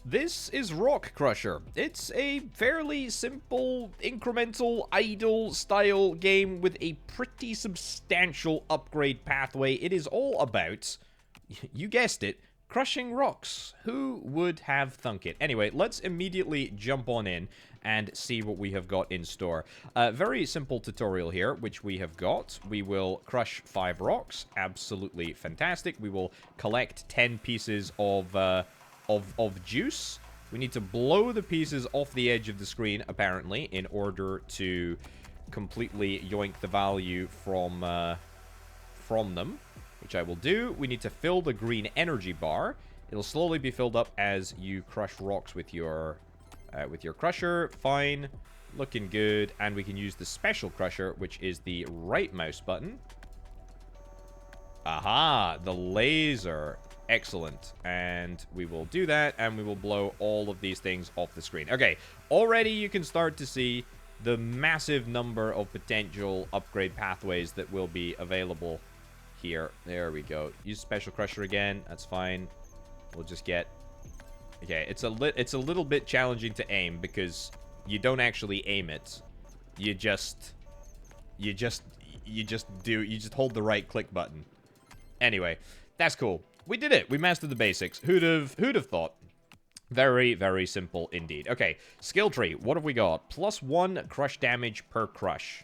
This is Rock Crusher. It's a fairly simple, incremental, idle style game with a pretty substantial upgrade pathway. It is all about, you guessed it, crushing rocks. Who would have thunk it? Anyway, let's immediately jump on in and see what we have got in store. Very simple tutorial here, which we have got. We will crush 5 rocks. Absolutely fantastic. We will collect 10 pieces of juice. We need to blow the pieces off the edge of the screen, apparently, in order to completely yoink the value from them, which I will do. We need to fill the green energy bar. It'll slowly be filled up as you crush rocks with your crusher. Fine, looking good. And we can use the special crusher, which is the right mouse button. Aha, the laser. Excellent. And we will do that, and we will blow all of these things off the screen. Okay, already you can start to see the massive number of potential upgrade pathways that will be available here. There we go. Use special crusher again. That's fine. We'll just get... Okay, it's a little bit challenging to aim because you don't actually aim it. You just hold the right click button. Anyway, that's cool. We did it. We mastered the basics. Who'd have thought? Very, very simple indeed. Okay, skill tree. What have we got? +1 crush damage per crush.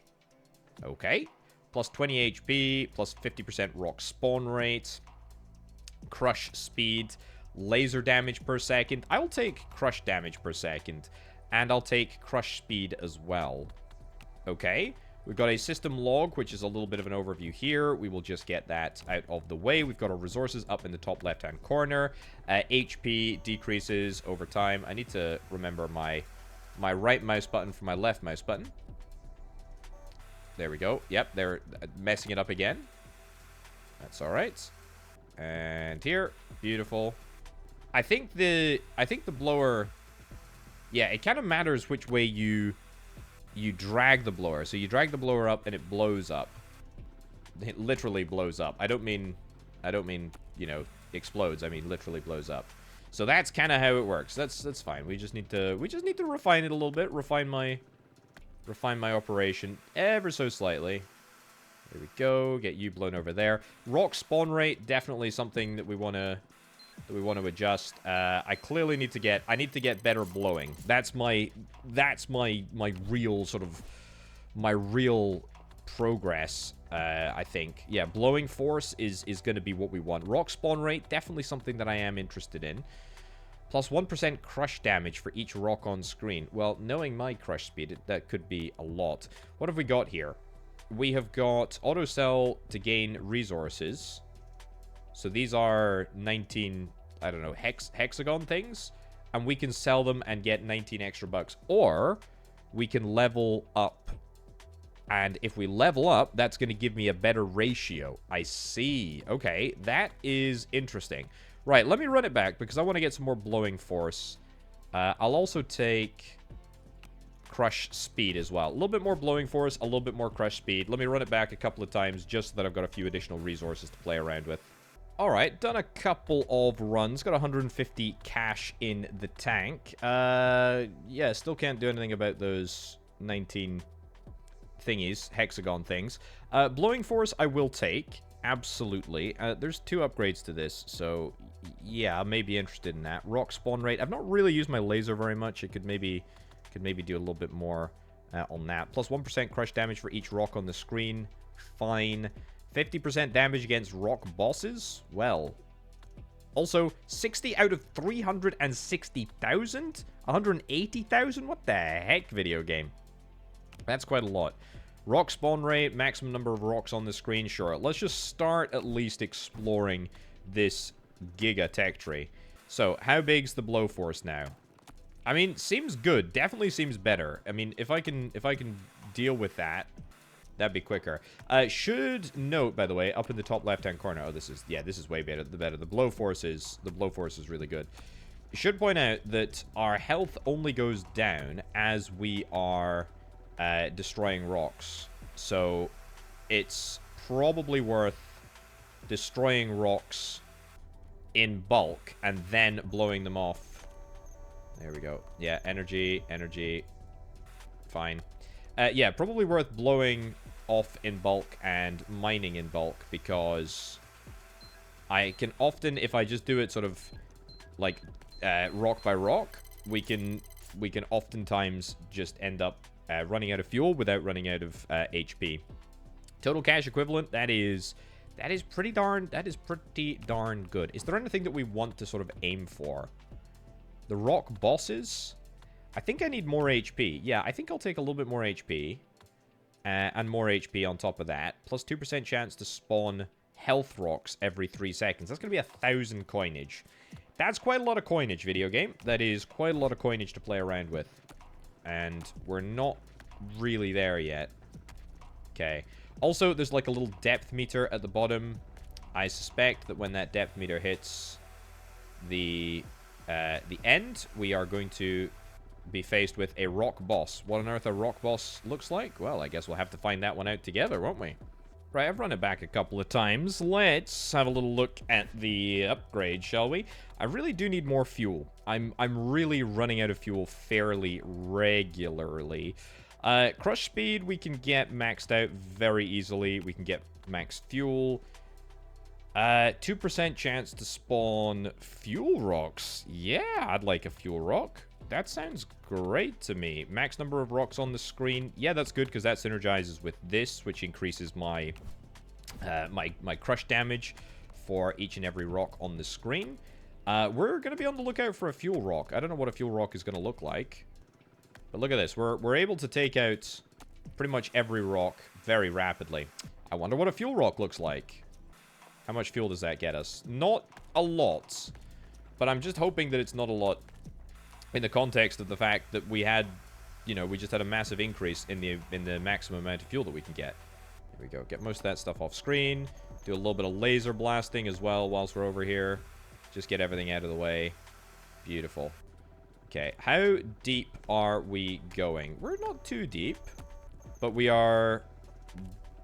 Okay. Plus 20 HP, plus 50% rock spawn rate. Crush speed. Laser damage per second. I will take crush damage per second. And I'll take crush speed as well. Okay. We've got a system log, which is a little bit of an overview here. We will just get that out of the way. We've got our resources up in the top left-hand corner. HP decreases over time. I need to remember my right mouse button from my left mouse button. There we go. Yep, they're messing it up again. That's all right. And here, beautiful. I think the blower. Yeah, it kind of matters which way you drag the blower. So you drag the blower up and it blows up. It literally blows up. I don't mean, you know, explodes. I mean literally blows up. So that's kind of how it works. That's fine. We just need to refine it a little bit. Refine my operation ever so slightly. There we go. Get you blown over there. Rock spawn rate, definitely something that we want to adjust. I clearly need to get better blowing. That's my real sort of real progress. I think. Yeah, blowing force is going to be what we want. Rock spawn rate, definitely something that I am interested in. Plus 1% crush damage for each rock on screen. Well, knowing my crush speed, that could be a lot. What have we got here? We have got auto sell to gain resources. So these are 19, I don't know, hexagon things. And we can sell them and get 19 extra bucks. Or we can level up. And if we level up, that's going to give me a better ratio. I see. Okay, that is interesting. Right, let me run it back because I want to get some more blowing force. I'll also take crush speed as well. A little bit more blowing force, a little bit more crush speed. Let me run it back a couple of times just so that I've got a few additional resources to play around with. Alright, done a couple of runs. Got 150 cash in the tank. Yeah, still can't do anything about those 19 thingies, hexagon things. Blowing force I will take. Absolutely. There's 2 upgrades to this, so yeah, I may be interested in that. Rock spawn rate. I've not really used my laser very much. It could maybe do a little bit more on that. Plus 1% crush damage for each rock on the screen. Fine. 50% damage against rock bosses? Well. Also, 60 out of 360,000? 180,000? What the heck, video game? That's quite a lot. Rock spawn rate, maximum number of rocks on the screen. Sure, let's just start at least exploring this giga tech tree. So, how big's the blow force now? I mean, seems good. Definitely seems better. I mean, if I can deal with that, that'd be quicker. Should note, by the way, up in the top left-hand corner. Oh, this is way better. The blow force is really good. Should point out that our health only goes down as we are destroying rocks. So it's probably worth destroying rocks in bulk and then blowing them off There we go. Yeah, energy, energy. Fine. Yeah, probably worth blowing off in bulk and mining in bulk, because I can often, if I just do it sort of like rock by rock, we can oftentimes just end up running out of fuel without running out of HP. Total cash equivalent, that is pretty darn good. Is there anything that we want to sort of aim for? The rock bosses? I think I need more HP. Yeah, I think I'll take a little bit more HP. And more HP on top of that. Plus 2% chance to spawn health rocks every 3 seconds. That's going to be 1,000 coinage. That's quite a lot of coinage, video game. That is quite a lot of coinage to play around with. And we're not really there yet. Okay. Also, there's like a little depth meter at the bottom. I suspect that when that depth meter hits the end, we are going to be faced with a rock boss. What on earth a rock boss looks like? Well, I guess we'll have to find that one out together, won't we? Right, I've run it back a couple of times. Let's have a little look at the upgrade, shall we? I really do need more fuel. I'm really running out of fuel fairly regularly. Crush speed we can get maxed out very easily. We can get max fuel. 2% chance to spawn fuel rocks. Yeah, I'd like a fuel rock. That sounds great to me. Max number of rocks on the screen. Yeah, that's good because that synergizes with this, which increases my my crush damage for each and every rock on the screen. We're going to be on the lookout for a fuel rock. I don't know what a fuel rock is going to look like. But look at this. We're able to take out pretty much every rock very rapidly. I wonder what a fuel rock looks like. How much fuel does that get us? Not a lot. But I'm just hoping that it's not a lot in the context of the fact that we had, you know, we just had a massive increase in the maximum amount of fuel that we can get. Here we go. Get most of that stuff off screen. Do a little bit of laser blasting as well whilst we're over here. Just get everything out of the way. Beautiful. Okay, how deep are we going? We're not too deep, but we are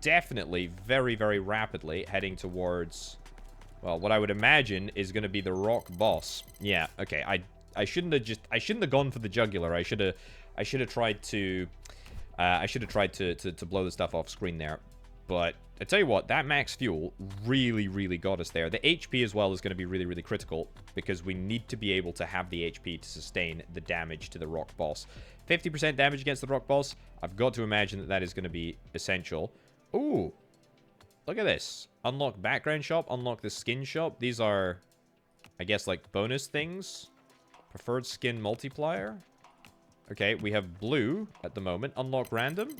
definitely very, very rapidly heading towards, well, what I would imagine is going to be the rock boss. Yeah, okay, I shouldn't have gone for the jugular. I should have tried to blow the stuff off screen there. But I tell you what, that max fuel really, really got us there. The HP as well is going to be really, really critical because we need to be able to have the HP to sustain the damage to the rock boss. 50% damage against the rock boss. I've got to imagine that that is going to be essential. Ooh, look at this. Unlock background shop, unlock the skin shop. These are, I guess, like bonus things. Preferred skin multiplier. Okay, we have blue at the moment. Unlock random.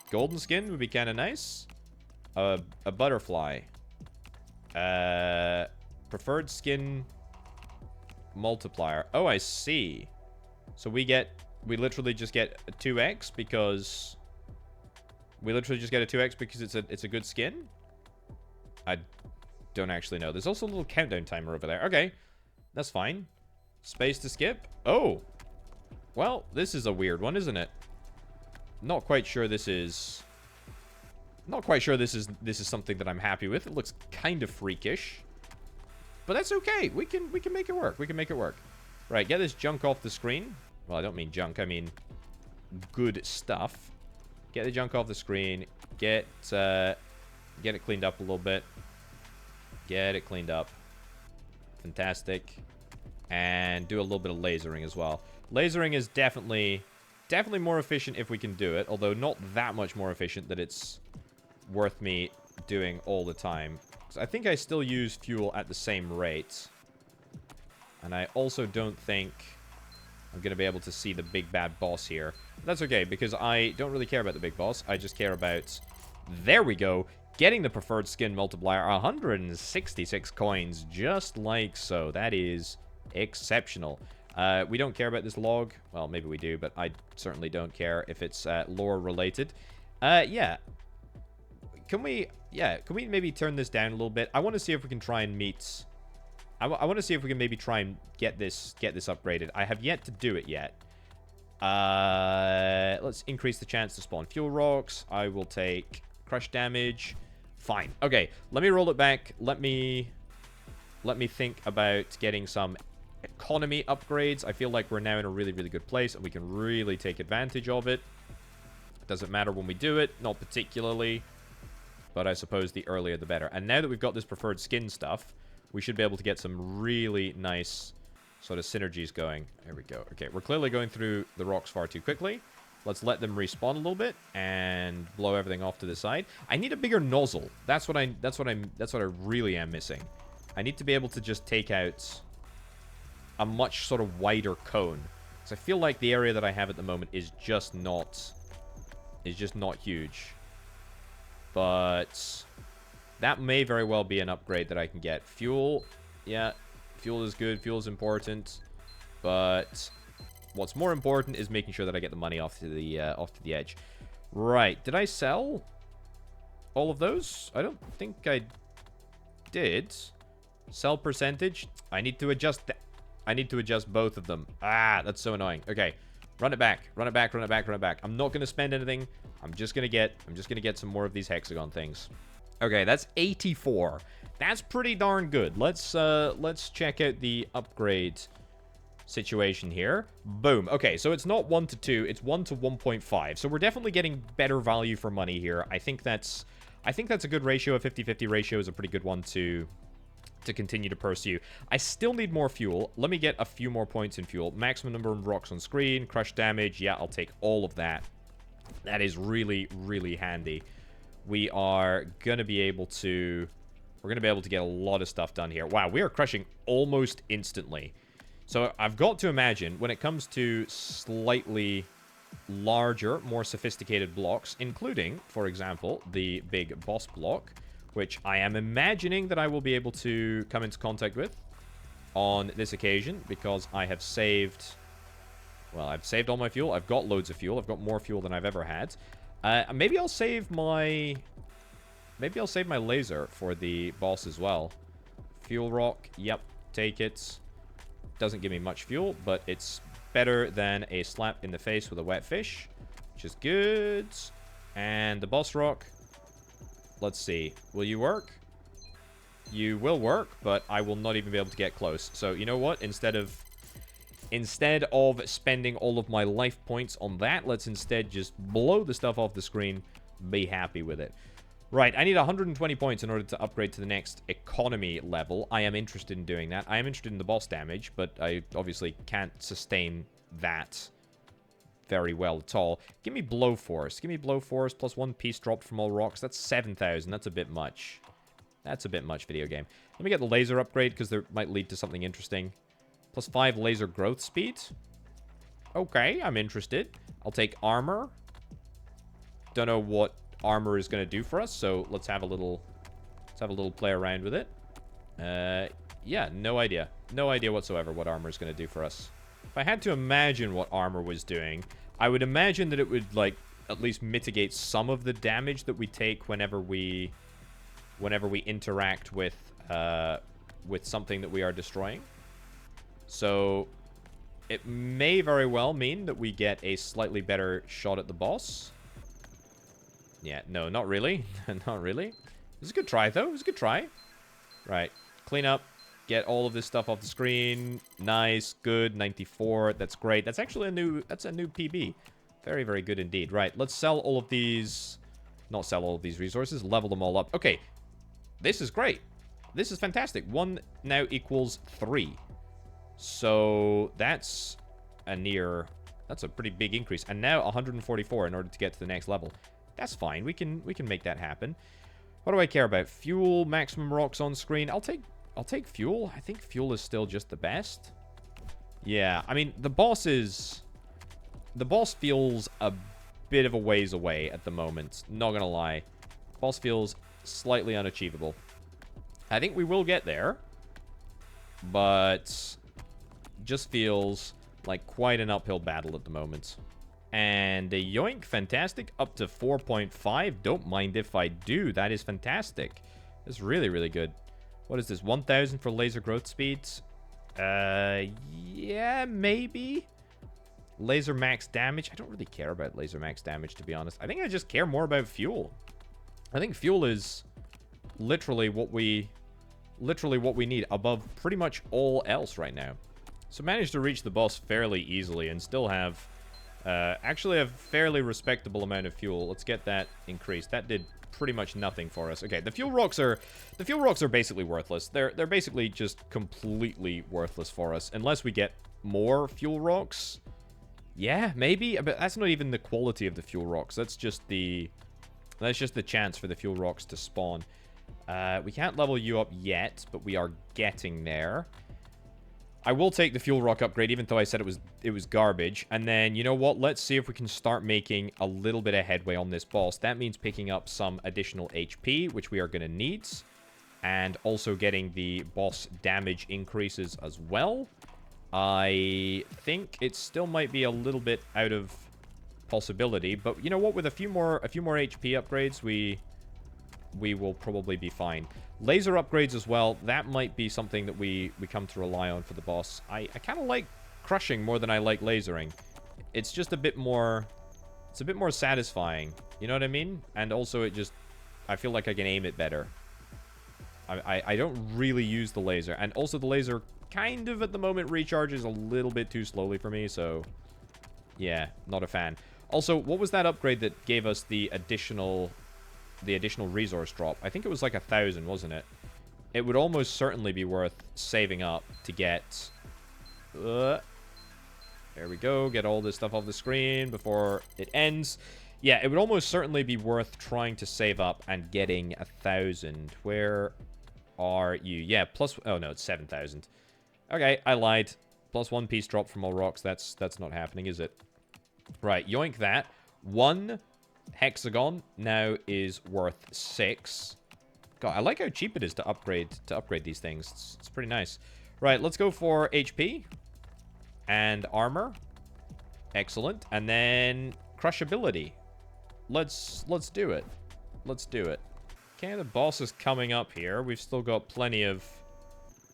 Golden skin would be kind of nice. A butterfly. Preferred skin multiplier. Oh, I see. So we literally just get a 2x because it's a good skin. I don't actually know. There's also a little countdown timer over there. Okay, that's fine. Space to skip. Oh, well, this is a weird one, isn't it? Not quite sure this is something that I'm happy with. It looks kind of freakish, but that's okay. We can make it work. We can make it work. Right, get this junk off the screen. Well, I don't mean junk. I mean good stuff. Get the junk off the screen. Get it cleaned up a little bit. Get it cleaned up. Fantastic. And do a little bit of lasering as well. Lasering is definitely more efficient if we can do it, although not that much more efficient that it's worth me doing all the time. So I think I still use fuel at the same rate. And I also don't think I'm going to be able to see the big bad boss here. That's okay, because I don't really care about the big boss. I just care about... There we go. Getting the preferred skin multiplier. 166 coins, just like so. That is exceptional. We don't care about this log. Well, maybe we do, but I certainly don't care if it's lore related. Yeah. Can we maybe turn this down a little bit? I want to see if we can try and meet... I want to see if we can maybe try and get this upgraded. I have yet to do it yet. Let's increase the chance to spawn fuel rocks. I will take crush damage. Fine. Okay, let me roll it back. Let me think about getting some economy upgrades, I feel like we're now in a really, really good place, and we can really take advantage of it. Doesn't matter when we do it, not particularly, but I suppose the earlier the better. And now that we've got this preferred skin stuff, we should be able to get some really nice sort of synergies going. There we go. Okay, we're clearly going through the rocks far too quickly. Let's let them respawn a little bit and blow everything off to the side. I need a bigger nozzle. That's what I really am missing. I need to be able to just take out a much sort of wider cone, because I feel like the area that I have at the moment is just not huge. But that may very well be an upgrade that I can get. Fuel, yeah, fuel is good. Fuel is important, but what's more important is making sure that I get the money off to the edge. Right? Did I sell all of those? I don't think I did. Sell percentage. I need to adjust that. I need to adjust both of them. Ah, that's so annoying. Okay, run it back. Run it back. Run it back. Run it back. I'm not gonna spend anything. I'm just gonna get some more of these hexagon things. Okay, that's 84. That's pretty darn good. Let's check out the upgrade situation here. Boom. Okay, so it's not 1 to 2, it's 1 to 1.5. So we're definitely getting better value for money here. I think that's a good ratio. A 50-50 ratio is a pretty good one to continue to pursue. I still need more fuel. Let me get a few more points in fuel. Maximum number of rocks on screen, crush damage. Yeah, I'll take all of that. That is really, really handy. We are gonna be able to get a lot of stuff done here. Wow, we are crushing almost instantly. So I've got to imagine when it comes to slightly larger, more sophisticated blocks, including, for example, the big boss block, which I am imagining that I will be able to come into contact with on this occasion, because I have saved... Well, I've saved all my fuel. I've got loads of fuel. I've got more fuel than I've ever had. Maybe I'll save my... Maybe I'll save my laser for the boss as well. Fuel rock. Yep. Take it. Doesn't give me much fuel, but it's better than a slap in the face with a wet fish, which is good. And the boss rock. Let's see. Will you work? You will work, but I will not even be able to get close. So, you know what? Instead of spending all of my life points on that, let's instead just blow the stuff off the screen. Be happy with it. Right, I need 120 points in order to upgrade to the next economy level. I am interested in doing that. I am interested in the boss damage, but I obviously can't sustain that very well at all. Give me blow force. Give me blow force plus 1 piece dropped from all rocks. That's 7,000. That's a bit much. That's a bit much, video game. Let me get the laser upgrade, because there might lead to something interesting. Plus 5 laser growth speed. Okay, I'm interested. I'll take armor. Don't know what armor is going to do for us, so let's have a little play around with it. Yeah, no idea. No idea whatsoever what armor is going to do for us. If I had to imagine what armor was doing, I would imagine that it would, like, at least mitigate some of the damage that we take whenever we interact with something that we are destroying. So it may very well mean that we get a slightly better shot at the boss. Yeah, no, not really. Not really. It was a good try, though. It was a good try. Right. Clean up. Get all of this stuff off the screen. Nice. Good. 94. That's great. That's actually a new PB. Very, very good indeed. Right. Let's sell all of these. Not sell all of these resources. Level them all up. Okay. This is great. This is fantastic. 1 now equals 3. So that's that's a pretty big increase. And now 144 in order to get to the next level. That's fine. We can make that happen. What do I care about? Fuel, maximum rocks on screen. I'll take fuel. I think fuel is still just the best. Yeah, I mean, the boss feels a bit of a ways away at the moment. Not gonna lie. Boss feels slightly unachievable. I think we will get there, but just feels like quite an uphill battle at the moment. And a yoink, fantastic. Up to 4.5. Don't mind if I do. That is fantastic. That's really, really good. What is this? 1,000 for laser growth speeds? Yeah, maybe. Laser max damage. I don't really care about laser max damage, to be honest. I think I just care more about fuel. I think fuel is literally what we need above pretty much all else right now. So managed to reach the boss fairly easily and still have... actually a fairly respectable amount of fuel. Let's get that increased. That did pretty much nothing for us. Okay, the fuel rocks are basically worthless. They're basically just completely worthless for us unless we get more fuel rocks. Yeah, maybe, but that's not even the quality of the fuel rocks. That's just the chance for the fuel rocks to spawn. We can't level you up yet, but we are getting there. I will take the fuel rock upgrade, even though I said it was garbage. And then, you know what? Let's see if we can start making a little bit of headway on this boss. That means picking up some additional HP, which we are going to need. And also getting the boss damage increases as well. I think it still might be a little bit out of possibility. But you know what? With a few more HP upgrades, we will probably be fine. Laser upgrades as well. That might be something that we come to rely on for the boss. I kind of like crushing more than I like lasering. It's just a bit more... It's a bit more satisfying. You know what I mean? And also it just... I feel like I can aim it better. I don't really use the laser. And also the laser kind of at the moment recharges a little bit too slowly for me. So, yeah, not a fan. Also, what was that upgrade that gave us the additional resource drop? I think it was like 1,000, wasn't it? It would almost certainly be worth saving up to get... there we go. Get all this stuff off the screen before it ends. Yeah, it would almost certainly be worth trying to save up and getting 1,000. Where are you? Yeah, plus... Oh, no, it's 7,000. Okay, I lied. Plus 1 piece drop from all rocks. That's not happening, is it? Right, yoink that. 1 hexagon now is worth 6. God, I like how cheap it is to upgrade these things. It's pretty nice. Right, let's go for HP and armor. Excellent. And then crushability. Let's do it. Let's do it. Okay, the boss is coming up here. We've still got plenty of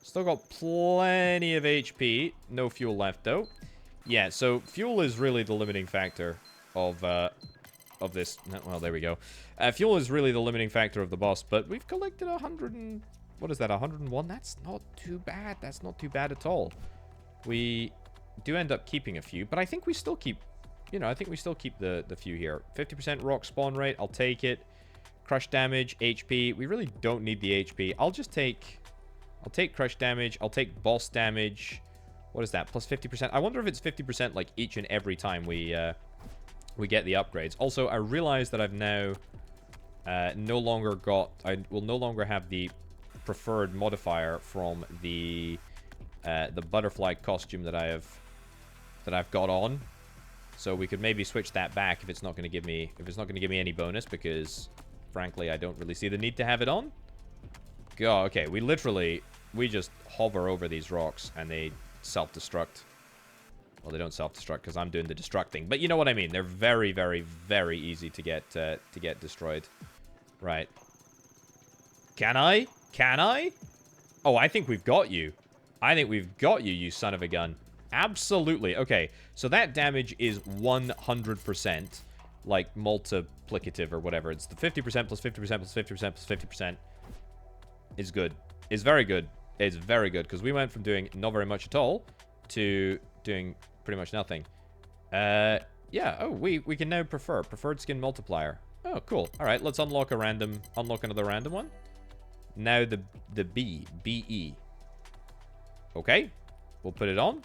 HP. No fuel left though. Yeah, so fuel is really the limiting factor of this. Well, there we go. Fuel is really the limiting factor of the boss, but we've collected 100 and... What is that, 101? That's not too bad. That's not too bad at all. We do end up keeping a few, but I think we still keep... You know, I think we still keep the few here. 50% rock spawn rate. I'll take it. Crush damage, HP. We really don't need the HP. I'll take crush damage. I'll take boss damage. What is that? Plus 50%. I wonder if it's 50% like each and every time we get the upgrades. Also, I realize that I've now no longer got... I will no longer have the preferred modifier from the butterfly costume that I've got on. So we could maybe switch that back if it's not going to give me any bonus, because frankly I don't really see the need to have it on. God, okay, we just hover over these rocks and they self-destruct. Well, they don't self-destruct because I'm doing the destructing, but you know what I mean. They're very, very, very easy to get destroyed. Right. Can I? Can I? Oh, I think we've got you. I think we've got you, you son of a gun. Absolutely. Okay, so that damage is 100%, like, multiplicative or whatever. It's the 50% plus 50% plus 50% plus 50% is good. Is very good. It's very good, because we went from doing not very much at all to doing pretty much nothing. Yeah. Oh, we can now preferred skin multiplier. Oh, cool. All right, let's unlock another random one. Now the BE. Okay, we'll put it on.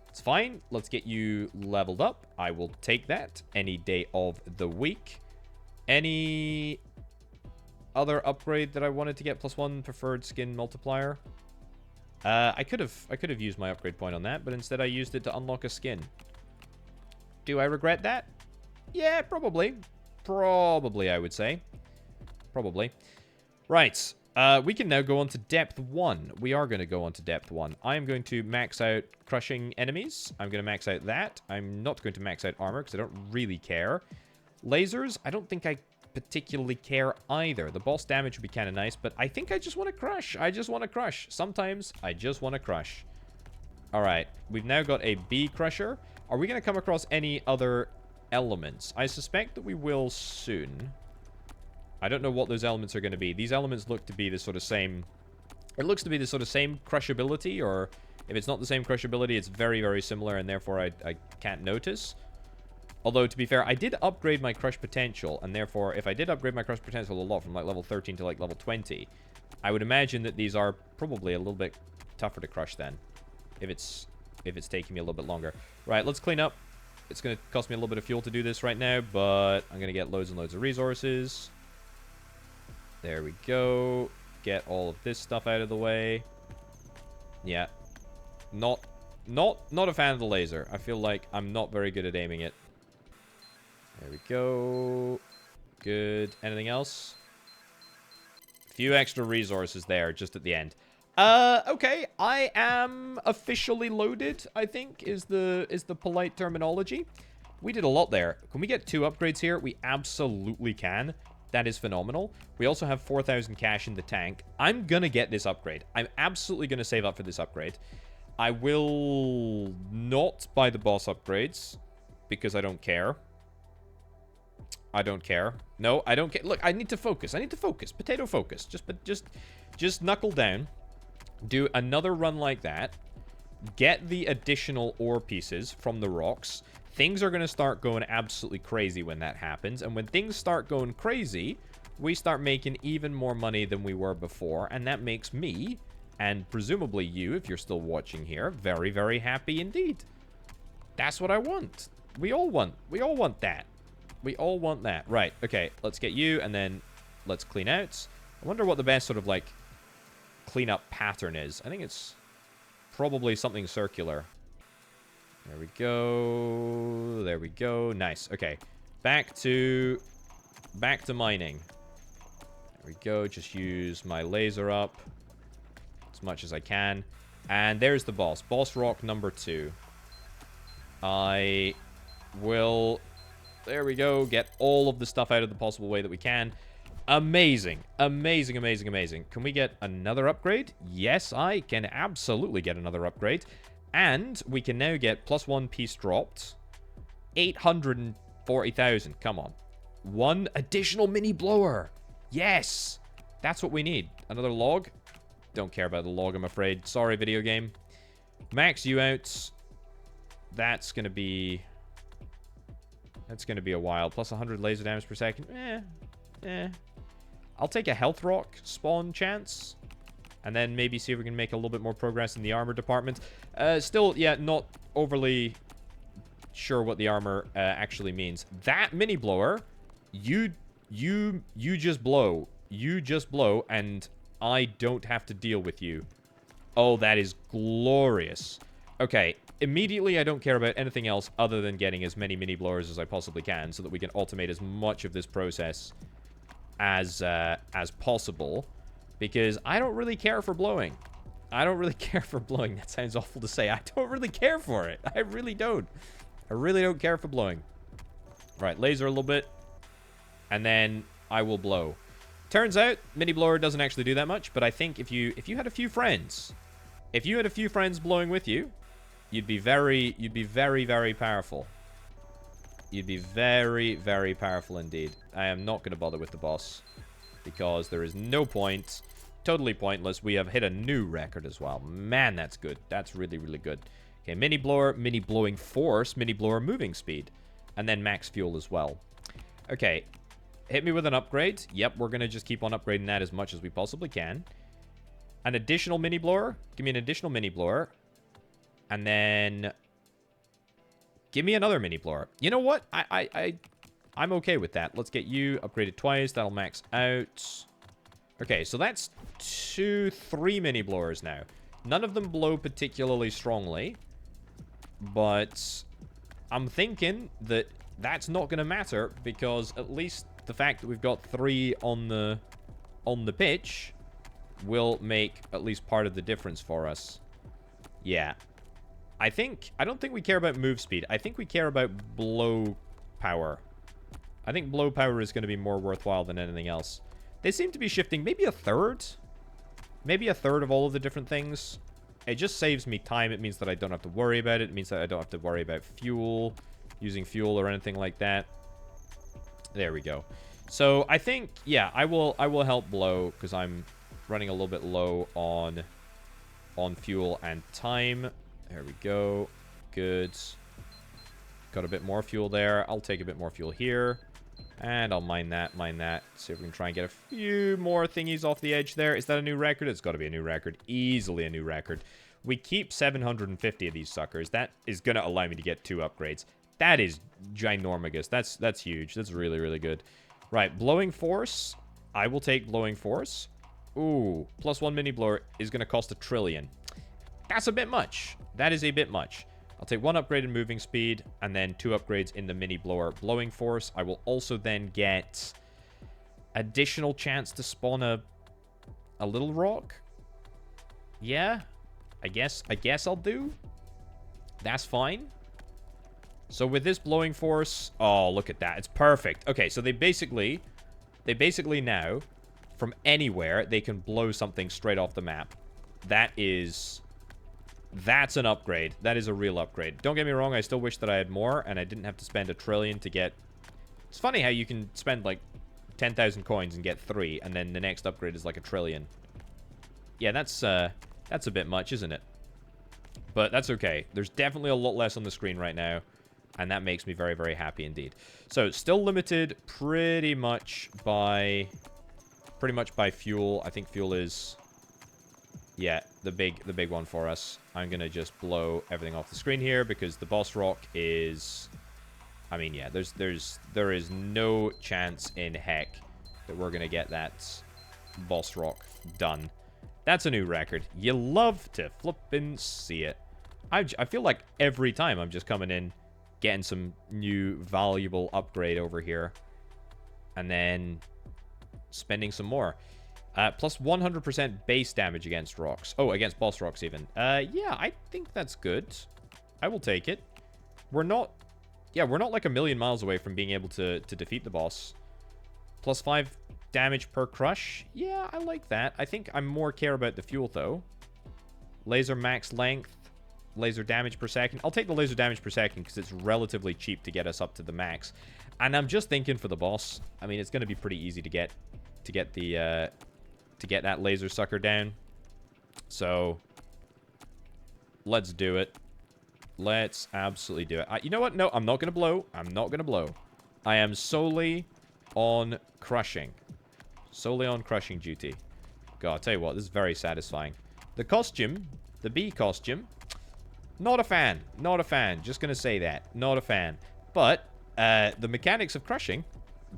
It's fine. Let's get you leveled up. I will take that any day of the week. Any other upgrade that I wanted to get? +1 preferred skin multiplier. I could have used my upgrade point on that, but instead I used it to unlock a skin. Do I regret that? Yeah, probably. Probably, I would say. Probably. Right. We can now go on to depth 1. We are going to go on to depth 1. I am going to max out crushing enemies. I'm going to max out that. I'm not going to max out armor because I don't really care. Lasers, I don't think I particularly care either. The boss damage would be kind of nice, but I think I just want to crush. I just want to crush. Sometimes I just want to crush. All right. We've now got a bee crusher. Are we going to come across any other elements? I suspect that we will soon. I don't know what those elements are going to be. These elements look to be the sort of same... It looks to be the sort of same crushability or If it's not the same crush ability, it's very, very similar, and therefore I can't notice. Although, to be fair, I did upgrade my crush potential, and therefore, if I did upgrade my crush potential a lot from, like, level 13 to, like, level 20, I would imagine that these are probably a little bit tougher to crush then, if it's taking me a little bit longer. Right, let's clean up. It's going to cost me a little bit of fuel to do this right now, but I'm going to get loads and loads of resources. There we go. Get all of this stuff out of the way. Yeah. Not a fan of the laser. I feel like I'm not very good at aiming it. There we go. Good. Anything else? A few extra resources there just at the end. Okay. I am officially loaded, I think, is the polite terminology. We did a lot there. Can we get 2 upgrades here? We absolutely can. That is phenomenal. We also have 4,000 cash in the tank. I'm gonna get this upgrade. I'm absolutely gonna save up for this upgrade. I will not buy the boss upgrades because I don't care. I don't care. No, I don't care. Look, I need to focus. I need to focus. Potato focus. Just knuckle down. Do another run like that. Get the additional ore pieces from the rocks. Things are going to start going absolutely crazy when that happens. And when things start going crazy, we start making even more money than we were before. And that makes me, and presumably you, if you're still watching here, very, very happy indeed. That's what I want. We all want that. We all want that. Right, okay, let's get you, and then let's clean out. I wonder what the best sort of, like, cleanup pattern is. I think it's probably something circular. There we go. There we go. Nice. Okay. Back to mining. There we go. Just use my laser up as much as I can. And there's the boss. Boss rock number 2. I will... There we go. Get all of the stuff out of the possible way that we can. Amazing. Amazing, amazing, amazing. Can we get another upgrade? Yes, I can absolutely get another upgrade. And we can now get +1 piece dropped. 840,000. Come on. 1 additional mini blower. Yes. That's what we need. Another log. Don't care about the log, I'm afraid. Sorry, video game. Max you out. That's going to be a while. Plus 100 laser damage per second. I'll take a health rock spawn chance. And then maybe see if we can make a little bit more progress in the armor department. Still, yeah, not overly sure what the armor actually means. That mini blower, you just blow. You just blow, and I don't have to deal with you. Oh, that is glorious. Okay, immediately I don't care about anything else other than getting as many mini blowers as I possibly can so that we can automate as much of this process as possible. Because I don't really care for blowing. I don't really care for blowing. That sounds awful to say. I don't really care for it. I really don't. I really don't care for blowing. Right, laser a little bit. And then I will blow. Turns out, mini blower doesn't actually do that much. But I think if you had a few friends. If you had a few friends blowing with you, you'd be very, very powerful. You'd be very, very powerful indeed. I am not going to bother with the boss. Because there is no point. Totally pointless. We have hit a new record as well. Man, that's good. That's really, really good. Okay, mini blower, mini blowing force, mini blower moving speed. And then max fuel as well. Okay. Hit me with an upgrade. Yep, we're going to just keep on upgrading that as much as we possibly can. An additional mini blower. Give me an additional mini blower. And then... give me another mini blower. You know what? I'm okay with that. Let's get you upgraded twice. That'll max out. Okay, so that's 3 mini blowers now. None of them blow particularly strongly. But I'm thinking that that's not going to matter because at least the fact that we've got 3 on the pitch will make at least part of the difference for us. Yeah. I don't think we care about move speed. I think we care about blow power. I think blow power is going to be more worthwhile than anything else. They seem to be shifting maybe a third. Maybe a third of all of the different things. It just saves me time. It means that I don't have to worry about it. It means that I don't have to worry about fuel, using fuel or anything like that. There we go. So I think, yeah, I will help blow because I'm running a little bit low on on fuel and time. There we go. Good. Got a bit more fuel there. I'll take a bit more fuel here. And I'll mine that, See if we can try and get a few more thingies off the edge there. Is that a new record? It's got to be a new record. Easily a new record. We keep 750 of these suckers. That is going to allow me to get 2 upgrades. That is ginormous. That's huge. That's really, really good. Right, Blowing Force. I will take Blowing Force. Ooh, +1 mini blower is going to cost 1 trillion. That's a bit much. That is a bit much. I'll take 1 upgrade in moving speed, and then 2 upgrades in the mini blower Blowing Force. I will also then get additional chance to spawn a little rock. Yeah, I guess I'll do. That's fine. So with this Blowing Force, oh, look at that. It's perfect. Okay, so they basically now, from anywhere, they can blow something straight off the map. That's an upgrade. That is a real upgrade. Don't get me wrong, I still wish that I had more, and I didn't have to spend 1 trillion to get... It's funny how you can spend, like, 10,000 coins and get 3, and then the next upgrade is, like, 1 trillion. Yeah, that's a bit much, isn't it? But that's okay. There's definitely a lot less on the screen right now, and that makes me very, very happy indeed. So, still limited pretty much by fuel. I think fuel is... Yeah, the big one for us. I'm going to just blow everything off the screen here because the boss rock is... I mean, yeah, there is no chance in heck that we're going to get that boss rock done. That's a new record. You love to flippin' see it. I feel like every time I'm just coming in, getting some new valuable upgrade over here, and then spending some more. Plus 100% base damage against rocks. Oh, against boss rocks even. Yeah, I think that's good. I will take it. We're not like a million miles away from being able to defeat the boss. Plus 5 damage per crush. Yeah, I like that. I think I more care about the fuel, though. Laser max length. Laser damage per second. I'll take the laser damage per second because it's relatively cheap to get us up to the max. And I'm just thinking for the boss. I mean, it's going to be pretty easy to get that laser sucker down. So, let's do it. Let's absolutely do it. You know what? No, I'm not going to blow. I'm not going to blow. I am solely on crushing. Solely on crushing duty. God, I'll tell you what, this is very satisfying. The costume, the bee costume, not a fan. Not a fan. Just going to say that. Not a fan. But, the mechanics of crushing,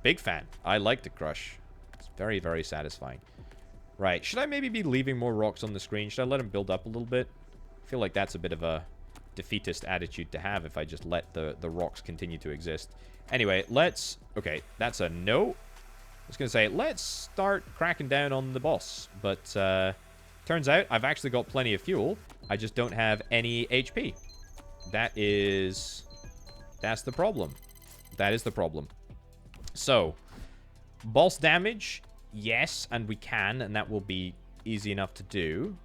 big fan. I like to crush. It's very, very satisfying. Right, should I maybe be leaving more rocks on the screen? Should I let them build up a little bit? I feel like that's a bit of a defeatist attitude to have if I just let the rocks continue to exist. Anyway, let's... Okay, that's a no. I was going to say, let's start cracking down on the boss. But, turns out I've actually got plenty of fuel. I just don't have any HP. That's the problem. That is the problem. So, boss damage... Yes, and we can, and that will be easy enough to do.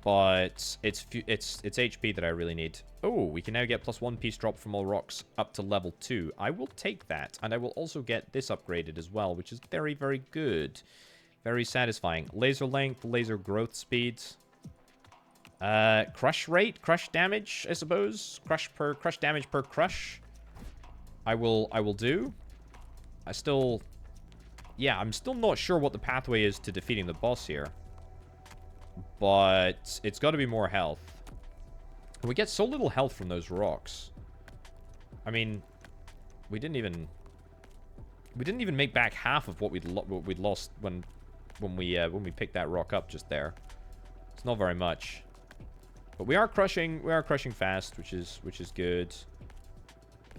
But it's HP that I really need. Oh, we can now get +1 piece drop from all rocks up to level 2. I will take that, and I will also get this upgraded as well, which is very, very good. Very satisfying. Laser length, laser growth speed. Crush rate, crush damage, I suppose. Crush damage per crush. I will do. Yeah, I'm still not sure what the pathway is to defeating the boss here. But it's got to be more health. We get so little health from those rocks. I mean, we didn't even make back half of what we'd lost when we picked that rock up just there. It's not very much. But we are crushing fast, which is good.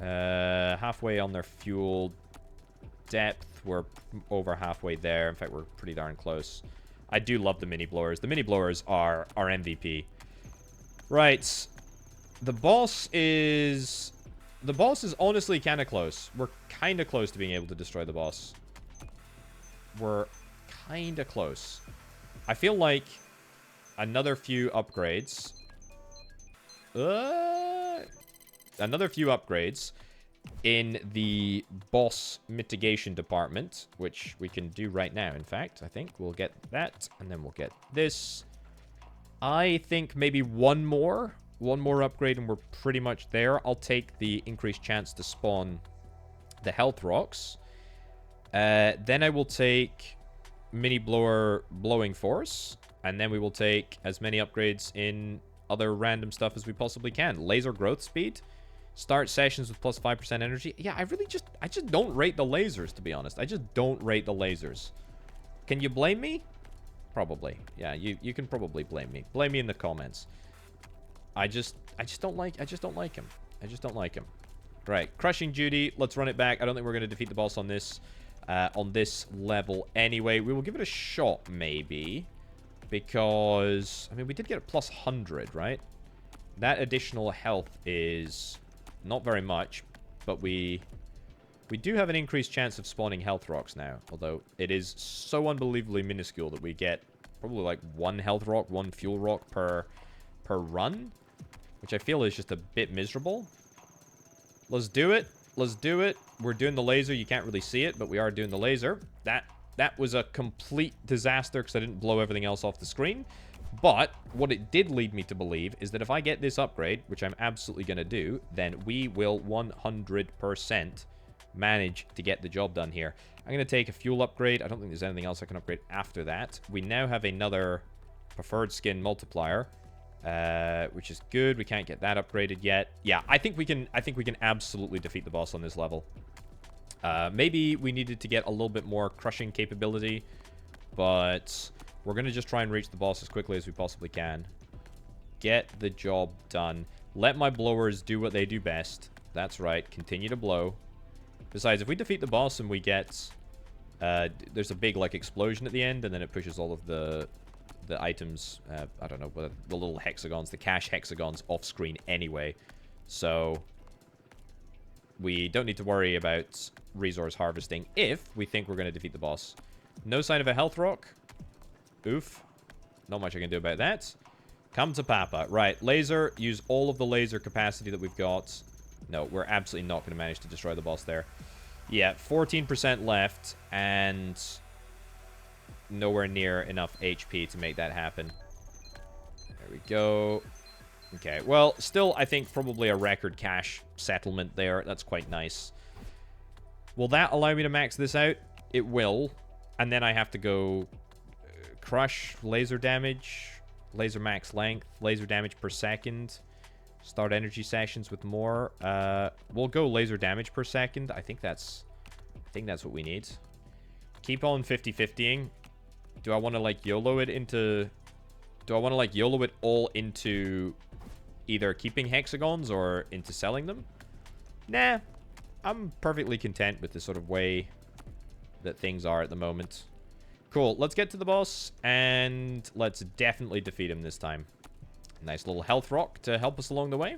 Halfway on their fuel depth. We're over halfway there. In fact, we're pretty darn close. I do love the mini blowers. The mini blowers are our MVP. Right. The boss is honestly kind of close. We're kind of close to being able to destroy the boss. We're kind of close. I feel like another few upgrades. Another few upgrades in the boss mitigation department, which we can do right now, in fact. I think we'll get that, and then we'll get this. I think maybe one more upgrade and we're pretty much there. I'll take the increased chance to spawn the health rocks. Then I will take mini blower blowing force, and then we will take as many upgrades in other random stuff as we possibly can. Laser growth speed. Start sessions with plus 5% energy. Yeah, I just don't rate the lasers, to be honest. I just don't rate the lasers. Can you blame me? Probably. Yeah, you can probably blame me. Blame me in the comments. I just don't like him. I just don't like him. Right, crushing duty. Let's run it back. I don't think we're going to defeat the boss on this level anyway. We will give it a shot, maybe, because I mean, we did get a plus 100, right? That additional health is not very much, but we do have an increased chance of spawning health rocks now, although it is so unbelievably minuscule that we get probably like 1 health rock, 1 fuel rock per run, which I feel is just a bit miserable. Let's do it. Let's do it. We're doing the laser. You can't really see it, but we are doing the laser. That was a complete disaster because I didn't blow everything else off the screen. But what it did lead me to believe is that if I get this upgrade, which I'm absolutely going to do, then we will 100% manage to get the job done here. I'm going to take a fuel upgrade. I don't think there's anything else I can upgrade after that. We now have another preferred skin multiplier, which is good. We can't get that upgraded yet. Yeah, I think we can absolutely defeat the boss on this level. Maybe we needed to get a little bit more crushing capability, but we're going to just try and reach the boss as quickly as we possibly can. Get the job done. Let my blowers do what they do best. That's right. Continue to blow. Besides, if we defeat the boss and we get... there's a big, like, explosion at the end, and then it pushes all of the items, I don't know, the little hexagons, the cash hexagons off-screen anyway. So we don't need to worry about resource harvesting if we think we're going to defeat the boss. No sign of a health rock. Oof. Not much I can do about that. Come to Papa. Right, laser. Use all of the laser capacity that we've got. No, we're absolutely not going to manage to destroy the boss there. Yeah, 14% left, and nowhere near enough HP to make that happen. There we go. Okay, well, still, I think probably a record cash settlement there. That's quite nice. Will that allow me to max this out? It will. And then I have to go crush, laser damage, laser max length, laser damage per second. Start energy sessions with more. We'll go laser damage per second. I think that's what we need. Keep on 50-50ing. Do I want to like YOLO it into... Do I want to like YOLO it all into either keeping hexagons or into selling them? Nah. I'm perfectly content with the sort of way that things are at the moment. Cool. Let's get to the boss and let's definitely defeat him this time. Nice little health rock to help us along the way.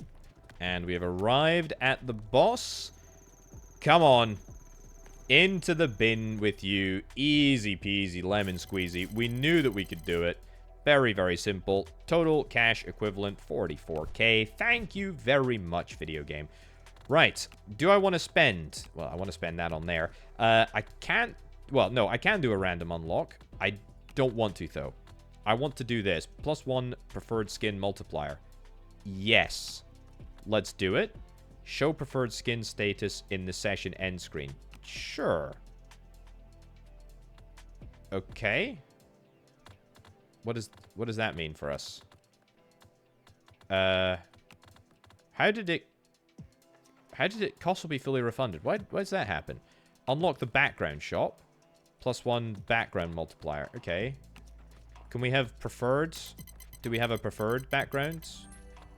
And we have arrived at the boss. Come on. Into the bin with you. Easy peasy, lemon squeezy. We knew that we could do it. Very, very simple. Total cash equivalent, 44k. Thank you very much, video game. Right. Do I want to spend... Well, I want to spend that on there. I can't... Well, no, I can do a random unlock. I don't want to, though. I want to do this. +1 preferred skin multiplier. Yes. Let's do it. Show preferred skin status in the session end screen. Sure. Okay. What does that mean for us? How did it cost will be fully refunded? Why does that happen? Unlock the background shop. +1 background multiplier. Okay. Can we have preferred? Do we have a preferred background?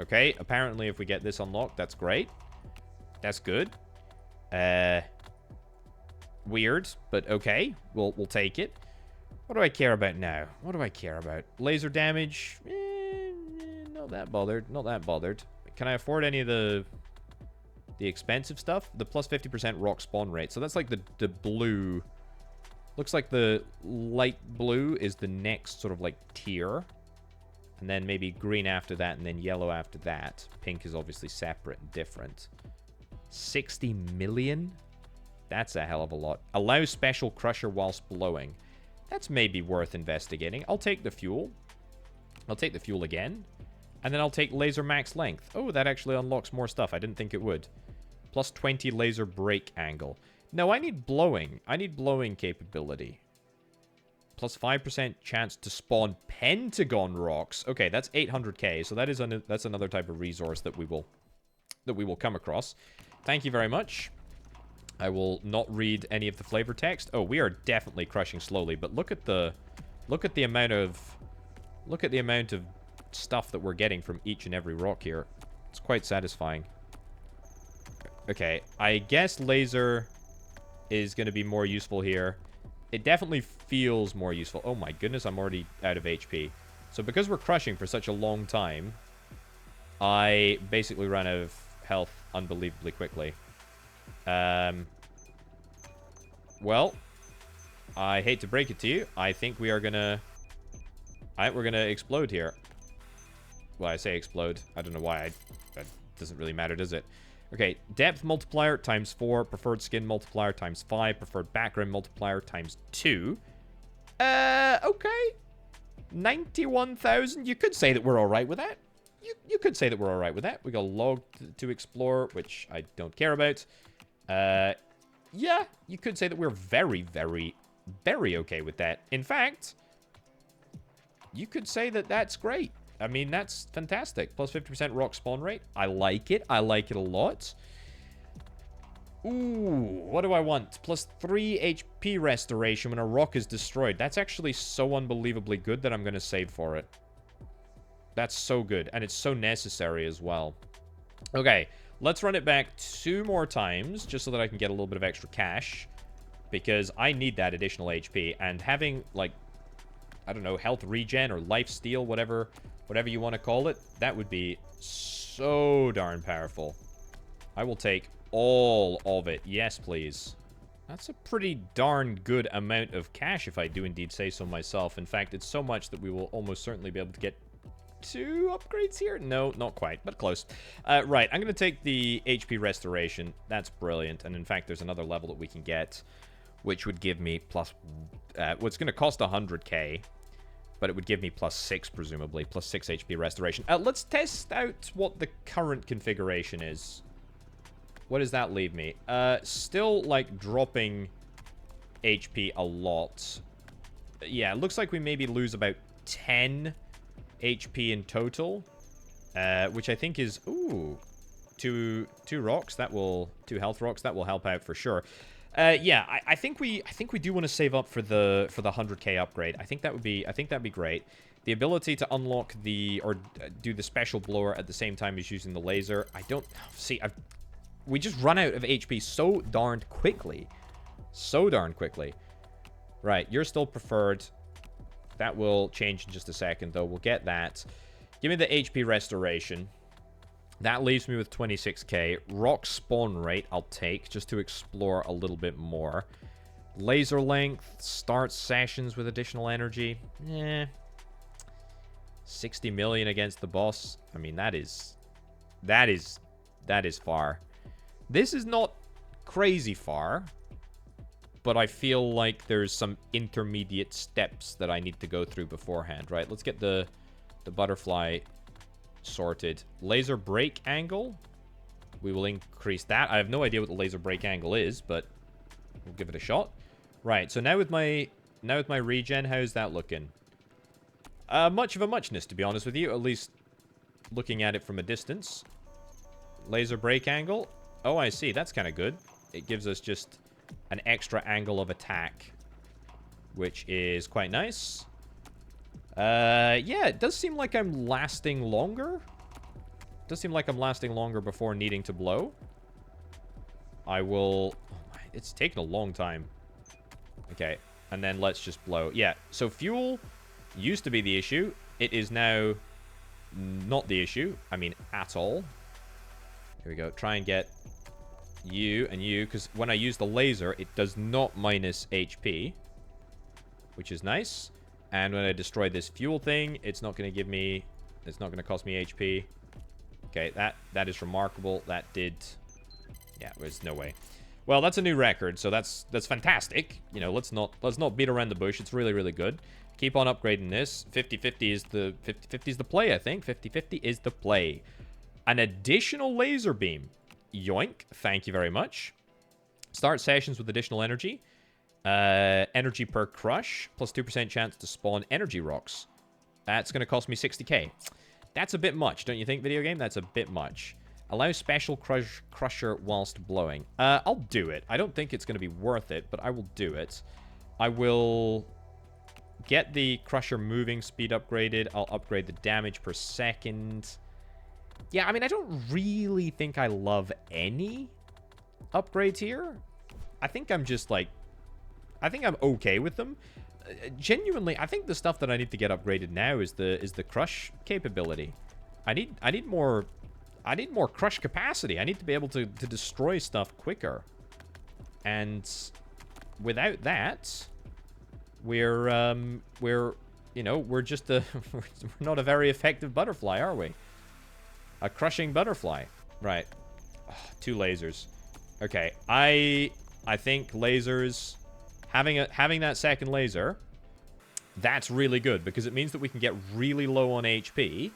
Okay, apparently if we get this unlocked, that's great. That's good. Weird, but okay. We'll take it. What do I care about now? What do I care about? Laser damage? Not that bothered. Not that bothered. Can I afford any of the expensive stuff? The +50% rock spawn rate. So that's like the blue... Looks like the light blue is the next sort of like tier. And then maybe green after that and then yellow after that. Pink is obviously separate and different. 60 million? That's a hell of a lot. Allow special crusher whilst blowing. That's maybe worth investigating. I'll take the fuel. I'll take the fuel again. And then I'll take laser max length. Oh, that actually unlocks more stuff. I didn't think it would. Plus 20 laser break angle. No, I need blowing. I need blowing capability. Plus 5% chance to spawn pentagon rocks. Okay, that's 800k. So that is that's another type of resource that we will come across. Thank you very much. I will not read any of the flavor text. Oh, we are definitely crushing slowly, but look at the amount of stuff that we're getting from each and every rock here. It's quite satisfying. Okay, I guess laser is going to be more useful here. It definitely feels more useful. Oh my goodness, I'm already out of HP. So because we're crushing for such a long time, I basically ran out of health unbelievably quickly. Well, I hate to break it to you. I think we are gonna... we're gonna explode here. Well, I say explode. I don't know why. That doesn't really matter, does it? Okay, depth multiplier times 4, preferred skin multiplier times 5, preferred background multiplier times 2. Okay. 91,000. You could say that we're alright with that. You could say that we're alright with that. We got a log to explore, which I don't care about. Yeah, you could say that we're very, very, very okay with that. In fact, you could say that that's great. I mean, that's fantastic. Plus 50% rock spawn rate. I like it. I like it a lot. Ooh, what do I want? Plus 3 HP restoration when a rock is destroyed. That's actually so unbelievably good that I'm going to save for it. That's so good. And it's so necessary as well. Okay, let's run it back 2 more times just so that I can get a little bit of extra cash. Because I need that additional HP. And having, like, I don't know, health regen or life steal, whatever you want to call it, that would be so darn powerful. I will take all of it. Yes, please. That's a pretty darn good amount of cash, if I do indeed say so myself. In fact, it's so much that we will almost certainly be able to get 2 upgrades here. No, not quite, but close. Right, I'm going to take the HP restoration. That's brilliant. And in fact, there's another level that we can get, which would give me plus... well, it's going to cost 100k. But it would give me plus 6, presumably. Plus 6 HP restoration. Let's test out what the current configuration is. What does that leave me? Still, like, dropping HP a lot. Yeah, it looks like we maybe lose about 10 HP in total. Which I think is... Ooh. 2 rocks. That will... 2 health rocks. That will help out for sure. Yeah, I think we do want to save up for the 100k upgrade. I think that'd be great. The ability to unlock do the special blower at the same time as using the laser. I don't see. We just run out of HP so darned quickly, Right, you're still preferred. That will change in just a second, though. We'll get that. Give me the HP restoration. That leaves me with 26k. Rock spawn rate I'll take just to explore a little bit more. Laser length. Start sessions with additional energy. 60 million against the boss. I mean, that is far. This is not crazy far. But I feel like there's some intermediate steps that I need to go through beforehand, right? Let's get the butterfly sorted. Laser break angle. We will increase that. I have no idea what the laser break angle is, but we'll give it a shot. Right, so now with my regen, how's that looking? Much of a muchness, to be honest with you, at least looking at it from a distance. Laser break angle. Oh, I see. That's kind of good. It gives us just an extra angle of attack, which is quite nice. Yeah, it does seem like I'm lasting longer. Does seem like I'm lasting longer before needing to blow. I will... It's taken a long time. Okay, and then let's just blow. Yeah, so fuel used to be the issue. It is now not the issue. I mean, at all. Here we go. Try and get you and you, because when I use the laser, it does not minus HP, which is nice. And when I destroy this fuel thing, it's not going to give me... It's not going to cost me HP. Okay, that is remarkable. That did... Yeah, there's no way. Well, that's a new record, so that's fantastic. You know, let's not beat around the bush. It's really, really good. Keep on upgrading this. 50-50 is the 50-50 is the play, I think. 50-50 is the play. An additional laser beam. Yoink. Thank you very much. Start sessions with additional energy. Energy per crush. Plus 2% chance to spawn energy rocks. That's going to cost me 60k. That's a bit much, don't you think, video game? That's a bit much. Allow special crusher whilst blowing. I'll do it. I don't think it's going to be worth it, but I will do it. I will get the crusher moving speed upgraded. I'll upgrade the damage per second. Yeah, I mean, I don't really think I love any upgrades here. I think I'm just like... I think I'm okay with them. Genuinely, I think the stuff that I need to get upgraded now is the crush capability. I need more crush capacity. I need to be able to destroy stuff quicker. And without that, we're just a we're not a very effective butterfly, are we? A crushing butterfly. Right. Oh, 2 lasers. Okay. I think lasers, having that second laser, that's really good because it means that we can get really low on HP,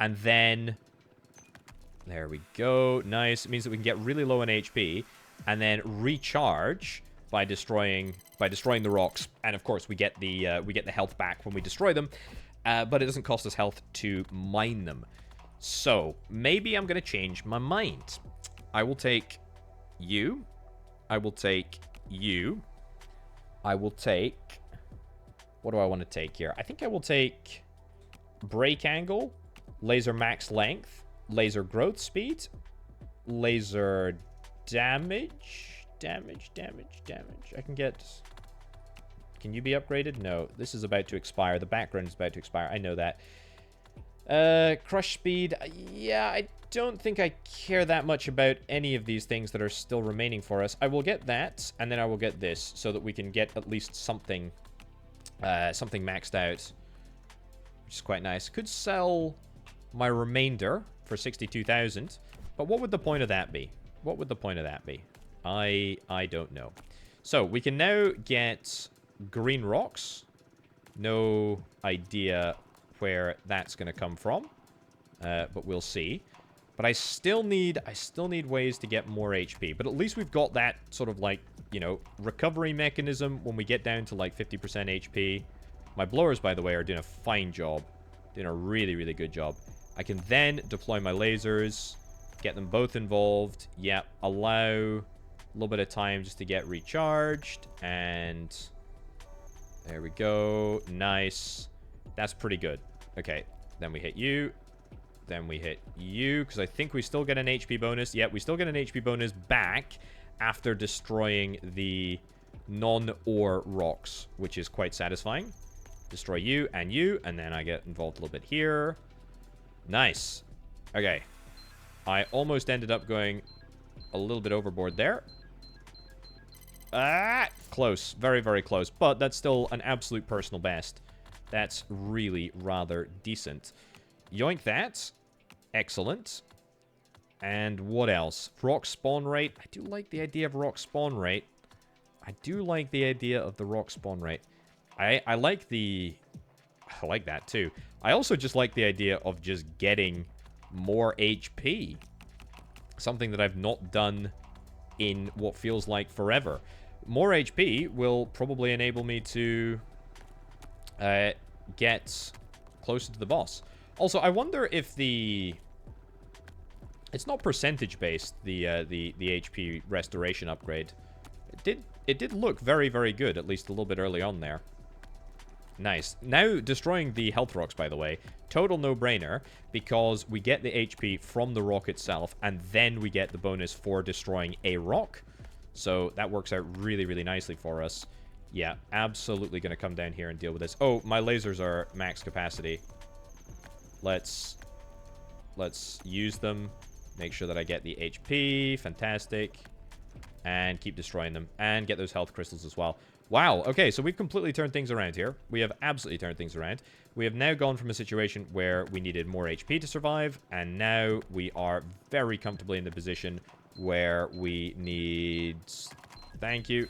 and then there we go. Nice. It means that we can get really low on HP and then recharge by destroying the rocks. And of course, we get the health back when we destroy them, but it doesn't cost us health to mine them. So maybe I'm gonna change my mind. I will take you. I will take you. I will take... What do I want to take here? I think I will take break angle, laser max length, laser growth speed, laser damage. I can get... Can you be upgraded? No. This is about to expire. The background is about to expire. I know that. Crush speed. Yeah, I don't think I care that much about any of these things that are still remaining for us. I will get that, and then I will get this, so that we can get at least something, something maxed out, which is quite nice. Could sell my remainder for 62,000, but what would the point of that be? What would the point of that be? I don't know. So we can now get green rocks. No idea where that's going to come from, but we'll see. But I still need ways to get more HP. But at least we've got that sort of like, you know, recovery mechanism when we get down to like 50% HP. My blowers, by the way, are doing a fine job. Doing a really, really good job. I can then deploy my lasers, get them both involved. Yeah, allow a little bit of time just to get recharged. And there we go. Nice. That's pretty good. Okay, then we hit you. Then we hit you, because I think we still get an HP bonus. Yeah, we still get an HP bonus back after destroying the non-ore rocks, which is quite satisfying. Destroy you, and then I get involved a little bit here. Nice. Okay. I almost ended up going a little bit overboard there. Ah! Close. Very, very close. But that's still an absolute personal best. That's really rather decent. Yoink that. Excellent. And what else? Rock spawn rate. I do like the idea of rock spawn rate. I do like the idea of the rock spawn rate. I like the... I like that too. I also just like the idea of just getting more HP. Something that I've not done in what feels like forever. More HP will probably enable me to get closer to the boss. Also, I wonder if the... It's not percentage based, the HP restoration upgrade. It did look very, very good, at least a little bit early on there. Nice. Now, destroying the health rocks, by the way, total no-brainer, because we get the HP from the rock itself, and then we get the bonus for destroying a rock. So that works out really, really nicely for us. Yeah, absolutely going to come down here and deal with this. Oh, my lasers are max capacity. Let's use them. Make sure that I get the HP. Fantastic. And keep destroying them. And get those health crystals as well. Wow. Okay, so we've completely turned things around here. We have absolutely turned things around. We have now gone from a situation where we needed more HP to survive. And now we are very comfortably in the position where we need... Thank you.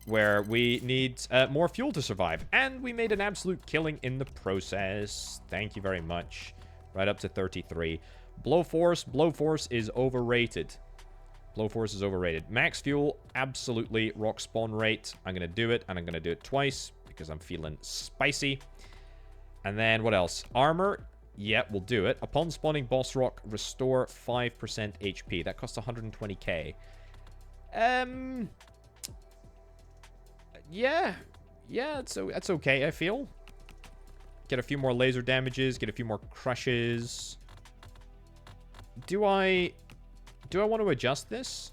where we need more fuel to survive. And we made an absolute killing in the process. Thank you very much. Right up to 33. Blow Force is overrated. Blow Force is overrated. Max fuel, absolutely. Rock spawn rate, I'm going to do it, and I'm going to do it twice because I'm feeling spicy. And then what else? Armor, yeah, we'll do it. Upon spawning boss rock, restore 5% HP. That costs 120k. Yeah, that's okay, I feel. Get a few more laser damages, get a few more crushes. Do I want to adjust this?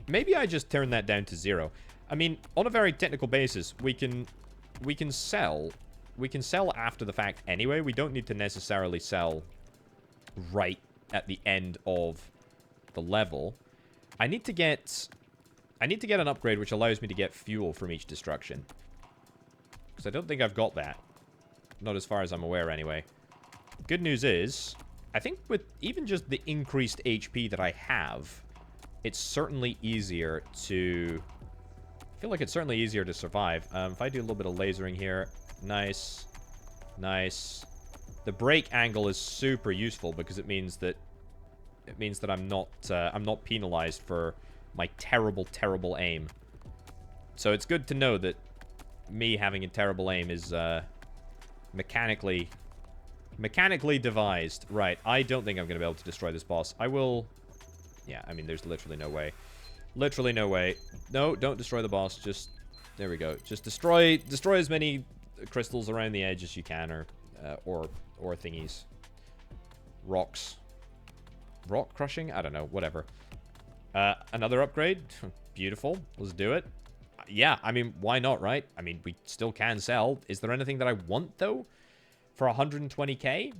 Maybe I just turn that down to 0. I mean, on a very technical basis, we can sell after the fact anyway. We don't need to necessarily sell right at the end of the level. I need to get an upgrade which allows me to get fuel from each destruction. Because I don't think I've got that. Not as far as I'm aware anyway. Good news is, I think with even just the increased HP that I have, it's certainly easier to... I feel like it's certainly easier to survive. If I do a little bit of lasering here. Nice. Nice. The break angle is super useful because it means that I'm not penalized for my terrible, terrible aim. So it's good to know that me having a terrible aim is mechanically devised. Right, I don't think I'm going to be able to destroy this boss. I will... Yeah, I mean, there's literally no way. Literally no way. No, don't destroy the boss. Just... There we go. Just destroy as many crystals around the edge as you can, or thingies. Rocks. Rock crushing? I don't know. Whatever. Another upgrade? Beautiful. Let's do it. Yeah, I mean, why not, right? I mean, we still can sell. Is there anything that I want, though? For 120k?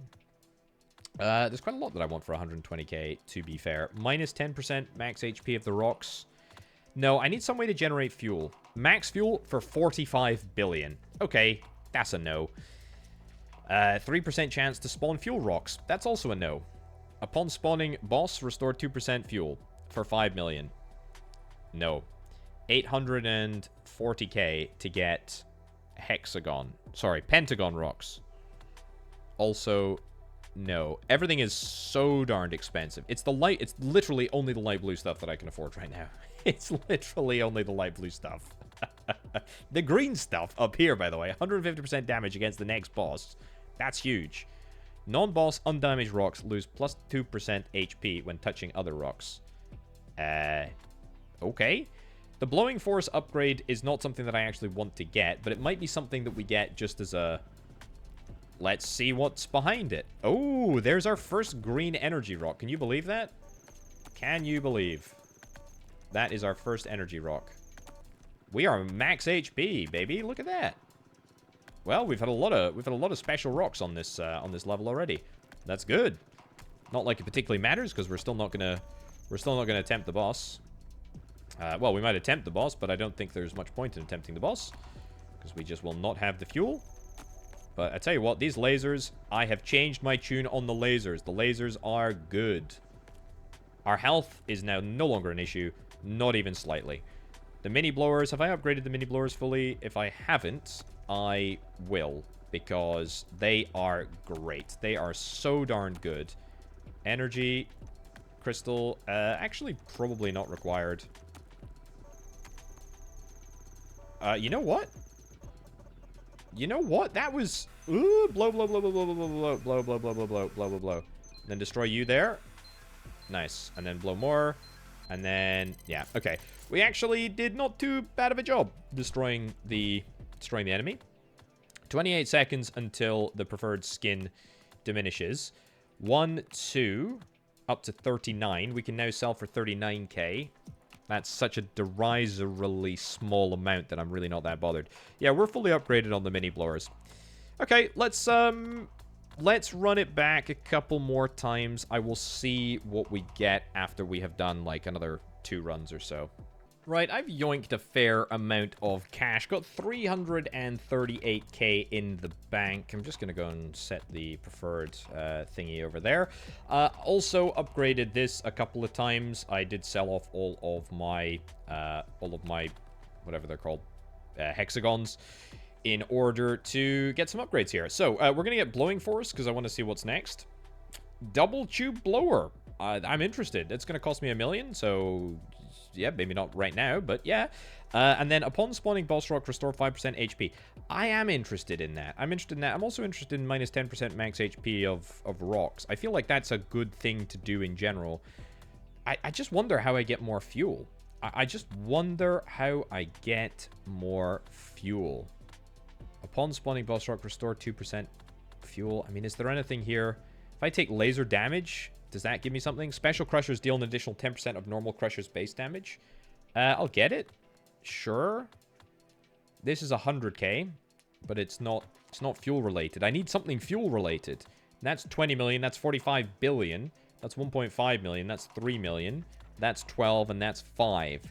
There's quite a lot that I want for 120k, to be fair. Minus 10% max HP of the rocks. No, I need some way to generate fuel. Max fuel for 45 billion. Okay, that's a no. 3% chance to spawn fuel rocks. That's also a no. Upon spawning boss, restore 2% fuel for 5 million. No. 840k to get pentagon rocks. Also, no. Everything is so darned expensive. It's literally only the light blue stuff that I can afford right now. It's literally only the light blue stuff. The green stuff up here, by the way, 150% damage against the next boss. That's huge. Non-boss undamaged rocks lose plus 2% HP when touching other rocks. Okay. The blowing force upgrade is not something that I actually want to get, but it might be something that we get just as a... Let's see what's behind it. Oh, there's our first green energy rock. Can you believe that? Can you believe? That is our first energy rock. We are max HP, baby. Look at that. Well, we've had a lot of special rocks on this level already. That's good. Not like it particularly matters because we're still not gonna attempt the boss. Well, we might attempt the boss, but I don't think there's much point in attempting the boss because we just will not have the fuel. But I tell you what, these lasers, I have changed my tune on the lasers. The lasers are good. Our health is now no longer an issue, not even slightly. The mini blowers, have I upgraded the mini blowers fully? If I haven't, I will, because they are great. They are so darn good. Energy, crystal, actually probably not required. You know what? You know what? That was... Ooh, blow, blow, blow, blow, blow, blow, blow, blow, blow, blow, blow, blow, blow, blow, blow. Then destroy you there. Nice. And then blow more. And then... Yeah, okay. We actually did not too bad of a job destroying the enemy. 28 seconds until the preferred skin diminishes. 1, 2, up to 39. We can now sell for 39k. That's such a derisorily small amount that I'm really not that bothered. Yeah, we're fully upgraded on the mini blowers. Okay, let's run it back a couple more times. I will see what we get after we have done like another 2 runs or so. Right, I've yoinked a fair amount of cash. Got 338k in the bank. I'm just going to go and set the preferred thingy over there. Also upgraded this a couple of times. I did sell off all of my whatever they're called, hexagons, in order to get some upgrades here. So, we're going to get Blowing Force, because I want to see what's next. Double Tube Blower. I'm interested. It's going to cost me $1 million, so yeah, maybe not right now, but yeah. And then upon spawning boss rock, restore 5% HP. I am interested in that. I'm interested in that. I'm also interested in minus 10% max HP of rocks. I feel like that's a good thing to do in general. I just wonder how I get more fuel. I just wonder how I get more fuel. Upon spawning boss rock, restore 2% fuel. I mean, is there anything here? If I take laser damage, does that give me something? Special Crushers deal an additional 10% of normal Crushers base damage. I'll get it. Sure. This is 100k, but it's not fuel related. I need something fuel related. That's 20 million, that's 45 billion. That's 1.5 million, that's 3 million. That's 12 and that's 5.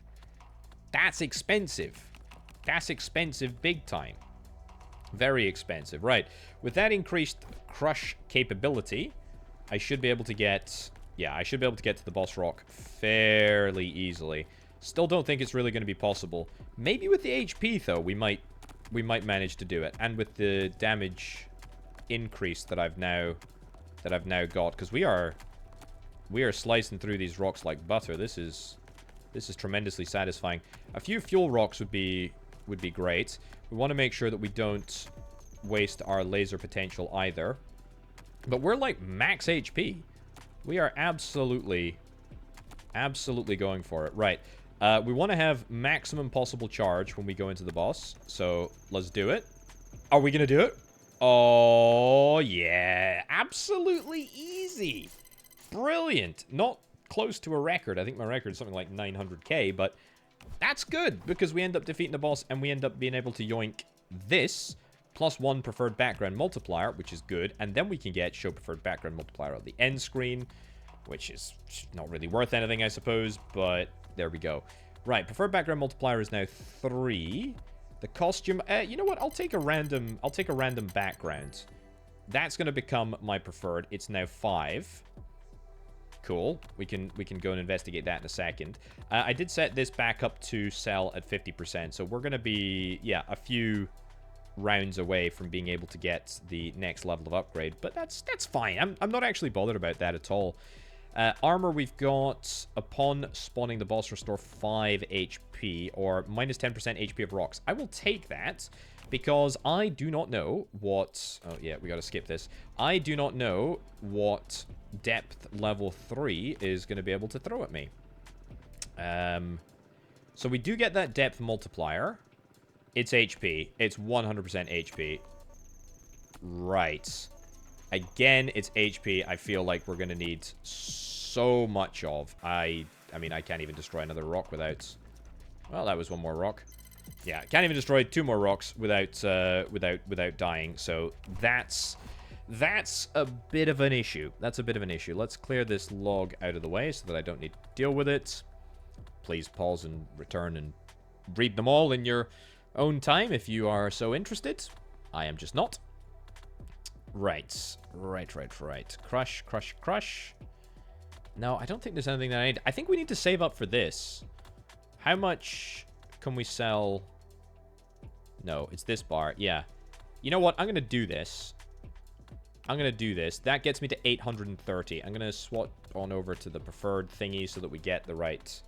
That's expensive. That's expensive big time. Very expensive. Right. With that increased crush capability, I should be able to get... Yeah, I should be able to get to the boss rock fairly easily. Still don't think it's really going to be possible. Maybe with the HP, though, we might manage to do it. And with the damage increase that I've now got. Because we are slicing through these rocks like butter. This is tremendously satisfying. A few fuel rocks would be great. We want to make sure that we don't waste our laser potential either. But we're like max HP. We are absolutely going for it. Right. We want to have maximum possible charge when we go into the boss. So let's do it. Are we going to do it? Oh, yeah. Absolutely easy. Brilliant. Not close to a record. I think my record is something like 900k, but that's good because we end up defeating the boss and we end up being able to yoink this +1 preferred background multiplier, which is good. And then we can get show preferred background multiplier on the end screen, which is not really worth anything, I suppose, but there we go. Right, preferred background multiplier is now 3. The costume, you know what? I'll take a random background. That's going to become my preferred. It's now 5. Cool. We can go and investigate that in a second. I did set this back up to sell at 50%, so we're going to be, yeah, a few rounds away from being able to get the next level of upgrade, but that's fine. I'm not actually bothered about that at all. Armor, we've got upon spawning the boss, restore 5 HP or minus 10% HP of rocks. I will take that because I do not know what... Oh, yeah, we got to skip this. I do not know what depth level 3 is going to be able to throw at me. So we do get that depth multiplier. It's HP. It's 100% HP. Right. Again, it's HP. I feel like we're going to need so much of. I mean, I can't even destroy another rock without... Well, that was one more rock. Yeah, can't even destroy 2 more rocks without dying. So that's a bit of an issue. That's a bit of an issue. Let's clear this log out of the way so that I don't need to deal with it. Please pause and return and read them all in your own time if you are so interested. I am just not. Right. Crush. No, I don't think there's anything that I need. I think we need to save up for this. How much can we sell? No, it's this bar. Yeah. You know what? I'm going to do this. That gets me to 830. I'm going to swap on over to the preferred thingy so that we get the right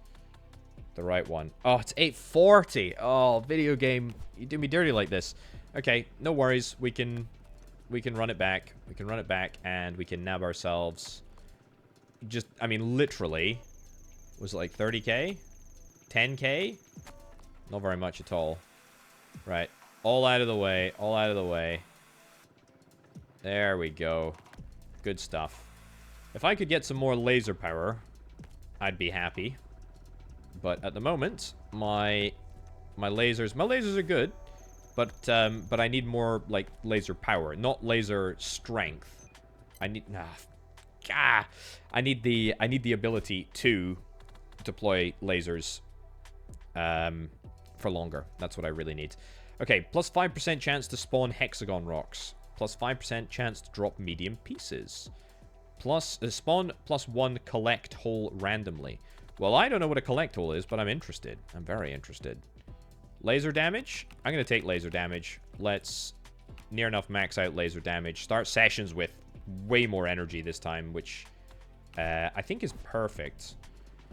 one. Oh, it's 840. Oh, video game. You do me dirty like this. Okay, no worries. We can run it back. And we can nab ourselves. Just, I mean, literally. Was it like 30k? 10k? Not very much at all. Right. All out of the way. There we go. Good stuff. If I could get some more laser power, I'd be happy. But at the moment, my lasers are good. But I need more, like, laser power, not laser strength. I need the ability to deploy lasers for longer. That's what I really need. Okay, plus 5% chance to spawn hexagon rocks. Plus 5% chance to drop medium pieces. Plus spawn plus 1 collect hole randomly. Well, I don't know what a collect hole is, but I'm interested. I'm very interested. Laser damage? I'm going to take laser damage. Let's near enough max out laser damage. Start sessions with way more energy this time, which I think is perfect.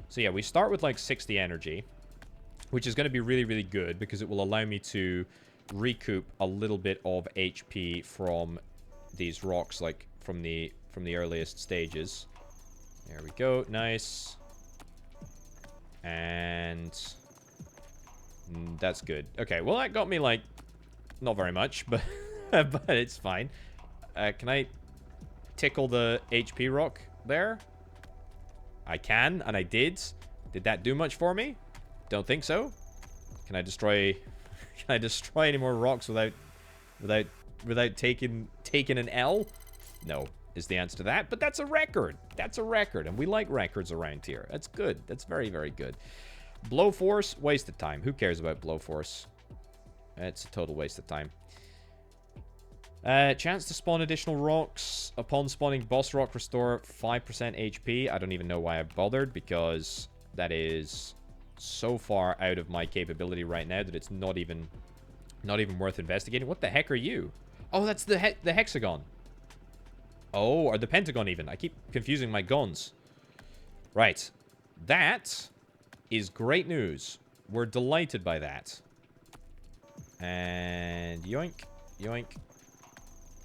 So yeah, we start with like 60 energy, which is going to be really, really good because it will allow me to recoup a little bit of HP from these rocks, like from the earliest stages. There we go. Nice. And that's good. Okay, well, that got me, like, not very much, but but it's fine. Can I tickle the HP rock there? I can, and I did. Did that do much for me? Don't think so. Can I destroy... Can I destroy any more rocks without taking an L? No, is the answer to that. But that's a record. That's a record, and we like records around here. That's good. That's very, very good. Blow Force, waste of time. Who cares about Blow Force? It's a total waste of time. Chance to spawn additional rocks. Upon spawning boss rock, restore 5% HP. I don't even know why I bothered, because that is so far out of my capability right now that it's not even worth investigating. What the heck are you? Oh, that's the hexagon. Oh, or the pentagon even. I keep confusing my guns. Right. That is great news. We're delighted by that. And yoink, yoink.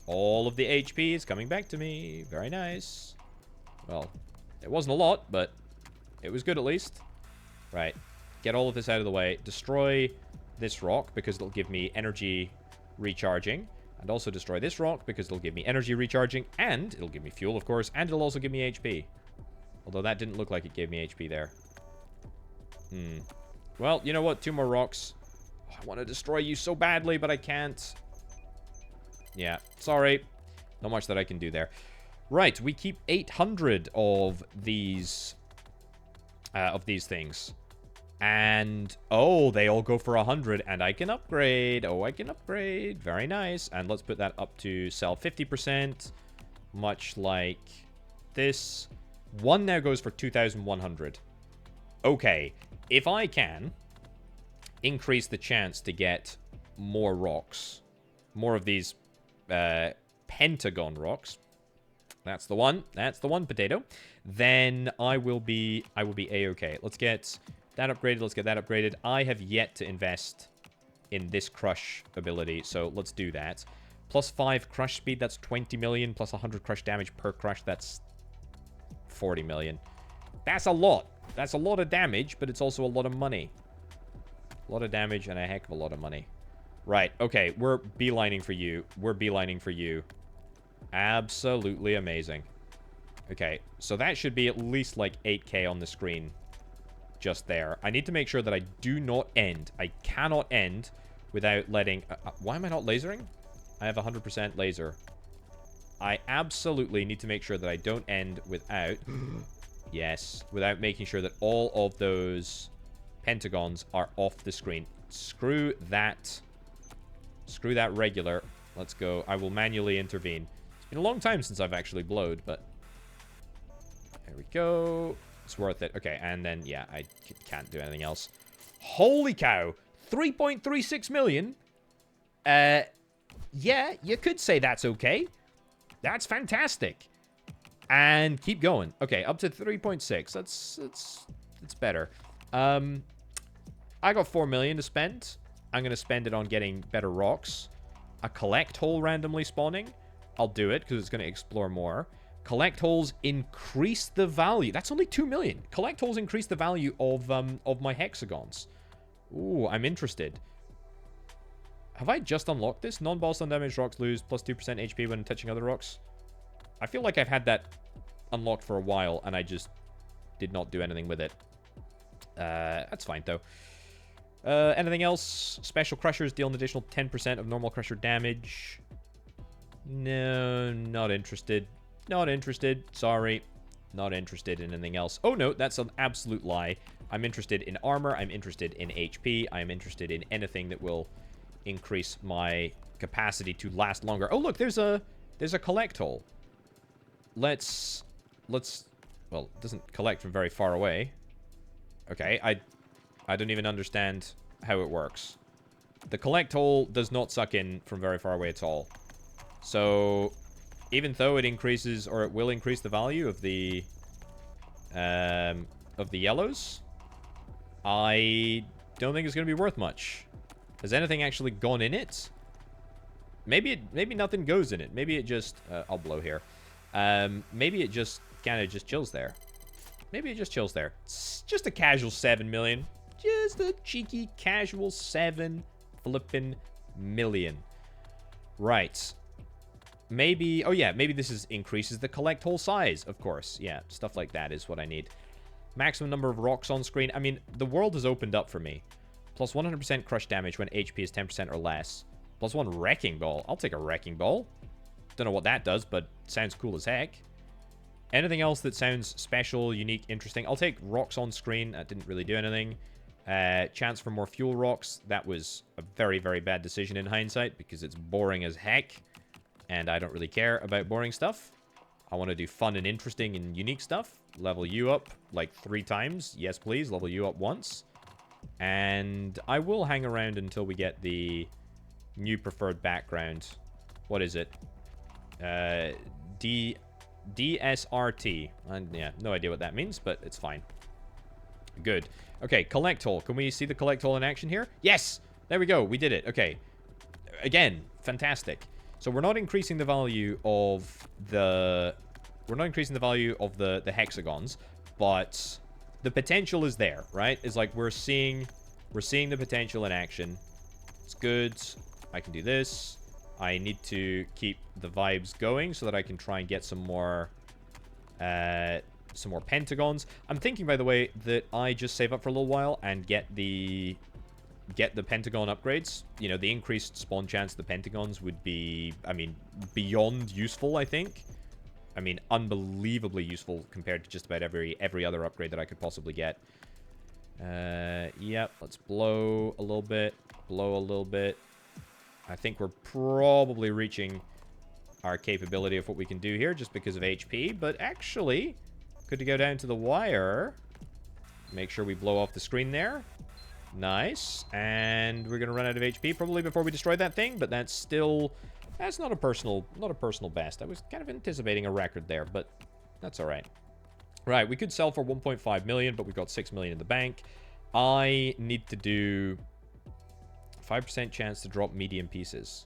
All of the HP is coming back to me. Very nice. Well, it wasn't a lot, but it was good at least. Right. Get all of this out of the way. Destroy this rock because it'll give me energy recharging. And also destroy this rock because it'll give me energy recharging. And it'll give me fuel, of course. And it'll also give me HP. Although that didn't look like it gave me HP there. Well, you know what? 2 more rocks. Oh, I want to destroy you so badly, but I can't. Yeah, sorry. Not much that I can do there. Right, we keep 800 of these things. And, oh, they all go for 100, and I can upgrade. Oh, I can upgrade. Very nice. And let's put that up to sell 50%, much like this. One now goes for 2,100. Okay, if I can increase the chance to get more rocks, more of these pentagon rocks, that's the one, potato, then I will be a-okay. Let's get that upgraded, let's get that upgraded. I have yet to invest in this crush ability, so let's do that. Plus 5 crush speed, that's 20 million, plus 100 crush damage per crush, that's 40 million. That's a lot. That's a lot of damage, but it's also a lot of money. A lot of damage and a heck of a lot of money. Right, okay, we're beelining for you. We're beelining for you. Absolutely amazing. Okay, so that should be at least like 8K on the screen. Just there. I need to make sure that I do not end. I cannot end without letting... why am I not lasering? I have 100% laser. I absolutely need to make sure that I don't end without... yes, without making sure that all of those pentagons are off the screen. Screw that. Screw that regular. Let's go. I will manually intervene. It's been a long time since I've actually blowed, but... there we go. It's worth it. Okay, and then, yeah, I can't do anything else. Holy cow! 3.36 million? Yeah, you could say that's okay. That's fantastic. And keep going. Okay, up to 3.6. That's better. I got 4 million to spend. I'm going to spend it on getting better rocks. A collect hole randomly spawning. I'll do it because it's going to explore more. Collect holes increase the value. That's only 2 million. Collect holes increase the value of my hexagons. Ooh, I'm interested. Have I just unlocked this? Non-boss undamaged rocks lose plus 2% HP when touching other rocks. I feel like I've had that unlocked for a while, and I just did not do anything with it. That's fine, though. Anything else? Special crushers deal an additional 10% of normal crusher damage. No, not interested. Not interested. Sorry. Not interested in anything else. Oh, no, that's an absolute lie. I'm interested in armor. I'm interested in HP. I'm interested in anything that will increase my capacity to last longer. Oh, look, there's a collect hole. Let's... well, it doesn't collect from very far away. Okay, I don't even understand how it works. The collect hole does not suck in from very far away at all. So, even though it increases, or it will increase the value of the yellows, I don't think it's going to be worth much. Has anything actually gone in it? Maybe nothing goes in it. Maybe it just... I'll blow here. Maybe it just kind of just chills there. Maybe it just chills there. It's just a casual 7 million. Just a cheeky casual 7 flippin' million. Right. Maybe... Oh, yeah. Maybe this increases the collect hole size, of course. Yeah, stuff like that is what I need. Maximum number of rocks on screen. I mean, the world has opened up for me. Plus 100% crush damage when HP is 10% or less. Plus 1 wrecking ball. I'll take a wrecking ball. Don't know what that does, but sounds cool as heck. Anything else that sounds special, unique, interesting? I'll take rocks on screen. That didn't really do anything. Chance for more fuel rocks. That was a very, very bad decision in hindsight because it's boring as heck. And I don't really care about boring stuff. I want to do fun and interesting and unique stuff. Level you up like 3 times. Yes, please. Level you up once. And I will hang around until we get the new preferred background. What is it? DSRT. Yeah, no idea what that means, but it's fine. Good. Okay, collect hole. Can we see the collect hole in action here? Yes! There we go. We did it. Okay. Again, fantastic. So we're not increasing the value of the... We're not increasing the value of the hexagons, but the potential is there, right? It's like we're seeing the potential in action. It's good. I can do this. I need to keep the vibes going so that I can try and get some more pentagons. I'm thinking, by the way, that I just save up for a little while and get the pentagon upgrades. You know, the increased spawn chance of the pentagons would be, I mean, beyond useful, I think. I mean, unbelievably useful compared to just about every other upgrade that I could possibly get. Yep, let's blow a little bit. Blow a little bit. I think we're probably reaching our capability of what we can do here just because of HP. But actually, good to go down to the wire. Make sure we blow off the screen there. Nice. And we're going to run out of HP probably before we destroy that thing. But that's still... That's not a personal best. I was kind of anticipating a record there, but that's all right. Right, we could sell for 1.5 million, but we've got 6 million in the bank. I need to do 5% chance to drop medium pieces.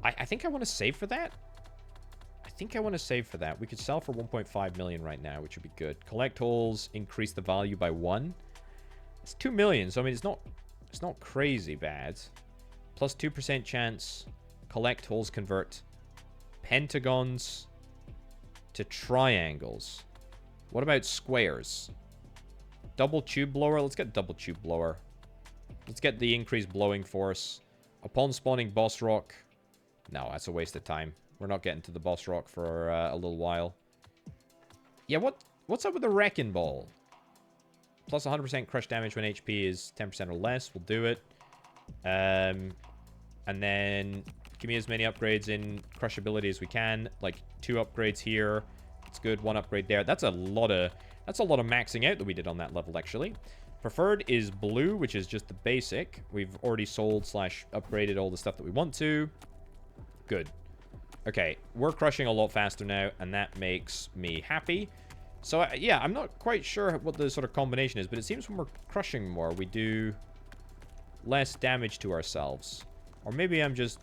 I think I want to save for that. We could sell for 1.5 million right now, which would be good. Collect holes, increase the value by 1. It's 2 million, so I mean, it's not crazy bad. Plus 2% chance... Collect holes convert pentagons to triangles. What about squares? Double tube blower. Let's get double tube blower. Let's get the increased blowing force. Upon spawning boss rock. No, that's a waste of time. We're not getting to the boss rock for a little while. Yeah, what's up with the wrecking ball? Plus 100% crush damage when HP is 10% or less. We'll do it. And then... Give me as many upgrades in crushability as we can. Like 2 upgrades here. It's good. 1 upgrade there. That's a lot of maxing out that we did on that level, actually. Preferred is blue, which is just the basic. We've already sold / upgraded all the stuff that we want to. Good. Okay, we're crushing a lot faster now, and that makes me happy. So, yeah, I'm not quite sure what the sort of combination is, but it seems when we're crushing more, we do less damage to ourselves. Or maybe I'm just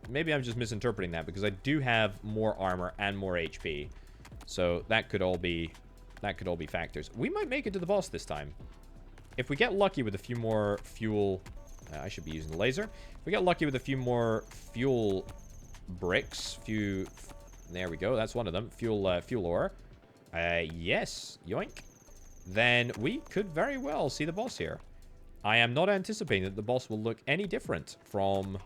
misinterpreting that, because I do have more armor and more HP. So that could all be factors. We might make it to the boss this time. If we get lucky with a few more fuel... I should be using the laser. If we get lucky with a few more fuel bricks, there we go, that's one of them. Fuel ore. Yes, yoink. Then we could very well see the boss here. I am not anticipating that the boss will look any different from...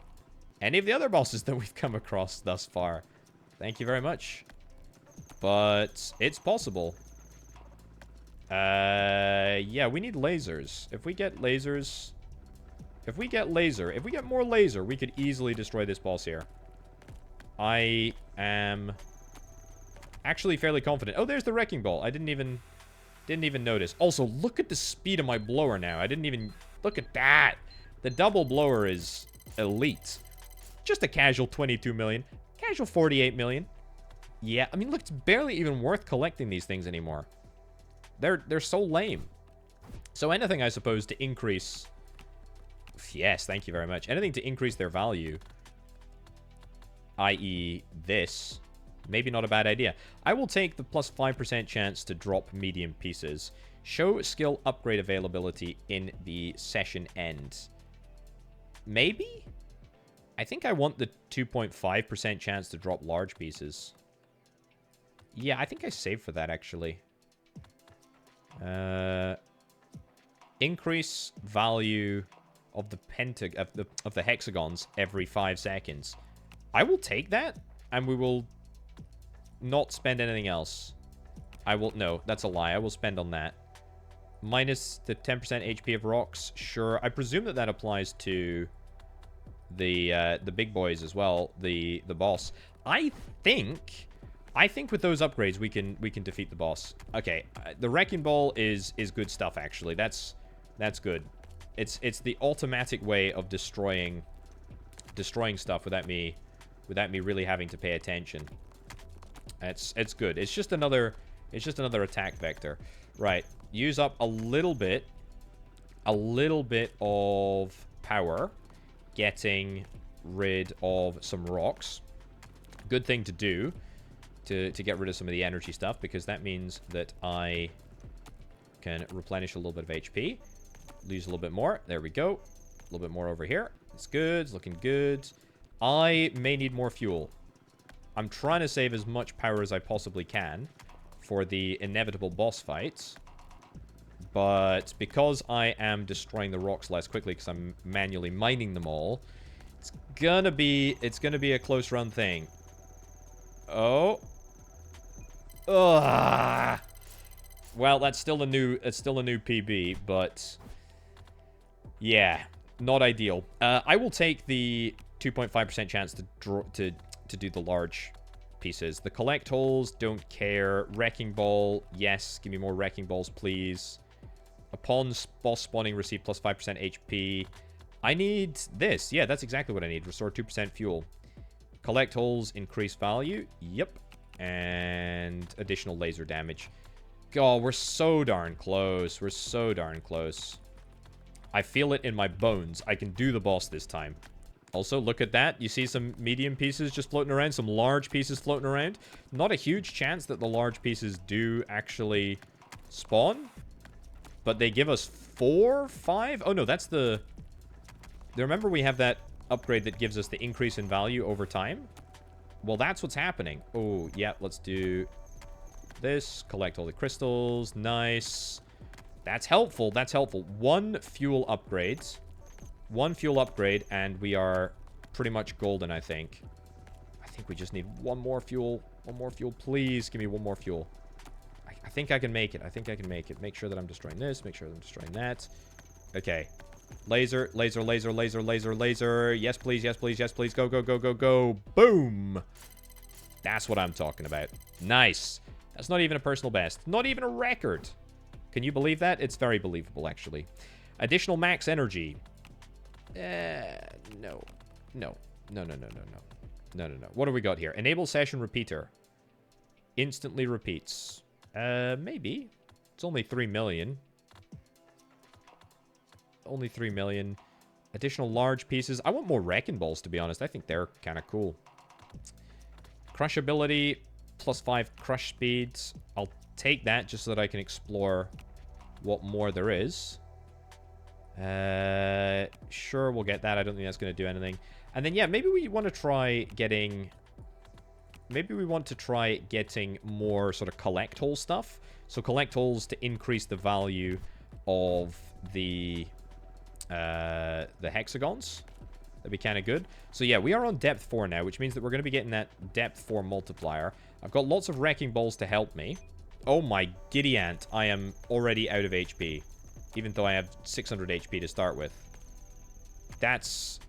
any of the other bosses that we've come across thus far. Thank you very much. But it's possible. Yeah, we need lasers. If we get lasers... If we get more laser, we could easily destroy this boss here. I am actually fairly confident. Oh, there's the wrecking ball. I didn't even notice. Also, look at the speed of my blower now. I didn't even... Look at that. The double blower is elite. Just a casual 22 million. Casual 48 million. Yeah, I mean, look, it's barely even worth collecting these things anymore. They're so lame. So anything, I suppose, to increase... Yes, thank you very much. Anything to increase their value, i.e. this, maybe not a bad idea. I will take the plus 5% chance to drop medium pieces. Show skill upgrade availability in the session end. Maybe? I think I want the 2.5% chance to drop large pieces. Yeah, I think I saved for that, actually. Increase value of the hexagons every 5 seconds. I will take that, and we will not spend anything else. No, that's a lie. I will spend on that. Minus the 10% HP of rocks. Sure. I presume that applies to the big boys as well. The boss. I think with those upgrades we can defeat the boss. Okay, the wrecking ball is good stuff, actually. That's good. It's the automatic way of destroying stuff without me really having to pay attention. It's good. It's just another attack vector. Right. Use up a little bit of power getting rid of some rocks. Good thing to do to get rid of some of the energy stuff, because that means that I can replenish a little bit of HP. Lose a little bit more. There we go. A little bit more over here. It's good. It's looking good. I may need more fuel. I'm trying to save as much power as I possibly can for the inevitable boss fights. But because I am destroying the rocks less quickly because I'm manually mining them all, it's gonna be a close run thing. Oh. Ugh. Well, that's still a new PB, but yeah, not ideal. I will take the 2.5% chance to do the large pieces. The collect holes, don't care. Wrecking ball, yes, give me more wrecking balls, please. Upon boss spawning, receive plus 5% HP. I need this. Yeah, that's exactly what I need. Restore 2% fuel. Collect holes, increase value. Yep. And additional laser damage. God, we're so darn close. We're so darn close. I feel it in my bones. I can do the boss this time. Also, look at that. You see some medium pieces just floating around, some large pieces floating around. Not a huge chance that the large pieces do actually spawn, but they give us 4, 5. Oh, no, that's the... Remember we have that upgrade that gives us the increase in value over time? Well, that's what's happening. Oh, yeah, let's do this. Collect all the crystals. Nice. That's helpful. That's helpful. One fuel upgrade, and we are pretty much golden, I think. I think we just need one more fuel. One more fuel, please. Give me one more fuel. I think I can make it. I think I can make it. Make sure that I'm destroying this. Make sure that I'm destroying that. Okay. Laser, laser, laser, laser, laser, laser. Yes, please, yes, please, yes, please. Go, go, go, go, go. Boom. That's what I'm talking about. Nice. That's not even a personal best. Not even a record. Can you believe that? It's very believable, actually. Additional max energy. No. No. No, no, no, no, no. No, no, no. What do we got here? Enable session repeater. Instantly repeats. Maybe. It's only 3 million. Only 3 million. Additional large pieces. I want more wrecking balls, to be honest. I think they're kind of cool. Crush ability. Plus 5 crush speeds. I'll take that just so that I can explore what more there is. Sure, we'll get that. I don't think that's going to do anything. And then, yeah, maybe we want to try getting... Maybe we want to try getting more sort of collect hole stuff. So collect holes to increase the value of the hexagons. That'd be kind of good. So yeah, we are on depth 4 now, which means that we're going to be getting that depth 4 multiplier. I've got lots of wrecking balls to help me. Oh my giddy ant, I am already out of HP. Even though I have 600 HP to start with. That's...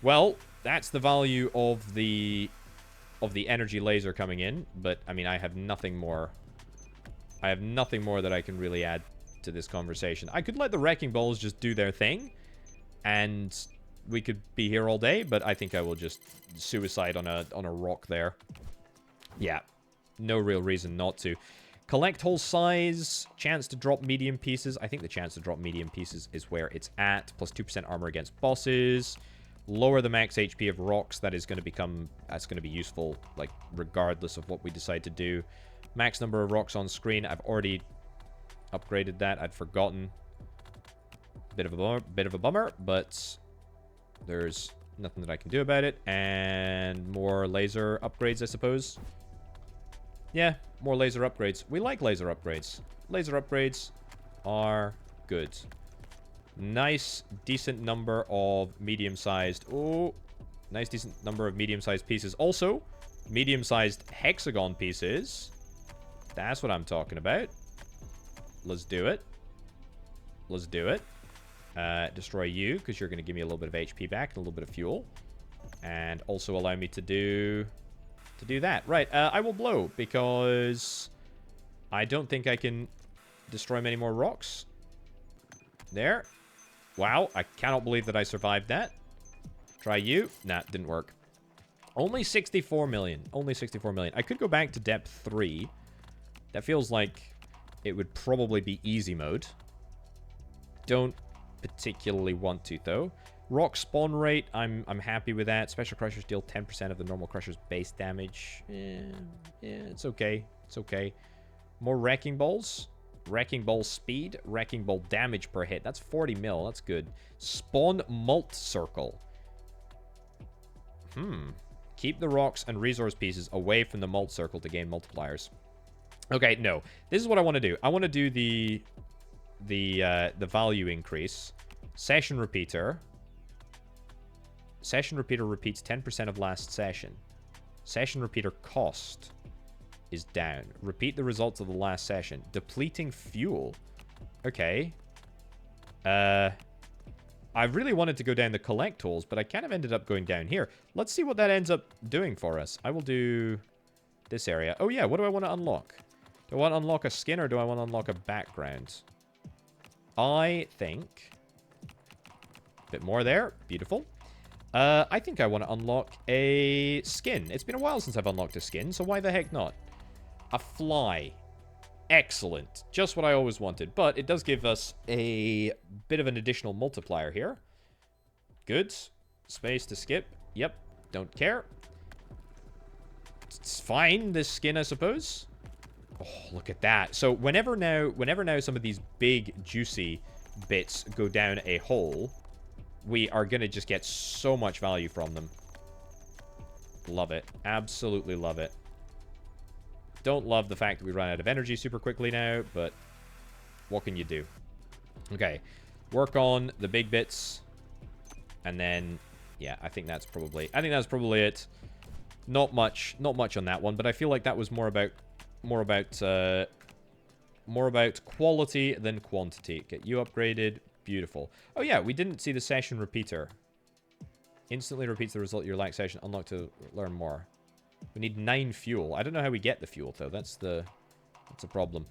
Well, that's the value of the energy laser coming in. But, I mean, I have nothing more. I have nothing more that I can really add to this conversation. I could let the wrecking balls just do their thing. And we could be here all day, but I think I will just suicide on a rock there. Yeah, no real reason not to. Collect whole size, chance to drop medium pieces. I think the chance to drop medium pieces is where it's at. Plus 2% armor against bosses. Lower the max HP of rocks. That's going to be useful, like, regardless of what we decide to do. Max number of rocks on screen. I've already upgraded that. I'd forgotten. Bit of a bummer, but there's nothing that I can do about it. And more laser upgrades, I suppose. Yeah, more laser upgrades. We like laser upgrades. Laser upgrades are good. Nice, decent number of medium-sized... Oh, nice, decent number of medium-sized pieces. Also, medium-sized hexagon pieces. That's what I'm talking about. Let's do it. Let's do it. Destroy you, because you're going to give me a little bit of HP back and a little bit of fuel. And also allow me to do that. Right, I will blow, because I don't think I can destroy many more rocks. There. Wow, I cannot believe that I survived that. Try you. Nah, didn't work. Only 64 million. Only 64 million. I could go back to depth 3. That feels like it would probably be easy mode. Don't particularly want to, though. Rock spawn rate, I'm happy with that. Special crushers deal 10% of the normal crusher's base damage. Yeah, it's okay. It's okay. More wrecking balls. Wrecking ball speed. Wrecking ball damage per hit. That's 40 mil. That's good. Spawn mult circle. Keep the rocks and resource pieces away from the mult circle to gain multipliers. Okay, no. This is what I want to do. I want to do the value increase. Session repeater. Session repeater repeats 10% of last session. Session repeater cost is down. Repeat the results of the last session. Depleting fuel. Okay. I really wanted to go down the collect tools, but I kind of ended up going down here. Let's see what that ends up doing for us. I will do this area. Oh yeah, what do I want to unlock? Do I want to unlock a skin or do I want to unlock a background? I think... a bit more there. Beautiful. I think I want to unlock a skin. It's been a while since I've unlocked a skin, so why the heck not? A fly. Excellent. Just what I always wanted. But it does give us a bit of an additional multiplier here. Good. Space to skip. Yep. Don't care. It's fine, this skin, I suppose. Oh, look at that. So whenever now some of these big, juicy bits go down a hole, we are going to just get so much value from them. Love it. Absolutely love it. Don't love the fact that we run out of energy super quickly now, but what can you do? Okay. Work on the big bits. And then, yeah, I think that's probably it. Not much on that one, but I feel like that was more about quality than quantity. Get you upgraded. Beautiful. Oh yeah, we didn't see the session repeater. Instantly repeats the result of your last session. Unlock to learn more. We need 9 fuel. I don't know how we get the fuel though. That's a problem.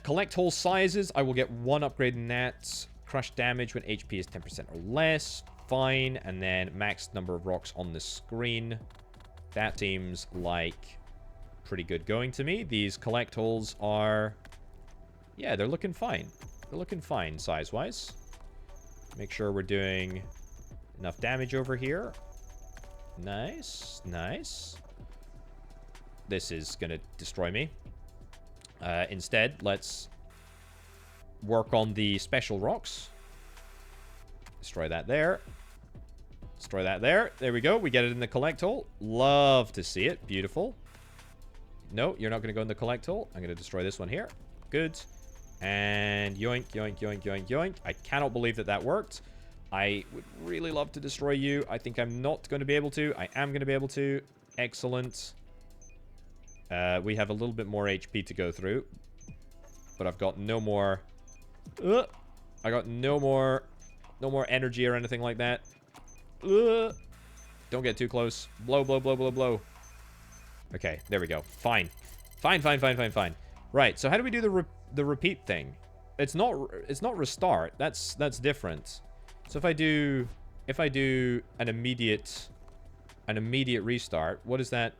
Collect whole sizes. I will get 1 upgrade in that. Crush damage when HP is 10% or less. Fine. And then max number of rocks on the screen. That seems like pretty good going to me. These collect holes are... yeah, they're looking fine. They're looking fine size-wise. Make sure we're doing enough damage over here. Nice. Nice. This is going to destroy me. Instead, let's work on the special rocks. Destroy that there. Destroy that there. There we go. We get it in the collect hole. Love to see it. Beautiful. No, you're not going to go in the collect hole. I'm going to destroy this one here. Good. And yoink, yoink, yoink, yoink, yoink. I cannot believe that that worked. I would really love to destroy you. I think I'm not going to be able to. I am going to be able to. Excellent. We have a little bit more HP to go through. But I've got no more... I got no more energy or anything like that. Don't get too close. Blow, blow, blow, blow, blow. Okay, there we go. Fine. Fine, fine, fine, fine, fine. Right, so how do we do the repeat thing? It's not restart. That's different. So if I do an immediate restart, what does that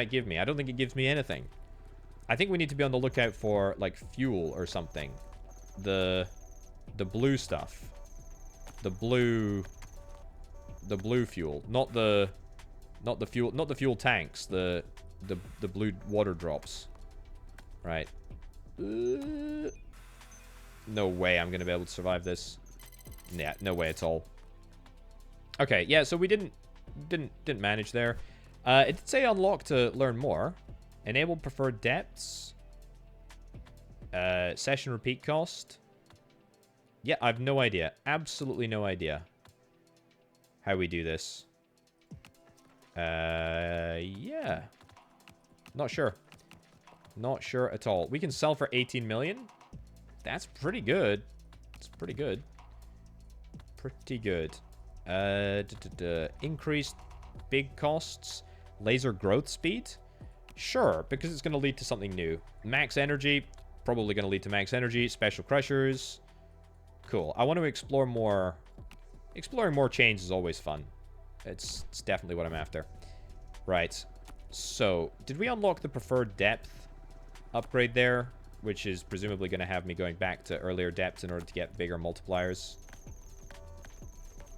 give me? I don't think it gives me anything. I think we need to be on the lookout for like fuel or something. The blue stuff. The blue fuel, not the fuel tanks, the blue water drops. Right. No way I'm going to be able to survive this. Yeah, no way at all. Okay, yeah, so we didn't manage there. It did say unlock to learn more. Enable preferred depths. Session repeat cost. Yeah, I have no idea. Absolutely no idea how we do this. Yeah. Not sure. Not sure at all. We can sell for 18 million. That's pretty good. It's pretty good. Pretty good. Increased big costs. Laser growth speed. Sure, because it's going to lead to something new. Max energy. Probably going to lead to max energy. Special crushers. Cool. I want to explore more. Exploring more chains is always fun. It's definitely what I'm after. Right. So, did we unlock the preferred depth upgrade there? Which is presumably going to have me going back to earlier depths in order to get bigger multipliers.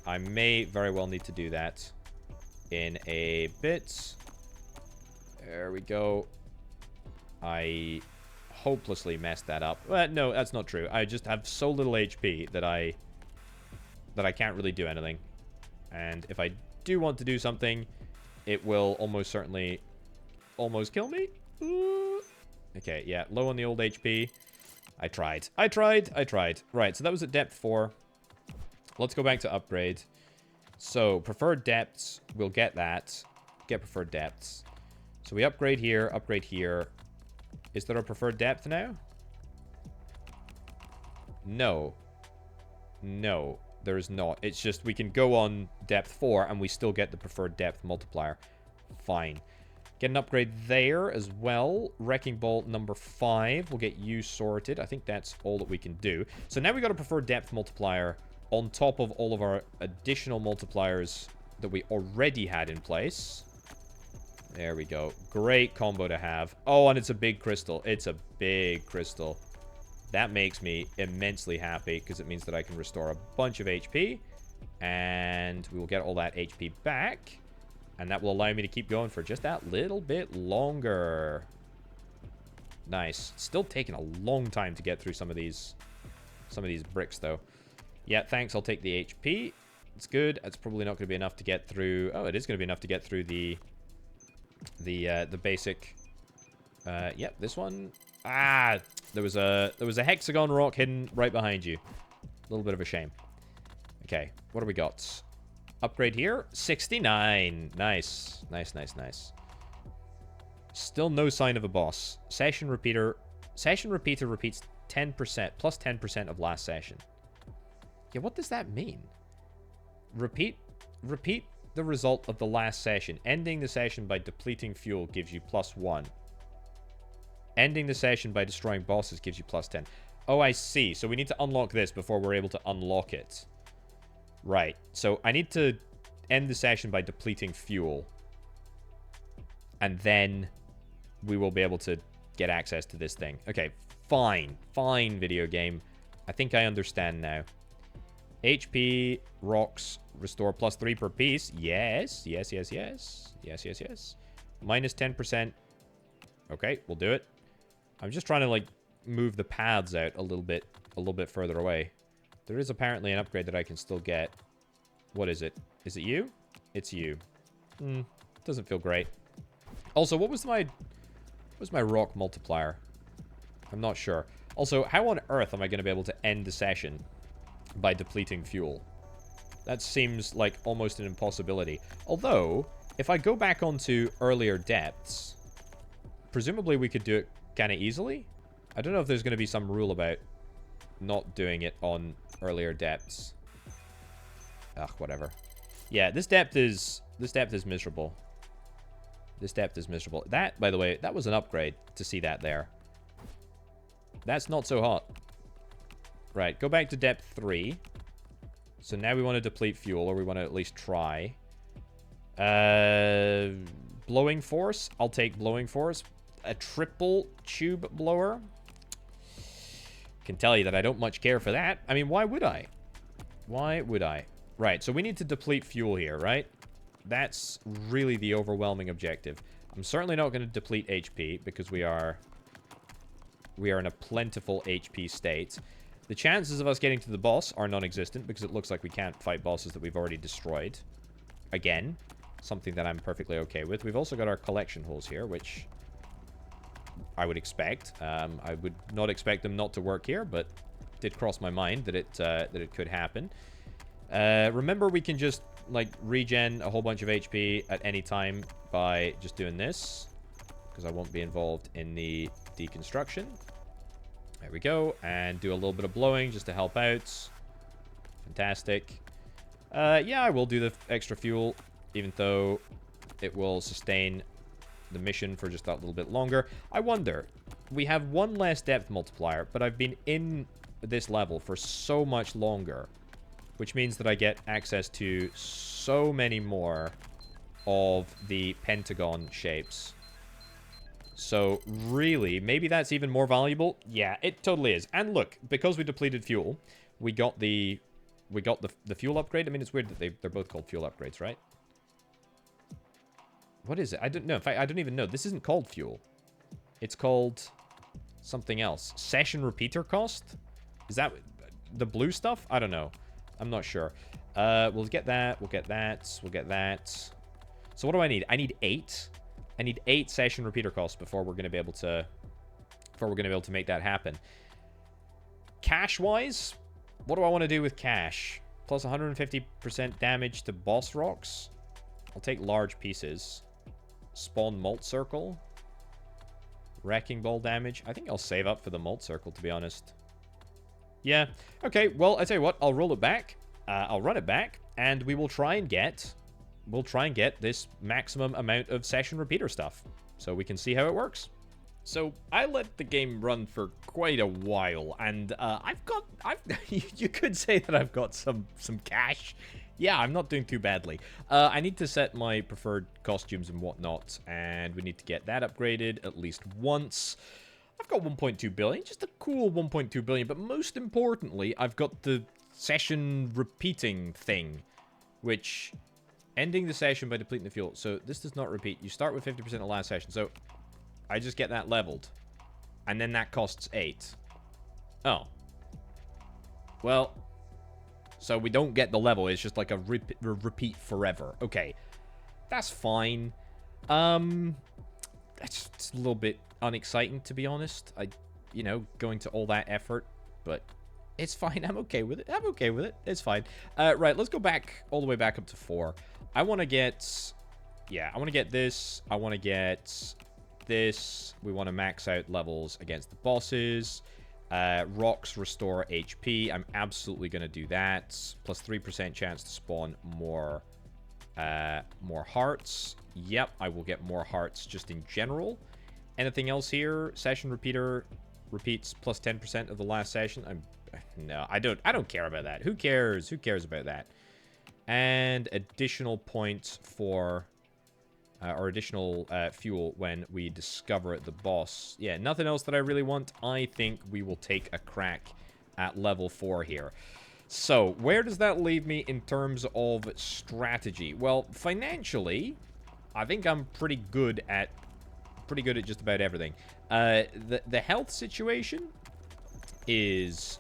I may very well need to do that in a bit. There we go. I hopelessly messed that up. Well, no, that's not true. I just have so little HP that I can't really do anything. And if I do want to do something, it will almost certainly almost kill me. Ooh. Okay, yeah, low on the old HP. I tried. Right, so that was at depth 4. Let's go back to upgrade. So, preferred depths, we'll get that. Get preferred depths. So we upgrade here, upgrade here. Is there a preferred depth now? No. No, there is not. It's just we can go on depth 4 and we still get the preferred depth multiplier. Fine. Get an upgrade there as well. Wrecking Ball number 5. We'll get you sorted. I think that's all that we can do. So now we got a preferred depth multiplier on top of all of our additional multipliers that we already had in place. There we go. Great combo to have. Oh, and it's a big crystal. It's a big crystal. That makes me immensely happy because it means that I can restore a bunch of HP. And we will get all that HP back. And that will allow me to keep going for just that little bit longer. Nice. Still taking a long time to get through some of these bricks, though. Yeah, thanks. I'll take the HP. It's good. It's probably not going to be enough to get through... Oh, it is going to be enough to get through the basic... Yep, this one. Ah! There was a hexagon rock hidden right behind you. A little bit of a shame. Okay, what do we got? Upgrade here. 69. Nice. Nice, nice, nice. Still no sign of a boss. Session repeater. Session repeater repeats 10%. Plus 10% of last session. Yeah, what does that mean? Repeat the result of the last session. Ending the session by depleting fuel gives you +1. Ending the session by destroying bosses gives you +10. Oh, I see. So we need to unlock this before we're able to unlock it. Right. So I need to end the session by depleting fuel. And then we will be able to get access to this thing. Okay, fine. Fine, video game. I think I understand now. HP, rocks, restore +3 per piece. Yes. Yes, yes, yes. Yes, yes, yes. Minus 10%. Okay, we'll do it. I'm just trying to, like, move the paths out a little bit further away. There is apparently an upgrade that I can still get. What is it? Is it you? It's you. Doesn't feel great. Also, what was my rock multiplier? I'm not sure. Also, how on earth am I going to be able to end the session by depleting fuel? That seems like almost an impossibility. Although, if I go back onto earlier depths, presumably we could do it kind of easily. I don't know if there's going to be some rule about not doing it on earlier depths. Ugh, whatever. Yeah, this depth is miserable. This depth is miserable. That, by the way, that was an upgrade to see that there. That's not so hot. Right, go back to depth 3. So now we want to deplete fuel, or we want to at least try. Blowing force. I'll take blowing force. A triple tube blower. Can tell you that I don't much care for that. I mean, why would I? Why would I? Right, so we need to deplete fuel here, right? That's really the overwhelming objective. I'm certainly not going to deplete HP because we are in a plentiful HP state. The chances of us getting to the boss are non-existent because it looks like we can't fight bosses that we've already destroyed. Again, something that I'm perfectly okay with. We've also got our collection holes here, which I would expect. I would not expect them not to work here, but it did cross my mind that it could happen. Remember, we can just like regen a whole bunch of HP at any time by just doing this, because I won't be involved in the deconstruction. There we go, and do a little bit of blowing just to help out. Fantastic. Yeah, I will do the extra fuel, even though it will sustain the mission for just that little bit longer. I wonder, we have one less depth multiplier, but I've been in this level for so much longer, which means that I get access to so many more of the pentagon shapes. So really, maybe that's even more valuable. Yeah, it totally is. And look, because we depleted fuel, we got the fuel upgrade. I mean, it's weird that they're both called fuel upgrades, right? What is it? I don't know. In fact, I don't even know. This isn't called fuel. It's called something else. Session repeater cost? Is that the blue stuff? I don't know. I'm not sure. We'll get that. We'll get that. We'll get that. So what do I need? I need 8. I need 8 session repeater costs before we're going to be able to make that happen. Cash-wise, what do I want to do with cash? Plus 150% damage to boss rocks. I'll take large pieces. Spawn malt circle. Wrecking ball damage. I think I'll save up for the malt circle, to be honest. Yeah. Okay, well, I tell you what, I'll roll it back. I'll run it back, and we will try and get... We'll try and get this maximum amount of session repeater stuff, so we can see how it works. So I let the game run for quite a while, and you could say that I've got some cash. Yeah, I'm not doing too badly. I need to set my preferred costumes and whatnot, and we need to get that upgraded at least once. I've got 1.2 billion, just a cool 1.2 billion, but most importantly, I've got the session repeating thing, which... Ending the session by depleting the fuel. So this does not repeat. You start with 50% of the last session. So I just get that leveled. And then that costs 8. Oh. Well. So we don't get the level. It's just like a repeat forever. Okay. That's fine. That's just a little bit unexciting, to be honest. Going to all that effort. But it's fine. I'm okay with it. I'm okay with it. It's fine. Right. Let's go back all the way back up to 4. I want to get... Yeah, I want to get this. I want to get this. We want to max out levels against the bosses. Rocks restore HP. I'm absolutely going to do that. Plus 3% chance to spawn more hearts. Yep, I will get more hearts just in general. Anything else here? Session repeater repeats plus 10% of the last session. No, I don't care about that. Who cares? Who cares about that? And additional points for, or additional fuel when we discover the boss. Yeah, nothing else that I really want. I think we will take a crack at level 4 here. So, where does that leave me in terms of strategy? Well, financially, I think I'm pretty good at just about everything. The health situation is...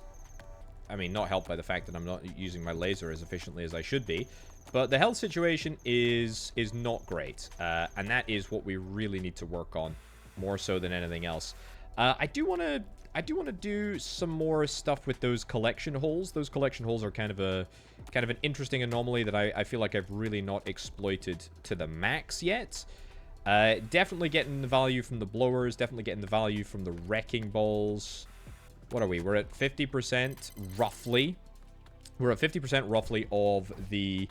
I mean, not helped by the fact that I'm not using my laser as efficiently as I should be. But the health situation is not great. And that is what we really need to work on, more so than anything else. I do want to do some more stuff with those collection holes. Those collection holes are kind of an interesting anomaly that I feel like I've really not exploited to the max yet. Definitely getting the value from the blowers, definitely getting the value from the wrecking balls. What are we? We're at 50% roughly. We're at 50% roughly of the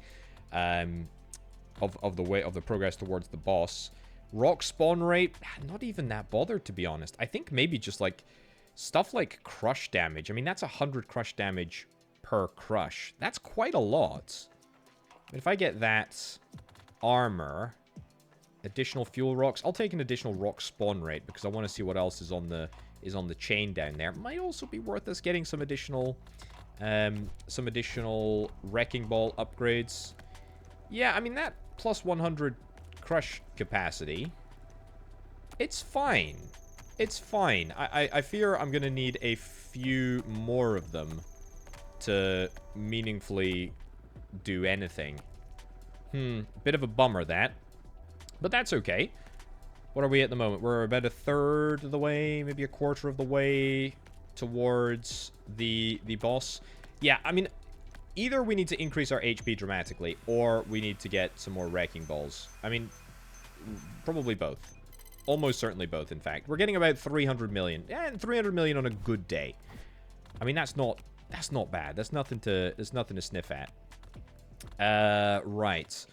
of the progress towards the boss. Rock spawn rate, not even that bothered, to be honest. I think maybe just like stuff like crush damage. I mean, that's 100 crush damage per crush. That's quite a lot. If I get that armor, additional fuel rocks, I'll take an additional rock spawn rate because I want to see what else is on the chain down there. Might also be worth us getting some additional wrecking ball upgrades. Yeah, I mean that plus 100 crush capacity. It's fine. It's fine. I fear I'm gonna need a few more of them to meaningfully do anything. Bit of a bummer, that. But that's okay. What are we at the moment? We're about a third of the way, maybe a quarter of the way towards the boss. Yeah, I mean, either we need to increase our HP dramatically, or we need to get some more wrecking balls. I mean, probably both. Almost certainly both, in fact. We're getting about 300 million. Yeah, 300 million on a good day. I mean, that's not bad. That's nothing to sniff at. Right.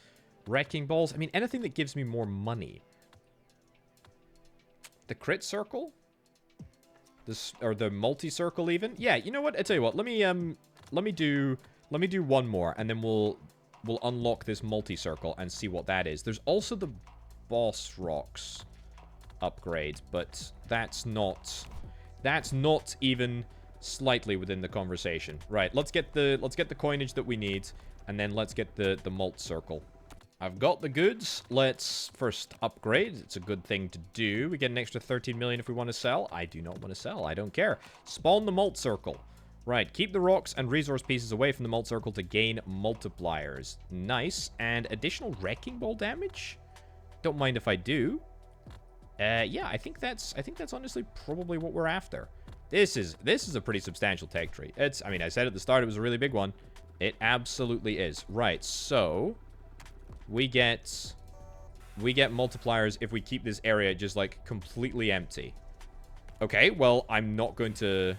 Wrecking balls. I mean, anything that gives me more money. The crit circle? This, or the multi-circle even? Yeah, you know what? I tell you what. Let me do one more, and then we'll unlock this multi-circle and see what that is. There's also the boss rocks upgrade, but that's not even slightly within the conversation. Right, let's get the coinage that we need, and then let's get the malt circle. I've got the goods. Let's first upgrade. It's a good thing to do. We get an extra 13 million if we want to sell. I do not want to sell. I don't care. Spawn the malt circle. Right, keep the rocks and resource pieces away from the malt circle to gain multipliers. Nice. And additional wrecking ball damage? Don't mind if I do. Yeah, I think that's honestly probably what we're after. This is a pretty substantial tech tree. I mean, I said at the start it was a really big one. It absolutely is. Right, so we get multipliers if we keep this area just like completely empty. Okay, well, I'm not going to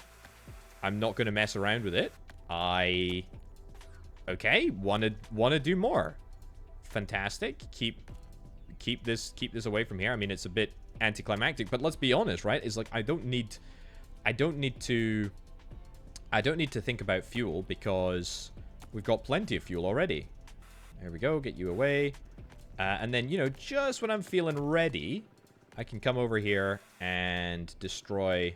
mess around with it. Okay, wanna do more. Fantastic. Keep this away from here. I mean, it's a bit anticlimactic, but let's be honest, right? It's like I don't need to think about fuel because we've got plenty of fuel already. There we go. Get you away. And then, you know, just when I'm feeling ready, I can come over here and destroy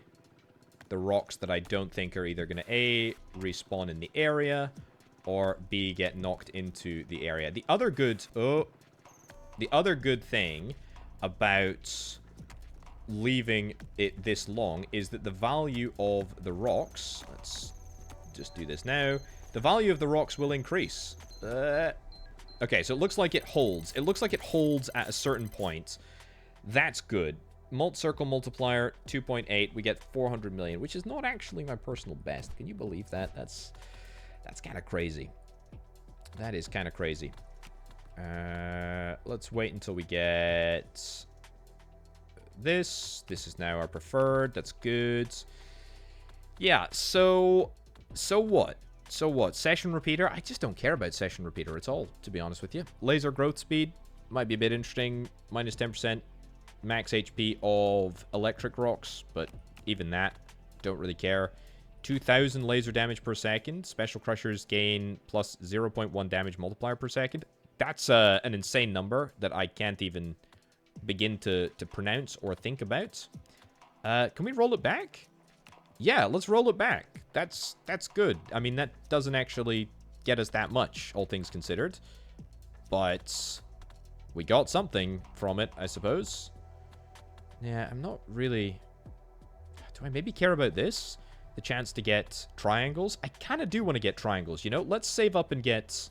the rocks that I don't think are either going to A, respawn in the area, or B, get knocked into the area. The other good thing about leaving it this long is that the value of the rocks, let's just do this now, the value of the rocks will increase. Okay, so it looks like it holds. It looks like it holds at a certain point. That's good. Malt circle multiplier, 2.8. We get 400 million, which is not actually my personal best. Can you believe that? That's kind of crazy. That is kind of crazy. Let's wait until we get this. This is now our preferred. That's good. Yeah, so what? So what? Session repeater? I just don't care about session repeater at all, to be honest with you. Laser growth speed might be a bit interesting. Minus 10% max HP of electric rocks, but even that, don't really care. 2,000 laser damage per second. Special crushers gain plus 0.1 damage multiplier per second. That's an insane number that I can't even begin to pronounce or think about. Can we roll it back? Yeah, let's roll it back. That's good. I mean, that doesn't actually get us that much, all things considered. But we got something from it, I suppose. Yeah, I'm not really... Do I maybe care about this? The chance to get triangles? I kind of do want to get triangles, you know? Let's save up and get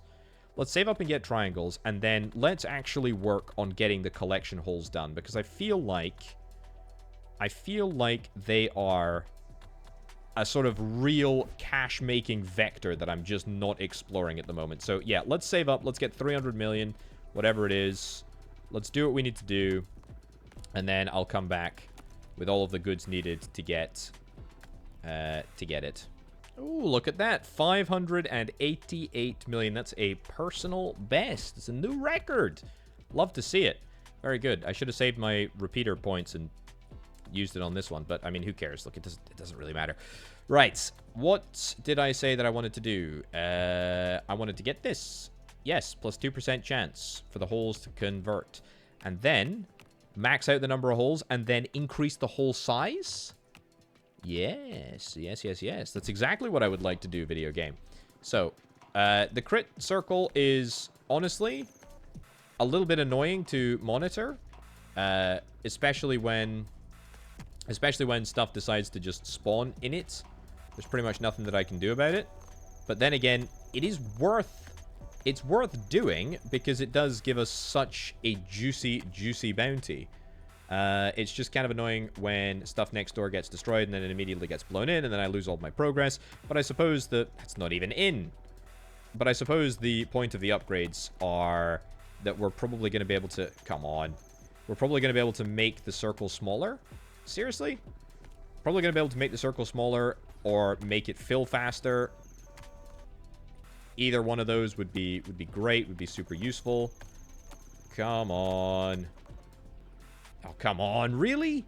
triangles, and then let's actually work on getting the collection holes done, because I feel like they are a sort of real cash-making vector that I'm just not exploring at the moment. So, yeah, let's save up. Let's get 300 million, whatever it is. Let's do what we need to do, and then I'll come back with all of the goods needed to get it. Oh, look at that. 588 million. That's a personal best. It's a new record. Love to see it. Very good. I should have saved my repeater points and used it on this one, but I mean, who cares? Look, it doesn't really matter. Right. What did I say that I wanted to do? I wanted to get this. Yes, plus 2% chance for the holes to convert. And then max out the number of holes and then increase the hole size? Yes, yes, yes, yes. That's exactly what I would like to do, video game. So, the crit circle is honestly a little bit annoying to monitor, especially when stuff decides to just spawn in it. There's pretty much nothing that I can do about it. But then again, it's worth doing because it does give us such a juicy, juicy bounty. It's just kind of annoying when stuff next door gets destroyed and then it immediately gets blown in and then I lose all my progress. But I suppose that's not even in. But I suppose the point of the upgrades are that we're probably going to be able to... Come on. We're probably going to be able to make the circle smaller. Seriously? Probably going to be able to make the circle smaller or make it fill faster. Either one of those would be great, would be super useful. Come on. Oh, come on. Really?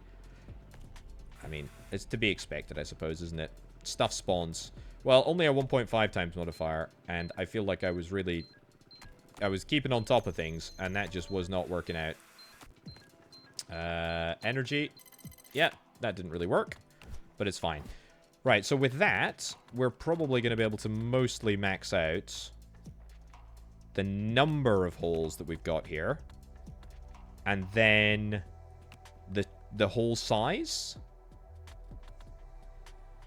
I mean, it's to be expected, I suppose, isn't it? Stuff spawns. Well, only a 1.5 times modifier, and I feel like I was keeping on top of things, and that just was not working out. Energy. Yeah, that didn't really work, but it's fine. Right, so with that, we're probably going to be able to mostly max out the number of holes that we've got here. And then the hole size.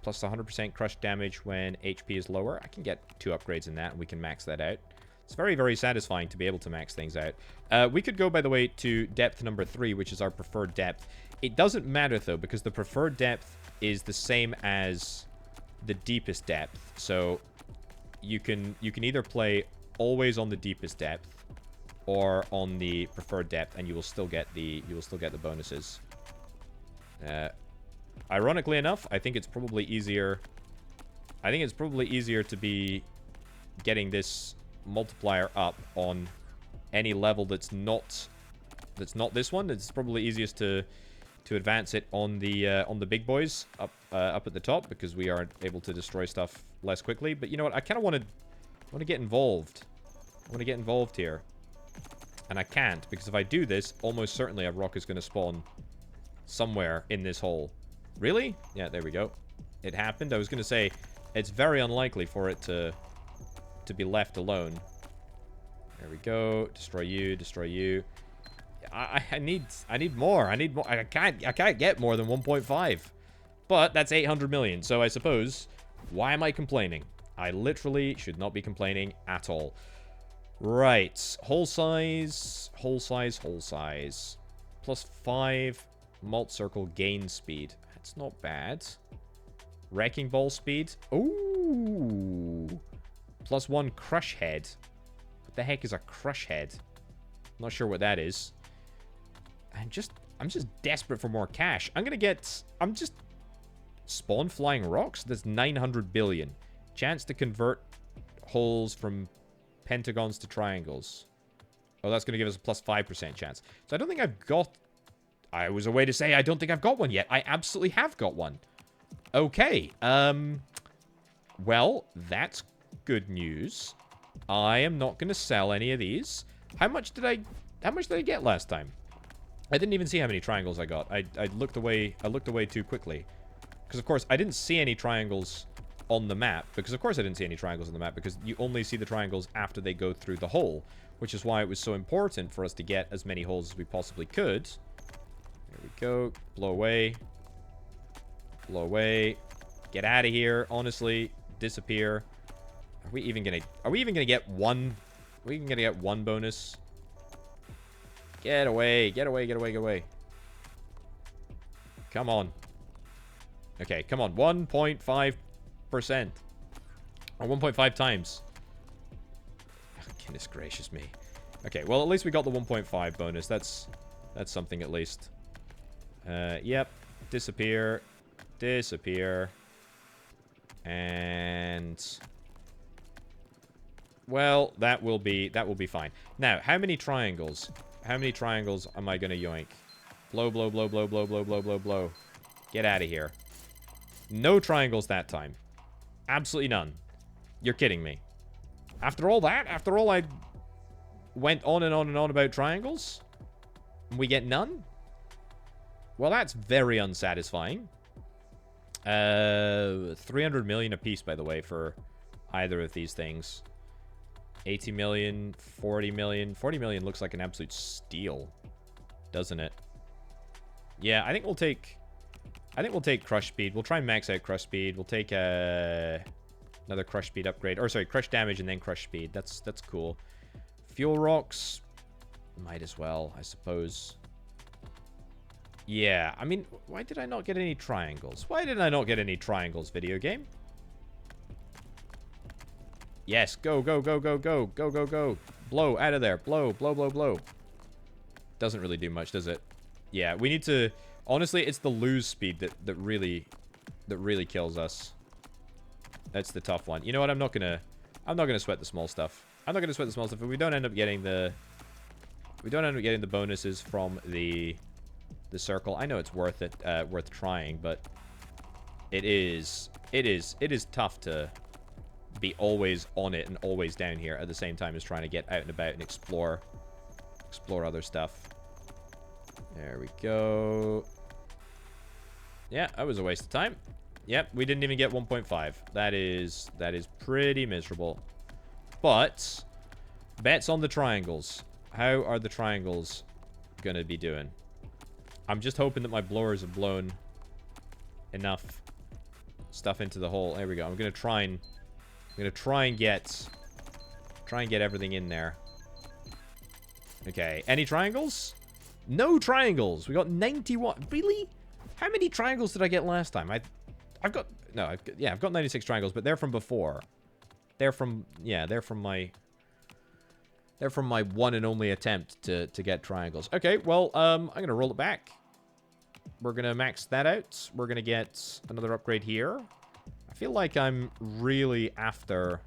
Plus 100% crush damage when HP is lower. I can get 2 upgrades in that, and we can max that out. It's very, very satisfying to be able to max things out. We could go, by the way, to depth number 3, which is our preferred depth. It doesn't matter, though, because the preferred depth is the same as the deepest depth. So you can either play always on the deepest depth or on the preferred depth, and you will still get the bonuses. Ironically enough, I think it's probably easier. I think it's probably easier to be getting this multiplier up on any level that's not this one. It's probably easiest to advance it on the big boys up at the top, because we are able to destroy stuff less quickly. But you know what? I kind of want to get involved. I want to get involved here, and I can't, because if I do this, almost certainly a rock is going to spawn somewhere in this hole. Really? Yeah, there we go. It happened. I was going to say it's very unlikely for it to be left alone. There we go. Destroy you. Destroy you. I need more. I need more. I can't get more than 1.5. But that's 800 million. So I suppose, why am I complaining? I literally should not be complaining at all. Right. Hole size. Hole size. Hole size. Plus 5 malt circle gain speed. That's not bad. Wrecking ball speed. Ooh. Plus 1 crush head. What the heck is a crush head? Not sure what that is. I'm just desperate for more cash. I'm just spawn flying rocks. That's 900 billion. Chance to convert holes from pentagons to triangles. Oh, that's going to give us a plus 5% chance. So I don't think I've got... I was a way to say I don't think I've got one yet. I absolutely have got one. Okay. Well, that's good news. I am not going to sell any of these. How much did I get last time? I didn't even see how many triangles I got. I looked away too quickly. Because, of course, I didn't see any triangles on the map. Because you only see the triangles after they go through the hole. Which is why it was so important for us to get as many holes as we possibly could. There we go. Blow away. Blow away. Get out of here. Honestly, disappear. Are we even gonna get one? Are we even gonna get one bonus? Get away. Get away. Get away. Get away. Come on. Okay, come on. 1.5%. Or 1.5 times. Oh, goodness gracious me. Okay, well, at least we got the 1.5 bonus. That's something at least. Yep. Disappear. Disappear. And... well, that will be fine. Now, how many triangles? How many triangles am I going to yoink? Blow, blow, blow, blow, blow, blow, blow, blow, blow. Get out of here. No triangles that time. Absolutely none. You're kidding me. After all that? After all I went on and on and on about triangles? And we get none? Well, that's very unsatisfying. 300 million apiece, by the way, for either of these things. 80 million, 40 million. 40 million looks like an absolute steal, doesn't it? Yeah, I think we'll take crush speed. We'll try and max out crush speed. We'll take another crush speed upgrade. Or sorry, crush damage and then crush speed. That's cool. Fuel rocks, might as well, I suppose. Yeah, I mean, why did I not get any triangles? Why did I not get any triangles, video game? Yes, go, go, go, go, go, go, go, go. Blow, out of there. Blow, blow, blow, blow. Doesn't really do much, does it? Yeah, we need to... Honestly, it's the lose speed that really kills us. That's the tough one. You know what? I'm not gonna sweat the small stuff. I'm not gonna sweat the small stuff. If we don't end up getting the... bonuses from the circle. I know it's worth it, worth trying, but it is tough to be always on it and always down here at the same time as trying to get out and about and explore other stuff. There we go. Yeah, that was a waste of time. Yep, we didn't even get 1.5. That is pretty miserable. But bets on the triangles. How are the triangles gonna be doing? I'm just hoping that my blowers have blown enough stuff into the hole. There we go. I'm gonna try and get everything in there. Okay. Any triangles? No triangles. We got 91. Really? How many triangles did I get last time? I've got 96 triangles, but they're from before. They're from my one and only attempt to get triangles. Okay, well, I'm going to roll it back. We're going to max that out. We're going to get another upgrade here. I feel like I'm really after...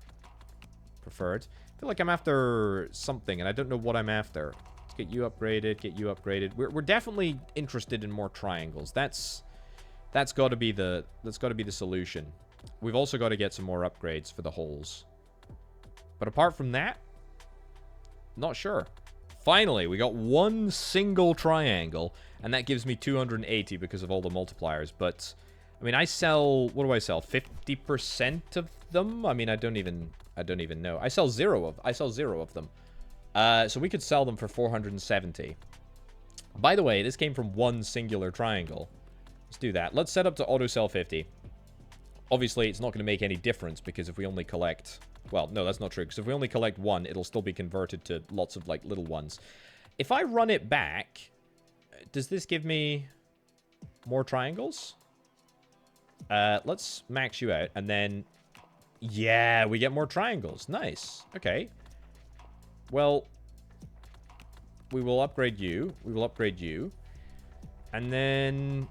Preferred. I feel like I'm after something, and I don't know what I'm after. Let's get you upgraded, We're definitely interested in more triangles. That's got to be the solution. We've also got to get some more upgrades for the holes. But apart from that, not sure. Finally, we got one single triangle, and that gives me 280 because of all the multipliers. But I mean, I sell, what do I sell? 50% of them? I mean, I don't even know. I sell zero of them. So we could sell them for 470. By the way, this came from one singular triangle. Let's do that. Let's set up to auto sell 50. Obviously, it's not going to make any difference because if we only collect... Well, no, that's not true. Because if we only collect one, it'll still be converted to lots of, like, little ones. If I run it back, does this give me more triangles? Let's max you out. And then, yeah, we get more triangles. Nice. Okay. Well, we will upgrade you. And then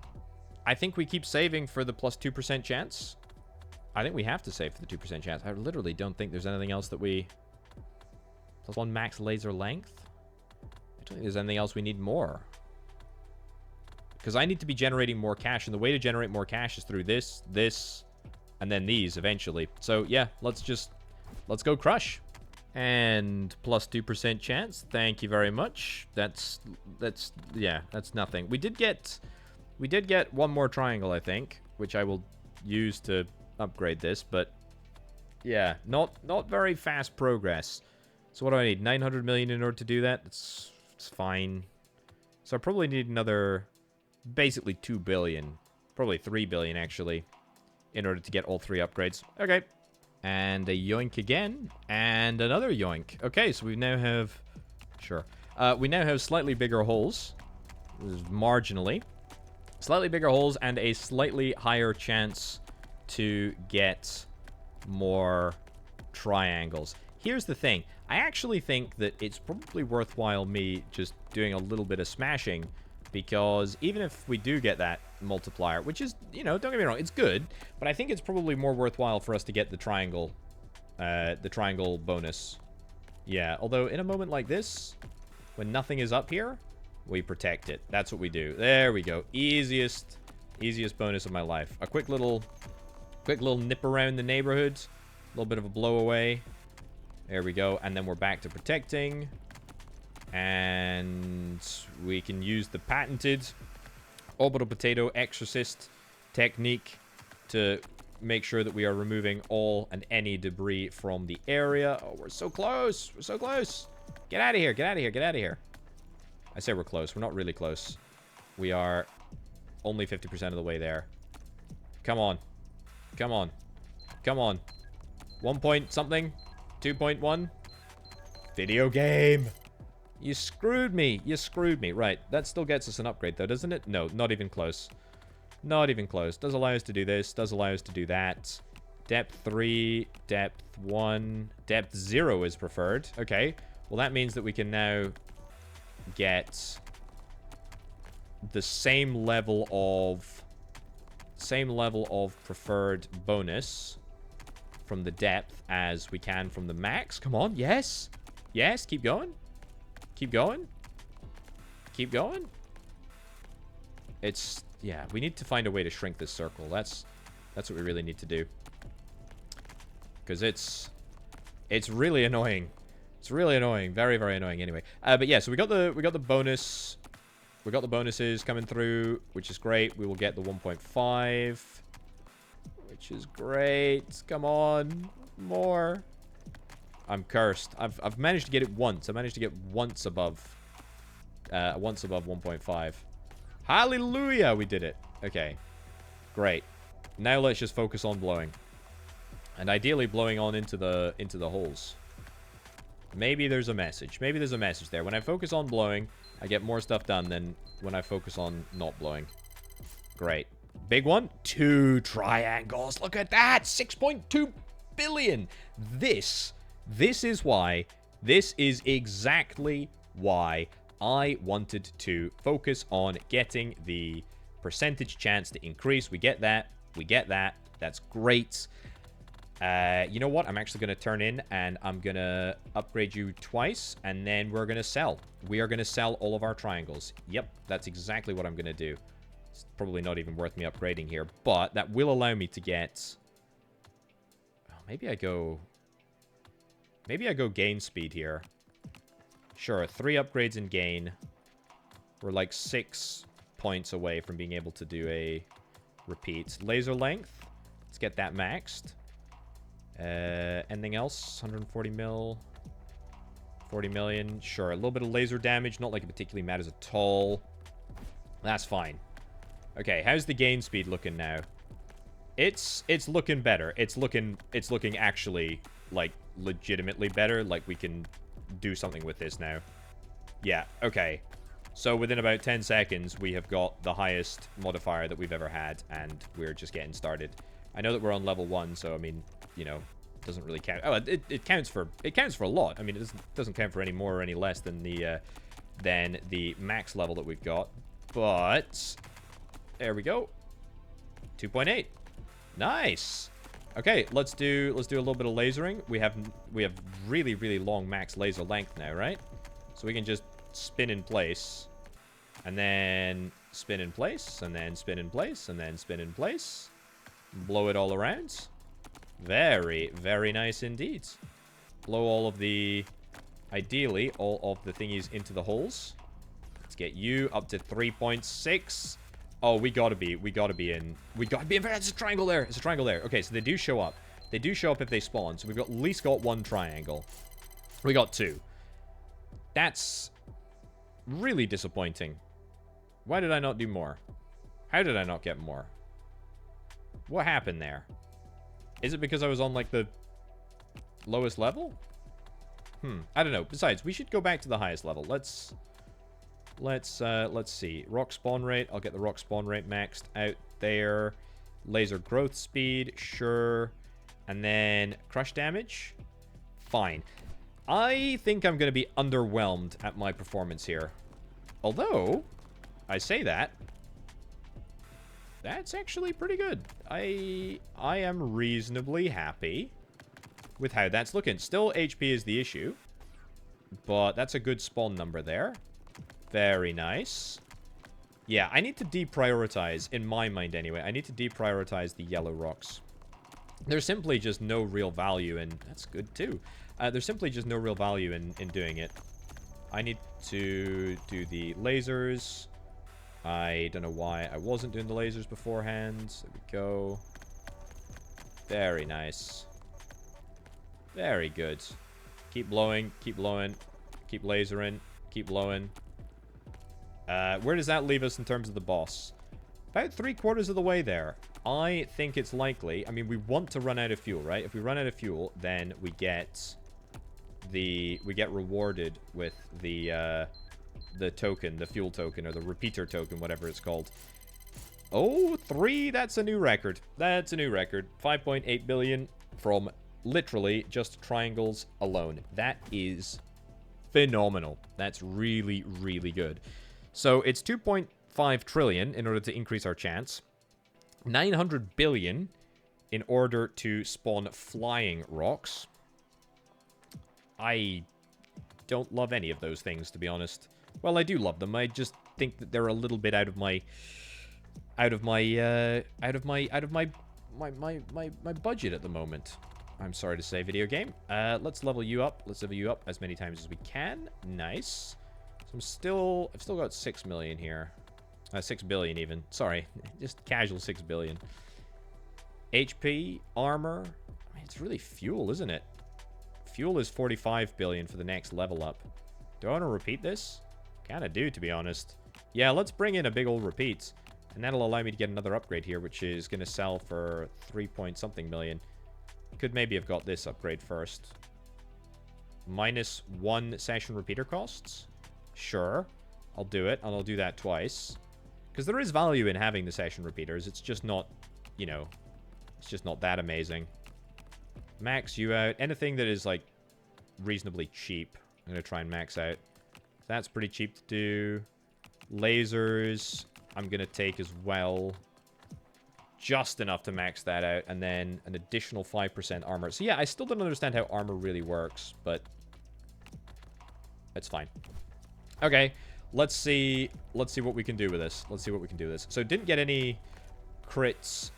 I think we keep saving for the plus 2% chance. I think we have to save for the 2% chance. I literally don't think there's anything else that we... Plus 1 max laser length? I don't think there's anything else we need more. Because I need to be generating more cash, and the way to generate more cash is through this, and then these eventually. So, yeah, let's go crush. And plus 2% chance. Thank you very much. That's nothing. We did get one more triangle, I think, which I will use to upgrade this, but yeah, not very fast progress. So what do I need? 900 million in order to do that? It's fine. So I probably need another, basically 2 billion, probably 3 billion actually, in order to get all 3 upgrades. Okay. And a yoink again, and another yoink. Okay, so we now have, we now have slightly bigger holes, marginally. Slightly bigger holes and a slightly higher chance to get more triangles. Here's the thing. I actually think that it's probably worthwhile me just doing a little bit of smashing, because even if we do get that multiplier, which is, you know, don't get me wrong, it's good, but I think it's probably more worthwhile for us to get the triangle bonus. Yeah, although in a moment like this, when nothing is up here, we protect it. That's what we do. There we go. Easiest Easiest bonus of my life. A quick little nip around the neighborhood. A little bit of a blow away. There we go. And then we're back to protecting. And we can use the patented Orbital Potato Exorcist technique to make sure that we are removing all and any debris from the area. Oh, we're so close. We're so close. Get out of here. Get out of here. Get out of here. I say we're close. We're not really close. We are only 50% of the way there. Come on. Come on. Come on. 1 point something. 2.1. Video game. You screwed me. You screwed me. Right. That still gets us an upgrade, though, doesn't it? No, not even close. Not even close. Does allow us to do this. Does allow us to do that. Depth 3. Depth 1. Depth 0 is preferred. Okay. Well, that means that we can now get the same level of preferred bonus from the depth as we can from the max. Come on. Yes. Yes. Keep going. Keep going. Keep going. It's... yeah, we need to find a way to shrink this circle. That's what we really need to do. Because it's really annoying. It's really annoying. Very, very annoying anyway. But yeah, so we got the bonus. We got the bonuses coming through, which is great. We will get the 1.5, which is great. Come on. More. I'm cursed. I've managed to get it once. I managed to get once above 1.5. Hallelujah, we did it. Okay. Great. Now let's just focus on blowing. And ideally blowing on into the holes. Maybe there's a message. Maybe there's a message there. When I focus on blowing, I get more stuff done than when I focus on not blowing. Great. Big one. 2 triangles. Look at that. 6.2 billion. This is why. This is exactly why I wanted to focus on getting the percentage chance to increase. We get that. We get that. That's great. You know what? I'm actually going to turn in and I'm going to upgrade you twice and then we're going to sell. We are going to sell all of our triangles. Yep, that's exactly what I'm going to do. It's probably not even worth me upgrading here, but that will allow me to get... oh, maybe I go gain speed here. Sure, 3 upgrades in gain. We're like 6 points away from being able to do a repeat. Laser length. Let's get that maxed. Anything else? 140 mil. 40 million. Sure, a little bit of laser damage. Not like it particularly matters at all. That's fine. Okay, how's the gain speed looking now? It's looking better. It's looking actually, like, legitimately better. Like, we can do something with this now. Yeah, okay. So within about 10 seconds, we have got the highest modifier that we've ever had, and we're just getting started. I know that we're on level 1, so, I mean, you know, it doesn't really count. Oh, it counts for a lot. I mean, it doesn't count for any more or any less than the max level that we've got. But there we go. 2.8. Nice. Okay, let's do a little bit of lasering. We have really, really long max laser length now, right? So we can just spin in place, and then spin in place, and then spin in place, and then spin in place. Blow it all around. Very, very nice indeed. Blow all of the, ideally, all of the thingies into the holes. Let's get you up to 3.6. Oh, we gotta be in. There's a triangle there. There's a triangle there. Okay, so they do show up. They do show up if they spawn. So we've at least got 1 triangle. We got 2. That's really disappointing. Why did I not do more? How did I not get more? What happened there? Is it because I was on, like, the lowest level? I don't know. Besides, we should go back to the highest level. Let's see. Rock spawn rate. I'll get the rock spawn rate maxed out there. Laser growth speed. Sure. And then crush damage. Fine. I think I'm going to be underwhelmed at my performance here. Although, I say that. That's actually pretty good. I am reasonably happy with how that's looking. Still, HP is the issue. But that's a good spawn number there. Very nice. Yeah, I need to deprioritize, in my mind anyway. I need to deprioritize the yellow rocks. There's simply just no real value in... That's good, too. There's simply just no real value in doing it. I need to do the lasers. I don't know why I wasn't doing the lasers beforehand. There we go. Very nice. Very good. Keep blowing, keep blowing, keep lasering, keep blowing. Where does that leave us in terms of the boss? About 3/4 of the way there. I think it's likely. I mean, we want to run out of fuel, right? If we run out of fuel, then we get rewarded with the token, the fuel token, or the repeater token, whatever it's called. Oh, 3, that's a new record. That's a new record. 5.8 billion from literally just triangles alone. That is phenomenal. That's really, really good. So it's 2.5 trillion in order to increase our chance. 900 billion in order to spawn flying rocks. I don't love any of those things, to be honest. Well, I do love them. I just think that they're a little bit out of my budget at the moment. I'm sorry to say, video game. Let's level you up. Let's level you up as many times as we can. Nice. So I've still got 6 million here. 6 billion even. Sorry, just casual 6 billion. HP, armor. I mean, it's really fuel, isn't it? Fuel is 45 billion for the next level up. Do I want to repeat this? Kind of do, to be honest. Yeah, let's bring in a big old repeat. And that'll allow me to get another upgrade here, which is going to sell for 3-point-something million. Could maybe have got this upgrade first. -1 session repeater costs? Sure. I'll do it, and I'll do that twice. Because there is value in having the session repeaters. It's just not, you know, it's just not that amazing. Max you out. Anything that is, like, reasonably cheap, I'm going to try and max out. That's pretty cheap to do. Lasers, I'm going to take as well. Just enough to max that out. And then an additional 5% armor. So, yeah, I still don't understand how armor really works, but it's fine. Okay, let's see what we can do with this. Let's see what we can do with this. So didn't get any crits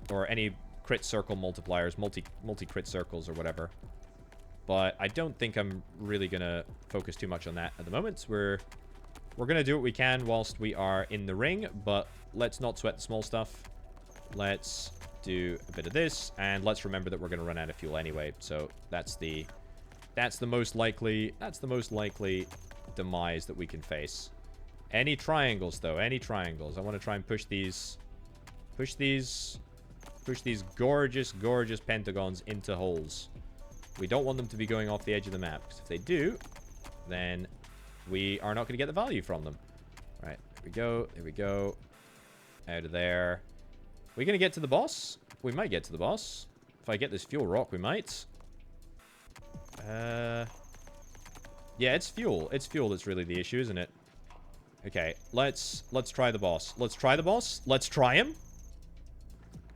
or any crit circle multipliers, multi crit circles or whatever. But I don't think I'm really gonna focus too much on that at the moment. We're gonna do what we can whilst we are in the ring, but let's not sweat the small stuff. Let's do a bit of this, and let's remember that we're gonna run out of fuel anyway. So that's the most likely demise that we can face. Any triangles though? Any triangles? I want to try and push these gorgeous pentagons into holes. We don't want them to be going off the edge of the map, because if they do, then we are not going to get the value from them. Right, there we go. There we go. Out of there. We're going to get to the boss. We might get to the boss. If I get this fuel rock, we might. Yeah, it's fuel. It's fuel that's really the issue, isn't it? Okay, let's try the boss. Let's try the boss. Let's try him.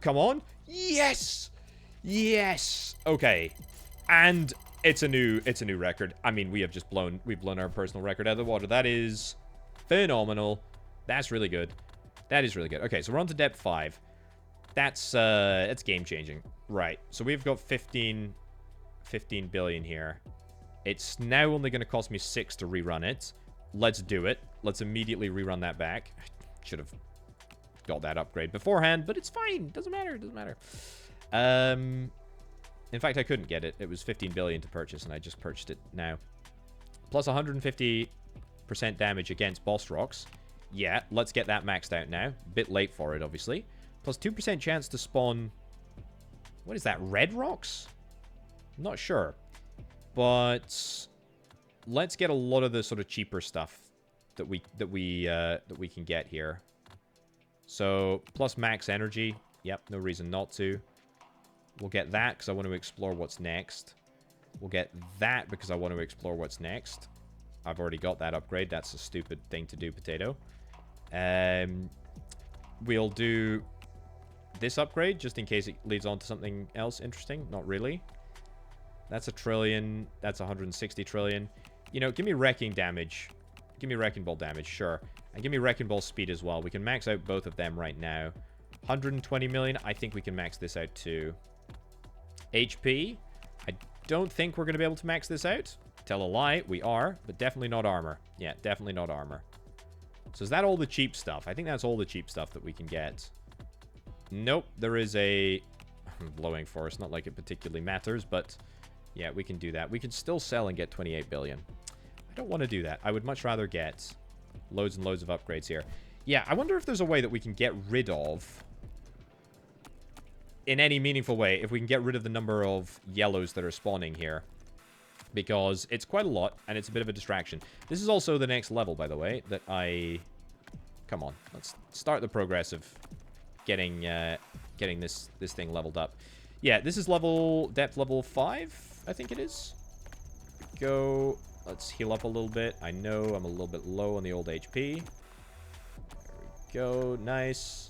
Come on. Yes! Yes! Okay. And it's a new record. I mean, we've blown our personal record out of the water. That is phenomenal. That's really good. That is really good. Okay, so we're on to depth 5. That's game-changing. Right. So we've got 15 billion here. It's now only going to cost me 6 to rerun it. Let's do it. Let's immediately rerun that back. Should have got that upgrade beforehand, but it's fine. Doesn't matter. Doesn't matter. In fact, I couldn't get it. It was 15 billion to purchase, and I just purchased it now. Plus 150% damage against boss rocks. Yeah, let's get that maxed out now. Bit late for it, obviously. Plus 2% chance to spawn... What is that? Red rocks? I'm not sure. But let's get a lot of the sort of cheaper stuff that we can get here. So plus max energy. Yep, no reason not to. We'll get that because I want to explore what's next. We'll get that because I want to explore what's next. I've already got that upgrade. That's a stupid thing to do, Potato. We'll do this upgrade just in case it leads on to something else interesting. Not really. That's 1 trillion. That's 160 trillion. You know, give me wrecking damage. Give me Wrecking Ball damage, sure. And give me Wrecking Ball speed as well. We can max out both of them right now. 120 million. I think we can max this out too. HP. I don't think we're going to be able to max this out. Tell a lie. We are. But definitely not armor. Yeah, definitely not armor. So is that all the cheap stuff? I think that's all the cheap stuff that we can get. Nope. There is a blowing force. Not like it particularly matters. But yeah, we can do that. We can still sell and get 28 billion. I don't want to do that. I would much rather get loads and loads of upgrades here. Yeah, I wonder if there's a way that we can get rid of, in any meaningful way, if we can get rid of the number of yellows that are spawning here. Because it's quite a lot, and it's a bit of a distraction. This is also the next level, by the way, that I... Come on, let's start the progress of getting this thing leveled up. Yeah, this is depth level 5, I think it is. Go... Let's heal up a little bit. I know I'm a little bit low on the old HP. There we go. Nice.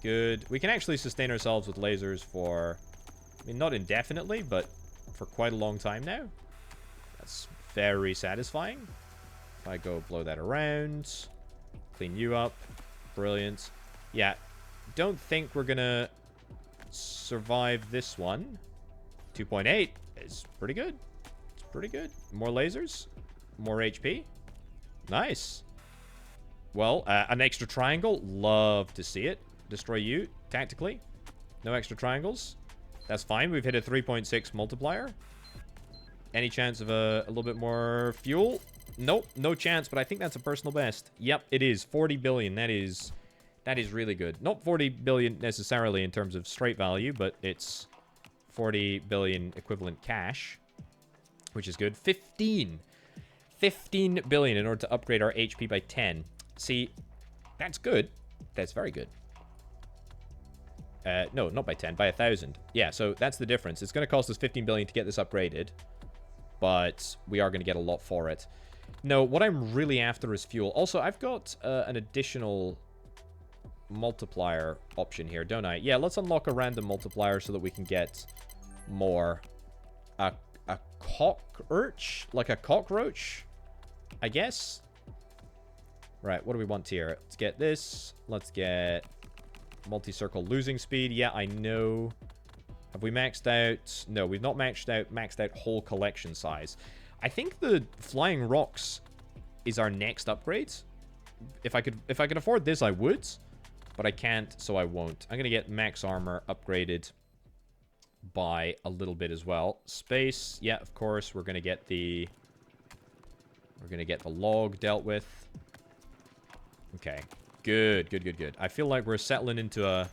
Good. We can actually sustain ourselves with lasers for... I mean, not indefinitely, but for quite a long time now. That's very satisfying. If I go blow that around. Clean you up. Brilliant. Yeah. Don't think we're gonna survive this one. 2.8 is pretty good. Pretty good. More lasers. More HP. Nice. Well, an extra triangle. Love to see it. Destroy you. Tactically. No extra triangles. That's fine. We've hit a 3.6 multiplier. Any chance of a little bit more fuel? Nope. No chance, but I think that's a personal best. Yep, it is. 40 billion. That is really good. Not 40 billion necessarily in terms of straight value, but it's 40 billion equivalent cash. Which is good. 15 billion in order to upgrade our HP by 10. See, that's good. That's very good. No, not by 10, by 1,000. Yeah, so that's the difference. It's going to cost us 15 billion to get this upgraded, but we are going to get a lot for it. No, what I'm really after is fuel. Also, I've got an additional multiplier option here, don't I? Yeah, let's unlock a random multiplier so that we can get more. A cockroach? Like a cockroach? I guess? Right, what do we want here? Let's get this. Let's get multi-circle losing speed. Yeah, I know. Have we maxed out? No, we've not maxed out whole collection size. I think the flying rocks is our next upgrade. If I could afford this, I would. But I can't, so I won't. I'm gonna get max armor upgraded by a little bit as well. Space, yeah, of course, we're gonna get the log dealt with. Okay, good. I feel like we're settling into a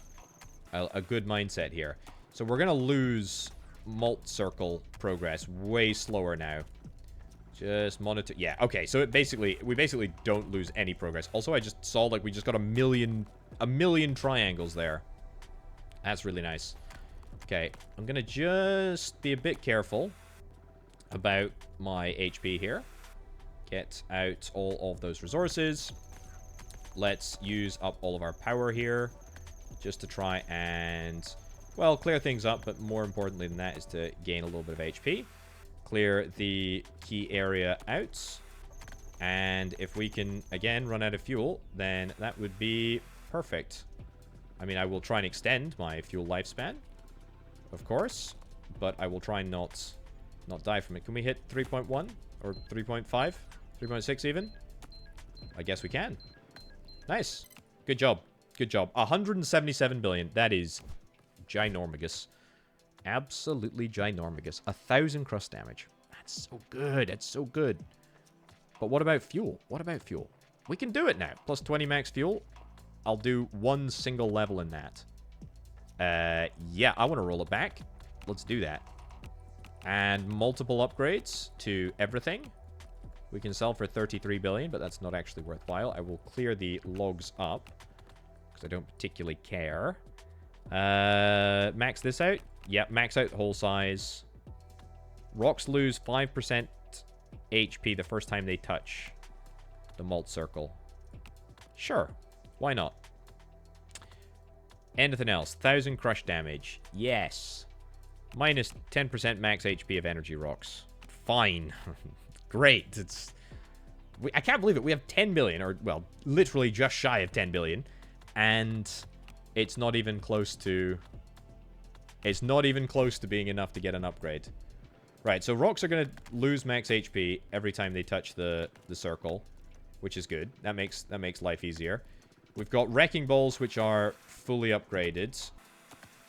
good mindset here. So we're gonna lose mult circle progress way slower now. Just monitor. Yeah, okay. So we basically don't lose any progress. Also, I just saw like we just got a million triangles there. That's really nice. Okay, I'm gonna just be a bit careful about my HP here. Get out all of those resources. Let's use up all of our power here, just to try and, well, clear things up, but more importantly than that is to gain a little bit of HP. Clear the key area out. And if we can, again, run out of fuel, then that would be perfect. I mean, I will try and extend my fuel lifespan, of course, but I will try and not die from it. Can we hit 3.1 or 3.5? 3.6 even? I guess we can. Nice. Good job. Good job. 177 billion. That is ginormous. Absolutely ginormous. 1,000 crust damage. That's so good. That's so good. But what about fuel? What about fuel? We can do it now. Plus 20 max fuel. I'll do one single level in that. Yeah, I want to roll it back. Let's do that. And multiple upgrades to everything. We can sell for 33 billion, but that's not actually worthwhile. I will clear the logs up, because I don't particularly care. Max this out. Yep, max out whole size. Rocks lose 5% HP the first time they touch the mult circle. Sure, why not? Anything else? 1,000 crush damage. Yes. Minus 10% max HP of energy rocks. Fine. Great. It's I can't believe it. We have 10 billion, or, well, literally just shy of 10 billion. And it's not even close to... It's not even close to being enough to get an upgrade. Right, so rocks are going to lose max HP every time they touch the circle, which is good. That makes life easier. We've got wrecking balls, which are fully upgraded.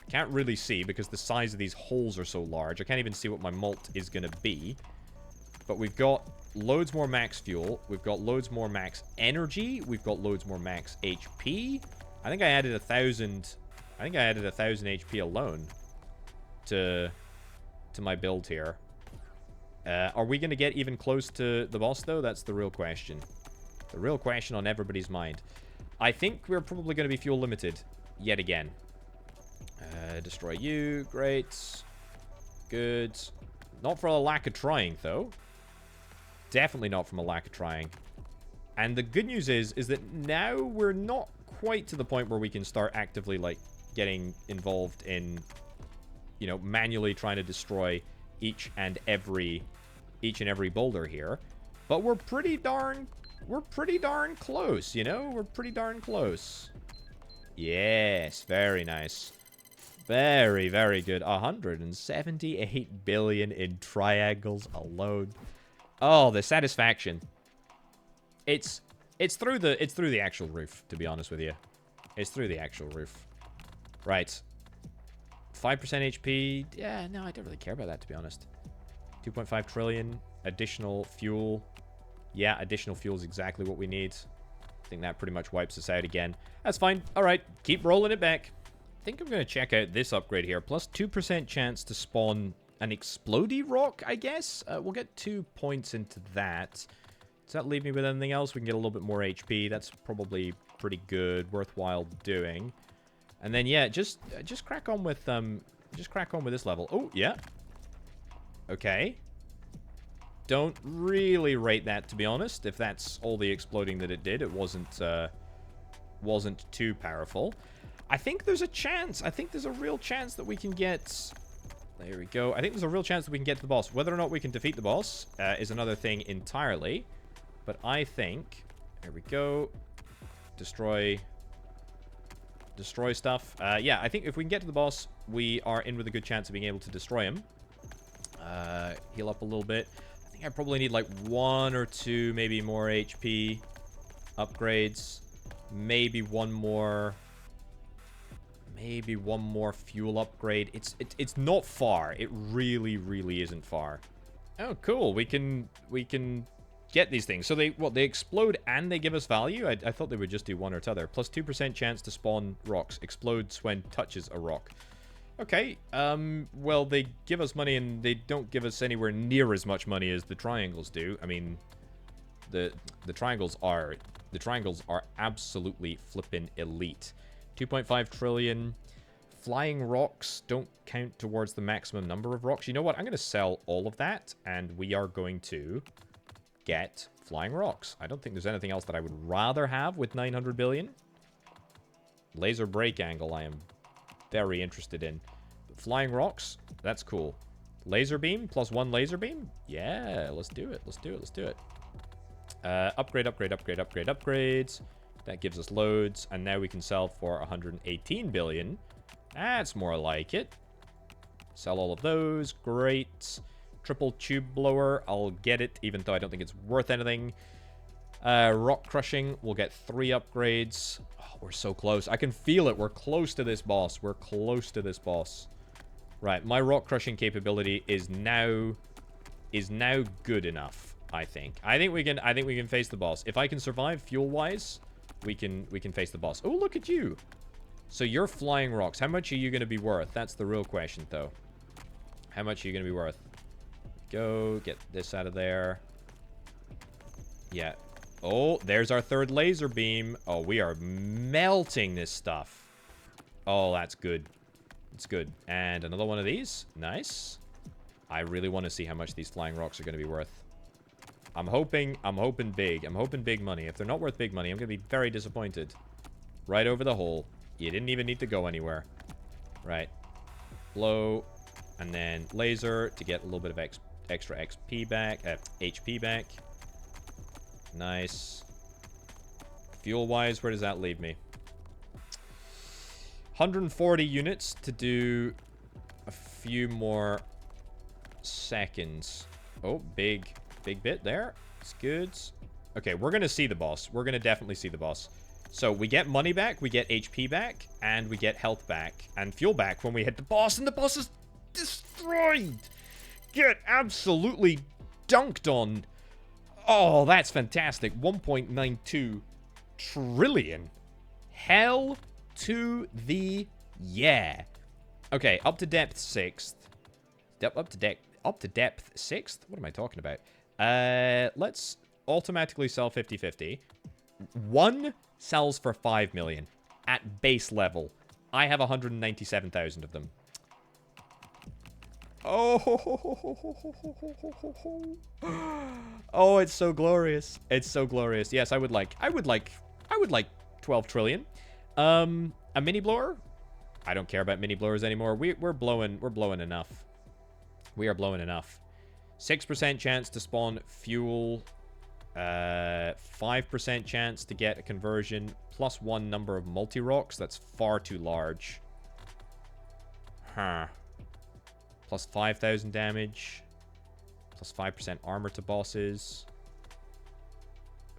Can't really see because the size of these holes are so large. I can't even see what my malt is going to be. But we've got loads more max fuel. We've got loads more max energy. We've got loads more max HP. I think I added 1,000... I think I added 1,000 HP alone to my build here. Are we going to get even close to the boss, though? That's the real question. The real question on everybody's mind. I think we're probably going to be fuel limited yet again. Destroy you. Great. Good. Not for a lack of trying, though. Definitely not from a lack of trying. And the good news is that now we're not quite to the point where we can start actively, like, getting involved in, you know, manually trying to destroy each and every boulder here. But we're pretty darn close, you know? We're pretty darn close. Yes, very nice. Very, very good. 178 billion in triangles alone. Oh, the satisfaction. It's through the actual roof, to be honest with you. It's through the actual roof. Right. 5% HP. Yeah, no, I don't really care about that, to be honest. 2.5 trillion. Additional fuel. Yeah, additional fuel is exactly what we need. I think that pretty much wipes us out again. That's fine. All right, keep rolling it back. I think I'm going to check out this upgrade here. Plus 2% chance to spawn an explodey rock, I guess. We'll get 2 points into that. Does that leave me with anything else? We can get a little bit more HP. That's probably pretty good. Worthwhile doing. And then, yeah, just crack on with this level. Oh, yeah. Okay. Don't really rate that, to be honest. If that's all the exploding that it did, it wasn't too powerful. I think there's a chance. I think there's a real chance that we can get... There we go. I think there's a real chance that we can get to the boss. Whether or not we can defeat the boss is another thing entirely. But I think... There we go. Destroy stuff. Yeah, I think if we can get to the boss, we are in with a good chance of being able to destroy him. Heal up a little bit. I think I probably need like 1 or 2, maybe more HP upgrades. Maybe one more fuel upgrade. It's not far. It really, really isn't far. Oh, cool. We can get these things. So they explode and they give us value? I thought they would just do one or t'other. Plus 2% chance to spawn rocks. Explodes when touches a rock. Okay. Well, they give us money and they don't give us anywhere near as much money as the triangles do. I mean, the triangles are absolutely flippin' elite. 2.5 trillion. Flying rocks don't count towards the maximum number of rocks. You know what? I'm going to sell all of that, and we are going to get flying rocks. I don't think there's anything else that I would rather have with 900 billion. Laser break angle I am very interested in. Flying rocks, that's cool. Laser beam, plus 1 laser beam? Yeah, let's do it. Let's do it. Let's do it. Upgrades. That gives us loads. And now we can sell for 118 billion. That's more like it. Sell all of those. Great. Triple tube blower. I'll get it, even though I don't think it's worth anything. Rock crushing. We'll get 3 upgrades. Oh, we're so close. I can feel it. We're close to this boss. We're close to this boss. Right. My rock crushing capability is now good enough, I think. I think we can face the boss. If I can survive fuel-wise, we can face the boss. Oh, look at you. So you're flying rocks. How much are you going to be worth? That's the real question, though. How much are you going to be worth? Go. Get this out of there. Yeah. Oh, there's our 3rd laser beam. Oh, we are melting this stuff. Oh, that's good. It's good. And another one of these. Nice. I really want to see how much these flying rocks are going to be worth. I'm hoping big. I'm hoping big money. If they're not worth big money, I'm going to be very disappointed. Right over the hole. You didn't even need to go anywhere. Right. Blow. And then laser to get a little bit of extra XP back. HP back. Nice. Fuel-wise, where does that leave me? 140 units to do a few more seconds. Oh, big bit there. It's good. Okay, we're going to see the boss. We're going to definitely see the boss. So we get money back, we get HP back, and we get health back, and fuel back when we hit the boss, and the boss is destroyed. Get absolutely dunked on. Oh, that's fantastic. 1.92 trillion. Hell to the yeah. Okay, up to depth 6th. Up to depth 6th? What am I talking about? Let's automatically sell 50-50. One sells for 5 million at base level. I have 197,000 of them. Oh, oh, it's so glorious. It's so glorious. Yes, I would like 12 trillion. A mini blower? I don't care about mini blowers anymore. We're blowing enough. We are blowing enough. 6% chance to spawn fuel. 5% chance to get a conversion. +1 number of multi-rocks. That's far too large. Huh. Plus 5,000 damage. Plus 5% armor to bosses.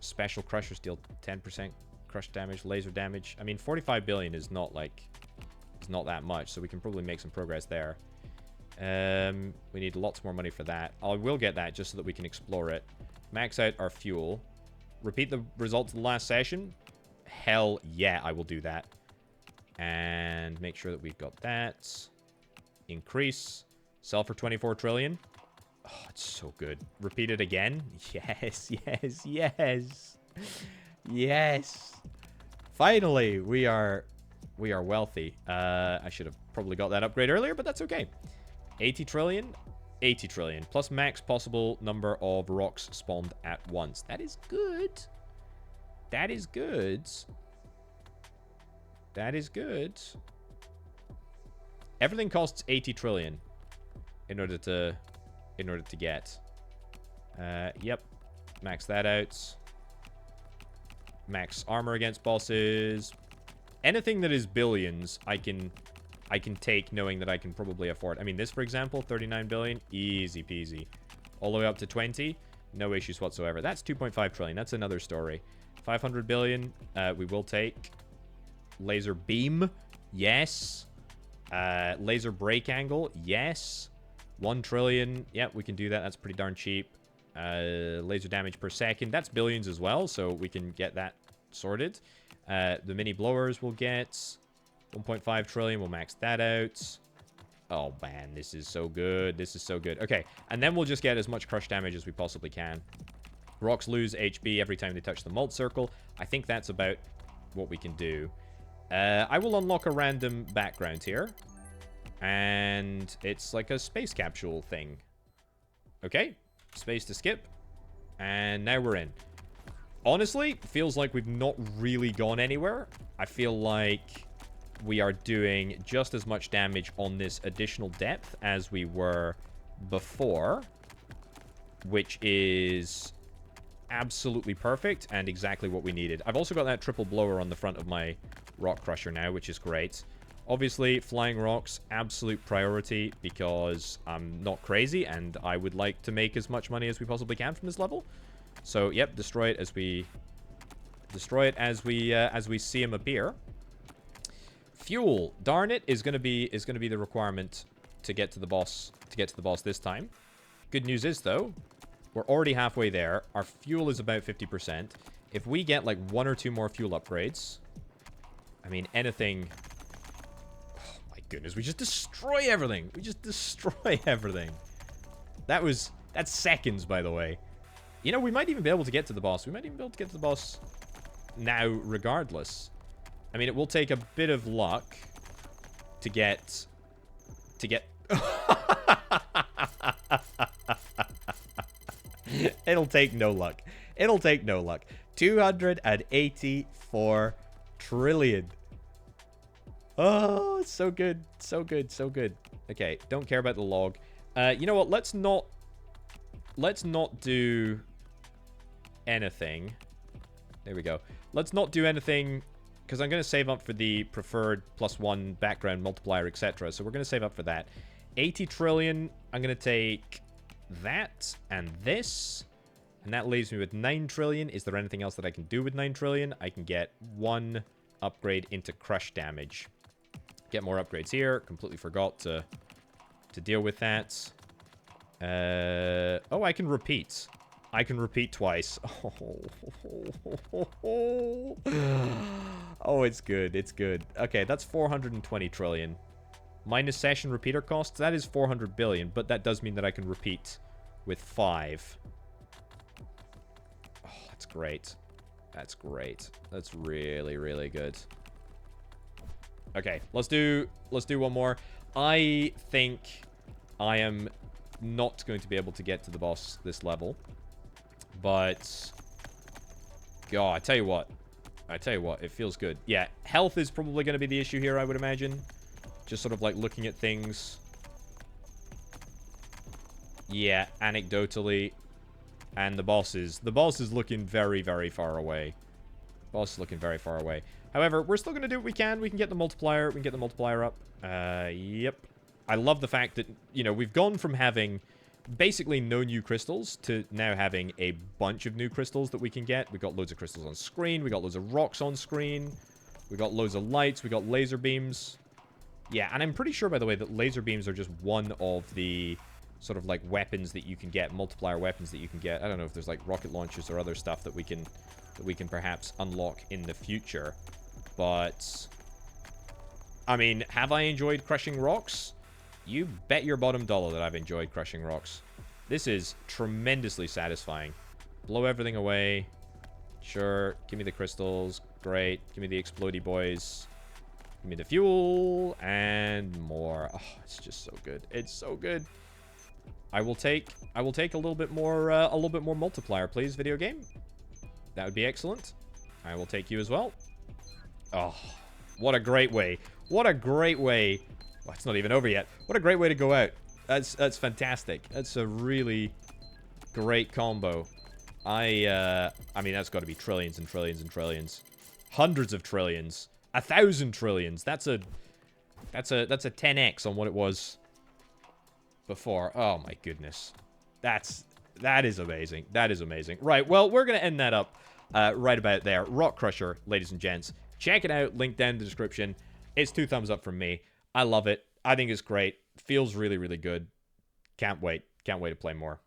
Special crushers deal 10% crush damage, laser damage. I mean, 45 billion is not like... It's not that much, so we can probably make some progress there. We need lots more money for that. I will get that just so that we can explore it. Max out our fuel. Repeat the results of the last session. Hell yeah, I will do that. And make sure that we've got that. Increase. Sell for 24 trillion. Oh, it's so good. Repeat it again. Yes, yes, yes. Yes. Finally, we are wealthy. I should have probably got that upgrade earlier, but that's okay. 80 trillion. 80 trillion. Plus max possible number of rocks spawned at once. That is good. That is good. That is good. Everything costs 80 trillion in order to get. Yep. Max that out. Max armor against bosses. Anything that is billions, I can take knowing that I can probably afford. I mean, this, for example, 39 billion, easy peasy. All the way up to 20, no issues whatsoever. That's 2.5 trillion. That's another story. 500 billion, we will take. Laser beam, yes. Laser break angle, yes. 1 trillion, yeah, we can do that. That's pretty darn cheap. Laser damage per second, that's billions as well, so we can get that sorted. The mini blowers will get 1.5 trillion. We'll max that out. Oh, man, this is so good. This is so good. Okay, and then we'll just get as much crush damage as we possibly can. Rocks lose HP every time they touch the mult circle. I think that's about what we can do. I will unlock a random background here. And it's like a space capsule thing. Okay, space to skip. And now we're in. Honestly, feels like we've not really gone anywhere. I feel like we are doing just as much damage on this additional depth as we were before, which is absolutely perfect and exactly what we needed. I've also got that triple blower on the front of my rock crusher now, which is great. Obviously, flying rocks, absolute priority because I'm not crazy and I would like to make as much money as we possibly can from this level. So, yep, destroy it as we see him appear. Fuel, darn it, is gonna be the requirement to get to the boss this time. Good news is though, we're already halfway there. Our fuel is about 50%. If we get like 1 or 2 more fuel upgrades, I mean anything. Oh my goodness, we just destroy everything. We just destroy everything. That's seconds, by the way. You know, we might even be able to get to the boss. We might even be able to get to the boss now, regardless. I mean, it will take a bit of luck to get... It'll take no luck. It'll take no luck. 284 trillion. Oh, it's so good. So good, so good. Okay, don't care about the log. You know what? Let's not do anything. There we go. Let's not do anything, because I'm going to save up for the preferred +1 background multiplier, etc. So we're going to save up for that. 80 trillion, I'm going to take that and this. And that leaves me with 9 trillion. Is there anything else that I can do with 9 trillion? I can get 1 upgrade into crush damage. Get more upgrades here. Completely forgot to deal with that. Oh, I can repeat. I can repeat twice. Oh, it's good. It's good. Okay, that's 420 trillion. Minus session repeater costs, that is 400 billion, but that does mean that I can repeat with 5. Oh, that's great. That's great. That's really, really good. Okay, let's do one more. I think I am not going to be able to get to the boss this level. But, God, I tell you what, it feels good. Yeah, health is probably going to be the issue here, I would imagine. Just sort of like looking at things. Yeah, anecdotally. And the boss is looking very, very far away. Boss is looking very far away. However, we're still going to do what we can. We can get the multiplier. We can get the multiplier up. Yep. I love the fact that, you know, we've gone from having basically no new crystals to now having a bunch of new crystals that we can get. We got loads of crystals on screen. We got loads of rocks on screen. We got loads of lights. We got laser beams. Yeah, and I'm pretty sure, by the way, that laser beams are just one of the sort of like weapons that you can get, multiplier weapons that you can get. I don't know if there's like rocket launchers or other stuff that we can perhaps unlock in the future. But I mean, have I enjoyed crushing rocks? You bet your bottom dollar that I've enjoyed crushing rocks. This is tremendously satisfying. Blow everything away. Sure. Give me the crystals. Great. Give me the explodey boys. Give me the fuel. And more. Oh, it's just so good. It's so good. I will take a little bit more multiplier, please, video game. That would be excellent. I will take you as well. Oh, what a great way. What a great way. Well, it's not even over yet. What a great way to go out. That's fantastic. That's a really great combo. I mean, that's got to be trillions and trillions and trillions. Hundreds of trillions. 1,000 trillions. That's a 10x on what it was before. Oh my goodness. That is amazing. That is amazing. Right, well, we're going to end that up right about there. Rock Crusher, ladies and gents. Check it out. Link down in the description. It's 2 thumbs up from me. I love it. I think it's great. Feels really, really good. Can't wait. Can't wait to play more.